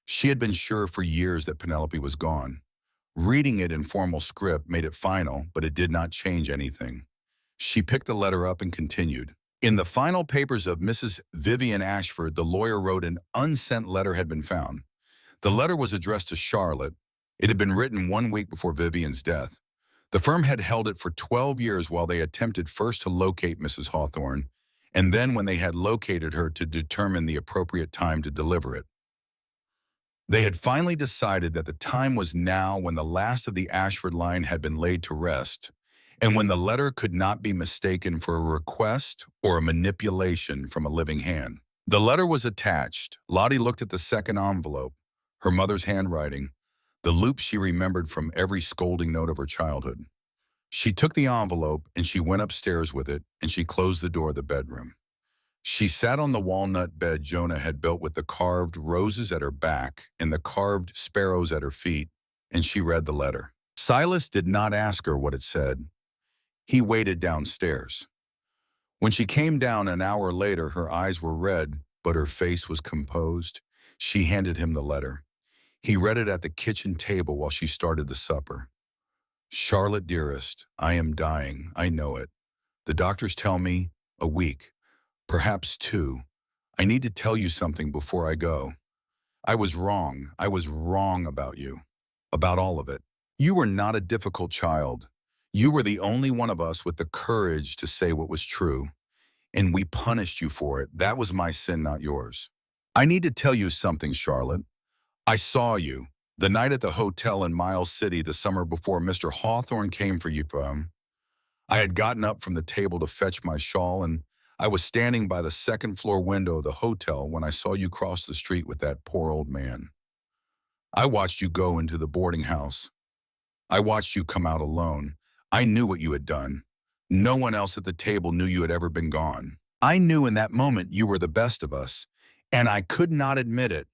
She had been sure for years that Penelope was gone. Reading it in formal script made it final, but it did not change anything. She picked the letter up and continued. In the final papers of Mrs. Vivian Ashford, the lawyer wrote an unsent letter had been found. The letter was addressed to Charlotte. It had been written 1 week before Vivian's death. The firm had held it for 12 years while they attempted first to locate Mrs. Hawthorne, and then when they had located her to determine the appropriate time to deliver it. They had finally decided that the time was now when the last of the Ashford line had been laid to rest, and when the letter could not be mistaken for a request or a manipulation from a living hand. The letter was attached. Lottie looked at the second envelope, her mother's handwriting, the loop she remembered from every scolding note of her childhood. She took the envelope and she went upstairs with it, and she closed the door of the bedroom. She sat on the walnut bed Jonah had built with the carved roses at her back and the carved sparrows at her feet, and she read the letter. Silas did not ask her what it said. He waited downstairs. When she came down an hour later, her eyes were red, but her face was composed. She handed him the letter. He read it at the kitchen table while she started the supper. "Charlotte, dearest, I am dying. I know it. The doctors tell me a week, perhaps 2. I need to tell you something before I go. I was wrong. I was wrong about you. About all of it. You were not a difficult child. You were the only one of us with the courage to say what was true, and we punished you for it. That was my sin, not yours. I need to tell you something, Charlotte. I saw you the night at the hotel in Miles City the summer before Mr. Hawthorne came for you. I had gotten up from the table to fetch my shawl, and I was standing by the second-floor window of the hotel when I saw you cross the street with that poor old man. I watched you go into the boarding house. I watched you come out alone. I knew what you had done. No one else at the table knew you had ever been gone. I knew in that moment you were the best of us, and I could not admit it.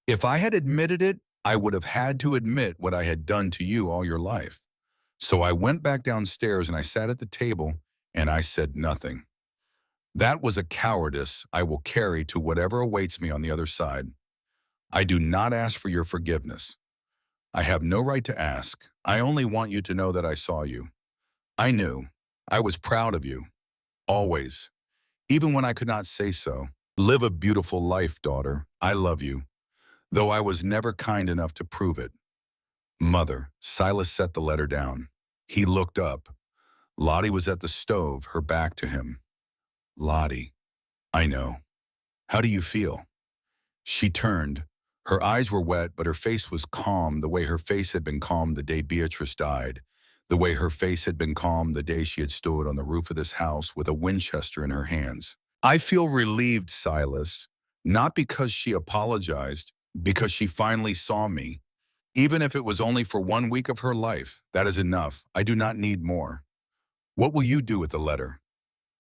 If I had admitted it, I would have had to admit what I had done to you all your life. So I went back downstairs and I sat at the table and I said nothing. That was a cowardice I will carry to whatever awaits me on the other side. I do not ask for your forgiveness. I have no right to ask. I only want you to know that I saw you. I knew. I was proud of you. Always. Even when I could not say so. Live a beautiful life, daughter. I love you. Though I was never kind enough to prove it. Mother. Silas set the letter down. He looked up. Lottie was at the stove, her back to him. Lottie, I know. How do you feel? She turned. Her eyes were wet, but her face was calm the way her face had been calm the day Beatrice died, the way her face had been calm the day she had stood on the roof of this house with a Winchester in her hands. I feel relieved, Silas, not because she apologized, because she finally saw me. Even if it was only for 1 week of her life, that is enough. I do not need more. What will you do with the letter?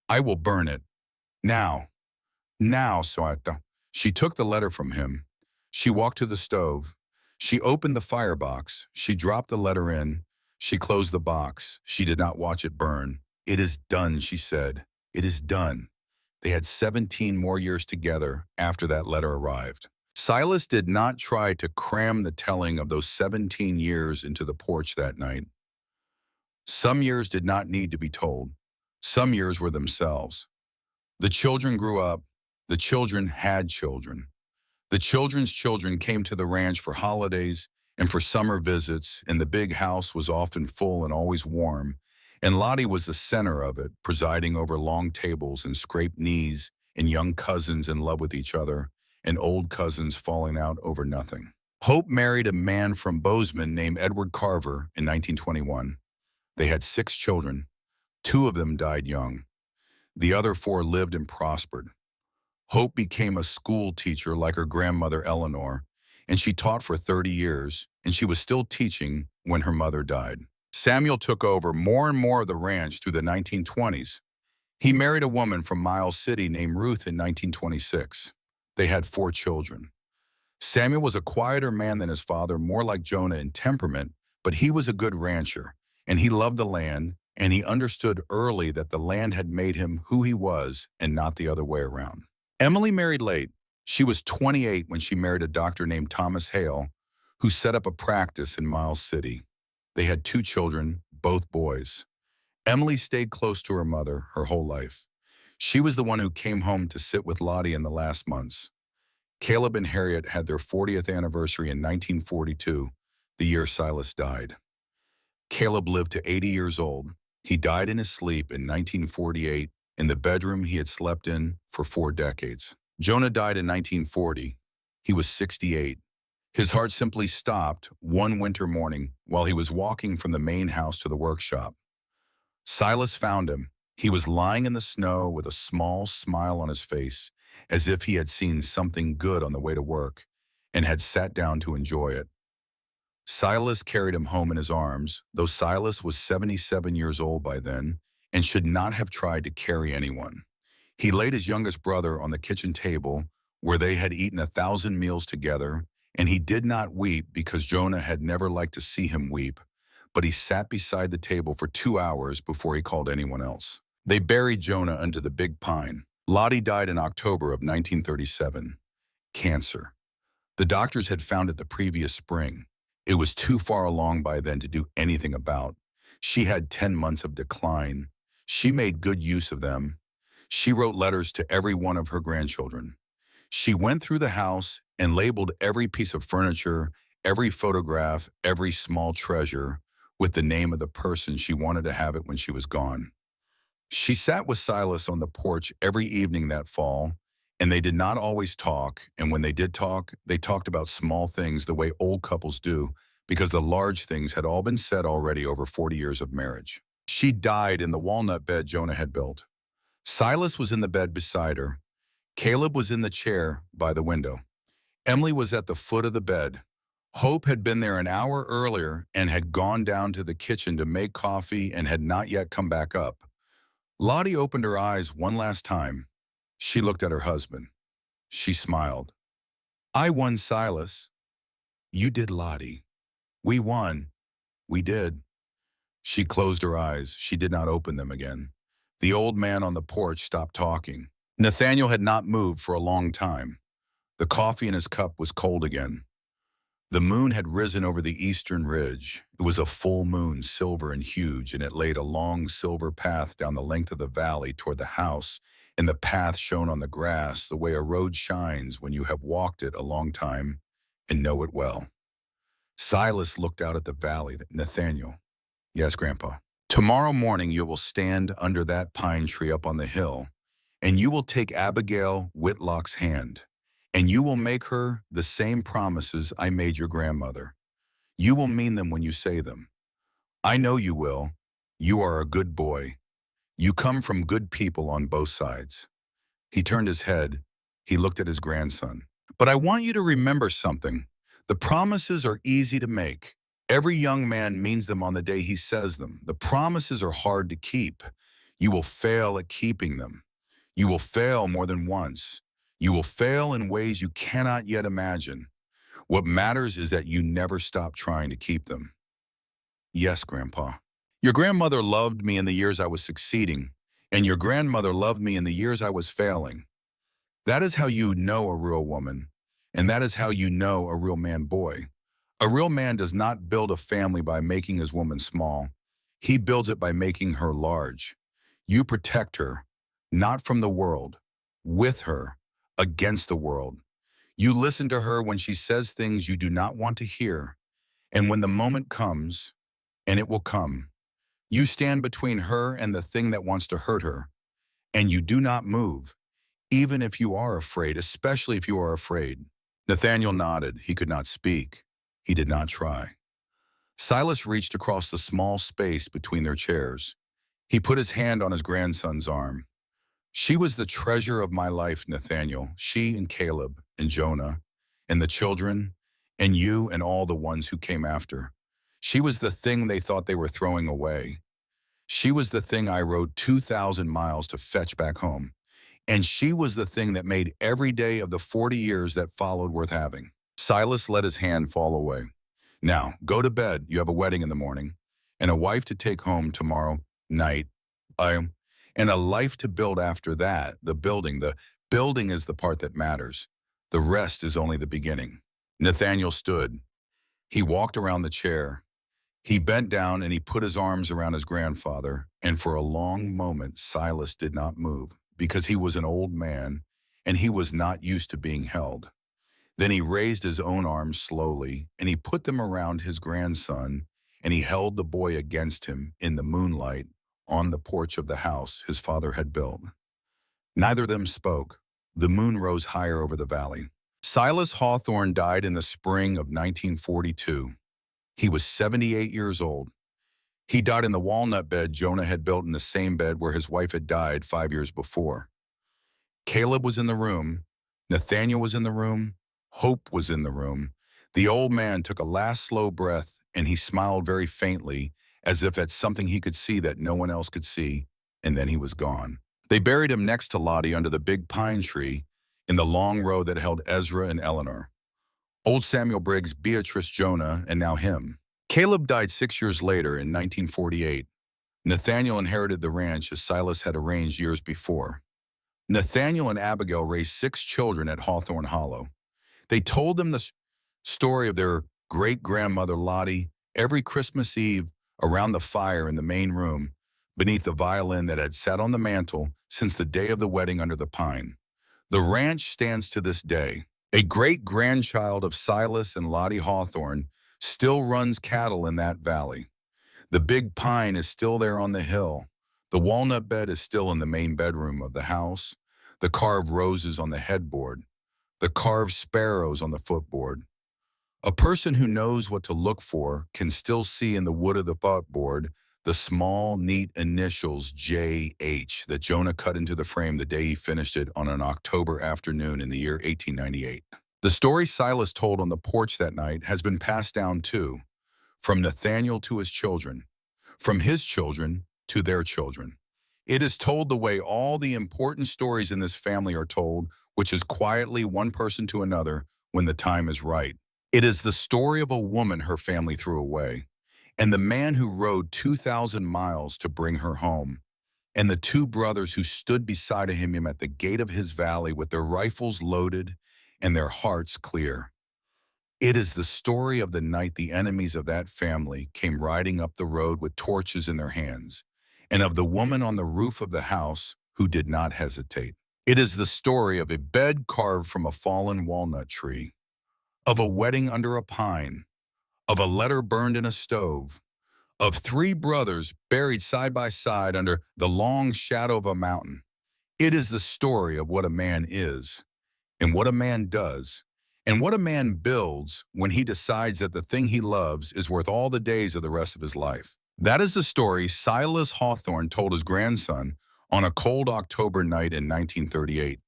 I will burn it. Now. Now, Suata. She took the letter from him. She walked to the stove. She opened the firebox. She dropped the letter in. She closed the box. She did not watch it burn. It is done, she said. It is done. They had 17 more years together after that letter arrived. Silas did not try to cram the telling of those 17 years into the porch that night. Some years did not need to be told. Some years were themselves. The children grew up. The children had children. The children's children came to the ranch for holidays and for summer visits, and the big house was often full and always warm, and Lottie was the center of it, presiding over long tables and scraped knees and young cousins in love with each other and old cousins falling out over nothing. Hope married a man from Bozeman named Edward Carver in 1921. They had 6 children. 2 of them died young. The other 4 lived and prospered. Hope became a school teacher like her grandmother Eleanor, and she taught for 30 years, and she was still teaching when her mother died. Samuel took over more and more of the ranch through the 1920s. He married a woman from Miles City named Ruth in 1926. They had 4 children. Samuel was a quieter man than his father, more like Jonah in temperament, but he was a good rancher, and he loved the land, and he understood early that the land had made him who he was and not the other way around. Emily married late. She was 28 when she married a doctor named Thomas Hale, who set up a practice in Miles City. They had 2 children, both boys. Emily stayed close to her mother her whole life. She was the one who came home to sit with Lottie in the last months. Caleb and Harriet had their 40th anniversary in 1942, the year Silas died. Caleb lived to 80 years old. He died in his sleep in 1948 in the bedroom he had slept in for 4 decades. Jonah died in 1940. He was 68. His heart simply stopped one winter morning while he was walking from the main house to the workshop. Silas found him. He was lying in the snow with a small smile on his face, as if he had seen something good on the way to work and had sat down to enjoy it. Silas carried him home in his arms, though Silas was 77 years old by then and should not have tried to carry anyone. He laid his youngest brother on the kitchen table where they had eaten 1,000 meals together, and he did not weep because Jonah had never liked to see him weep, but he sat beside the table for 2 hours before he called anyone else. They buried Jonah under the big pine. Lottie died in October of 1937. Cancer. The doctors had found it the previous spring. It was too far along by then to do anything about. She had 10 months of decline. She made good use of them. She wrote letters to every one of her grandchildren. She went through the house and labeled every piece of furniture, every photograph, every small treasure with the name of the person she wanted to have it when she was gone. She sat with Silas on the porch every evening that fall, and they did not always talk, and when they did talk, they talked about small things the way old couples do, because the large things had all been said already over 40 years of marriage. She died in the walnut bed Jonah had built. Silas was in the bed beside her. Caleb was in the chair by the window. Emily was at the foot of the bed. Hope had been there an hour earlier and had gone down to the kitchen to make coffee and had not yet come back up. Lottie opened her eyes one last time. She looked at her husband. She smiled. I won, Silas. You did, Lottie. We won. We did. She closed her eyes. She did not open them again. The old man on the porch stopped talking. Nathaniel had not moved for a long time. The coffee in his cup was cold again. The moon had risen over the eastern ridge. It was a full moon, silver and huge, and it laid a long silver path down the length of the valley toward the house, and the path shone on the grass the way a road shines when you have walked it a long time and know it well. Silas looked out at the valley. Nathaniel. Yes, Grandpa. Tomorrow morning you will stand under that pine tree up on the hill, and you will take Abigail Whitlock's hand, and you will make her the same promises I made your grandmother. You will mean them when you say them. I know you will. You are a good boy. You come from good people on both sides. He turned his head. He looked at his grandson. But I want you to remember something. The promises are easy to make. Every young man means them on the day he says them. The promises are hard to keep. You will fail at keeping them. You will fail more than once. You will fail in ways you cannot yet imagine. What matters is that you never stop trying to keep them. Yes, Grandpa. Your grandmother loved me in the years I was succeeding, and your grandmother loved me in the years I was failing. That is how you know a real woman, and that is how you know a real man boy. A real man does not build a family by making his woman small. He builds it by making her large. You protect her, not from the world, with her, against the world. You listen to her when she says things you do not want to hear, and when the moment comes, and it will come, you stand between her and the thing that wants to hurt her, and you do not move, even if you are afraid, especially if you are afraid. Nathaniel nodded. He could not speak. He did not try. Silas reached across the small space between their chairs. He put his hand on his grandson's arm. She was the treasure of my life, Nathaniel. She and Caleb and Jonah and the children and you and all the ones who came after. She was the thing they thought they were throwing away. She was the thing I rode 2,000 miles to fetch back home. And she was the thing that made every day of the 40 years that followed worth having. Silas let his hand fall away. Now, go to bed. You have a wedding in the morning, and a wife to take home tomorrow night. And a life to build after that, the building. The building is the part that matters. The rest is only the beginning. Nathaniel stood. He walked around the chair. He bent down and he put his arms around his grandfather, and for a long moment Silas did not move because he was an old man and he was not used to being held. Then he raised his own arms slowly and he put them around his grandson, and he held the boy against him in the moonlight on the porch of the house his father had built. Neither of them spoke. The moon rose higher over the valley. Silas Hawthorne died in the spring of 1942. He was 78 years old. He died in the walnut bed Jonah had built in the same bed where his wife had died 5 years before. Caleb was in the room. Nathaniel was in the room. Hope was in the room. The old man took a last slow breath, and he smiled very faintly, as if at something he could see that no one else could see, and then he was gone. They buried him next to Lottie under the big pine tree in the long row that held Ezra and Eleanor. Old Samuel Briggs, Beatrice, Jonah, and now him. Caleb died 6 years later in 1948. Nathaniel inherited the ranch as Silas had arranged years before. Nathaniel and Abigail raised 6 children at Hawthorne Hollow. They told them the story of their great-grandmother Lottie every Christmas Eve around the fire in the main room beneath the violin that had sat on the mantel since the day of the wedding under the pine. The ranch stands to this day. A great-grandchild of Silas and Lottie Hawthorne still runs cattle in that valley. The big pine is still there on the hill. The walnut bed is still in the main bedroom of the house. The carved roses on the headboard. The carved sparrows on the footboard. A person who knows what to look for can still see in the wood of the footboard the small, neat initials J.H. that Jonah cut into the frame the day he finished it on an October afternoon in the year 1898. The story Silas told on the porch that night has been passed down too, from Nathaniel to his children, from his children to their children. It is told the way all the important stories in this family are told, which is quietly one person to another when the time is right. It is the story of a woman her family threw away, and the man who rode 2,000 miles to bring her home, and the 2 brothers who stood beside him at the gate of his valley with their rifles loaded and their hearts clear. It is the story of the night the enemies of that family came riding up the road with torches in their hands, and of the woman on the roof of the house who did not hesitate. It is the story of a bed carved from a fallen walnut tree, of a wedding under a pine, of a letter burned in a stove, of three brothers buried side by side under the long shadow of a mountain. It is the story of what a man is, and what a man does, and what a man builds when he decides that the thing he loves is worth all the days of the rest of his life. That is the story Silas Hawthorne told his grandson on a cold October night in 1938.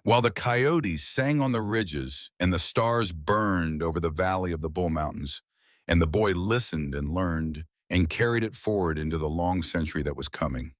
While the coyotes sang on the ridges and the stars burned over the valley of the Bull Mountains, and the boy listened and learned and carried it forward into the long century that was coming.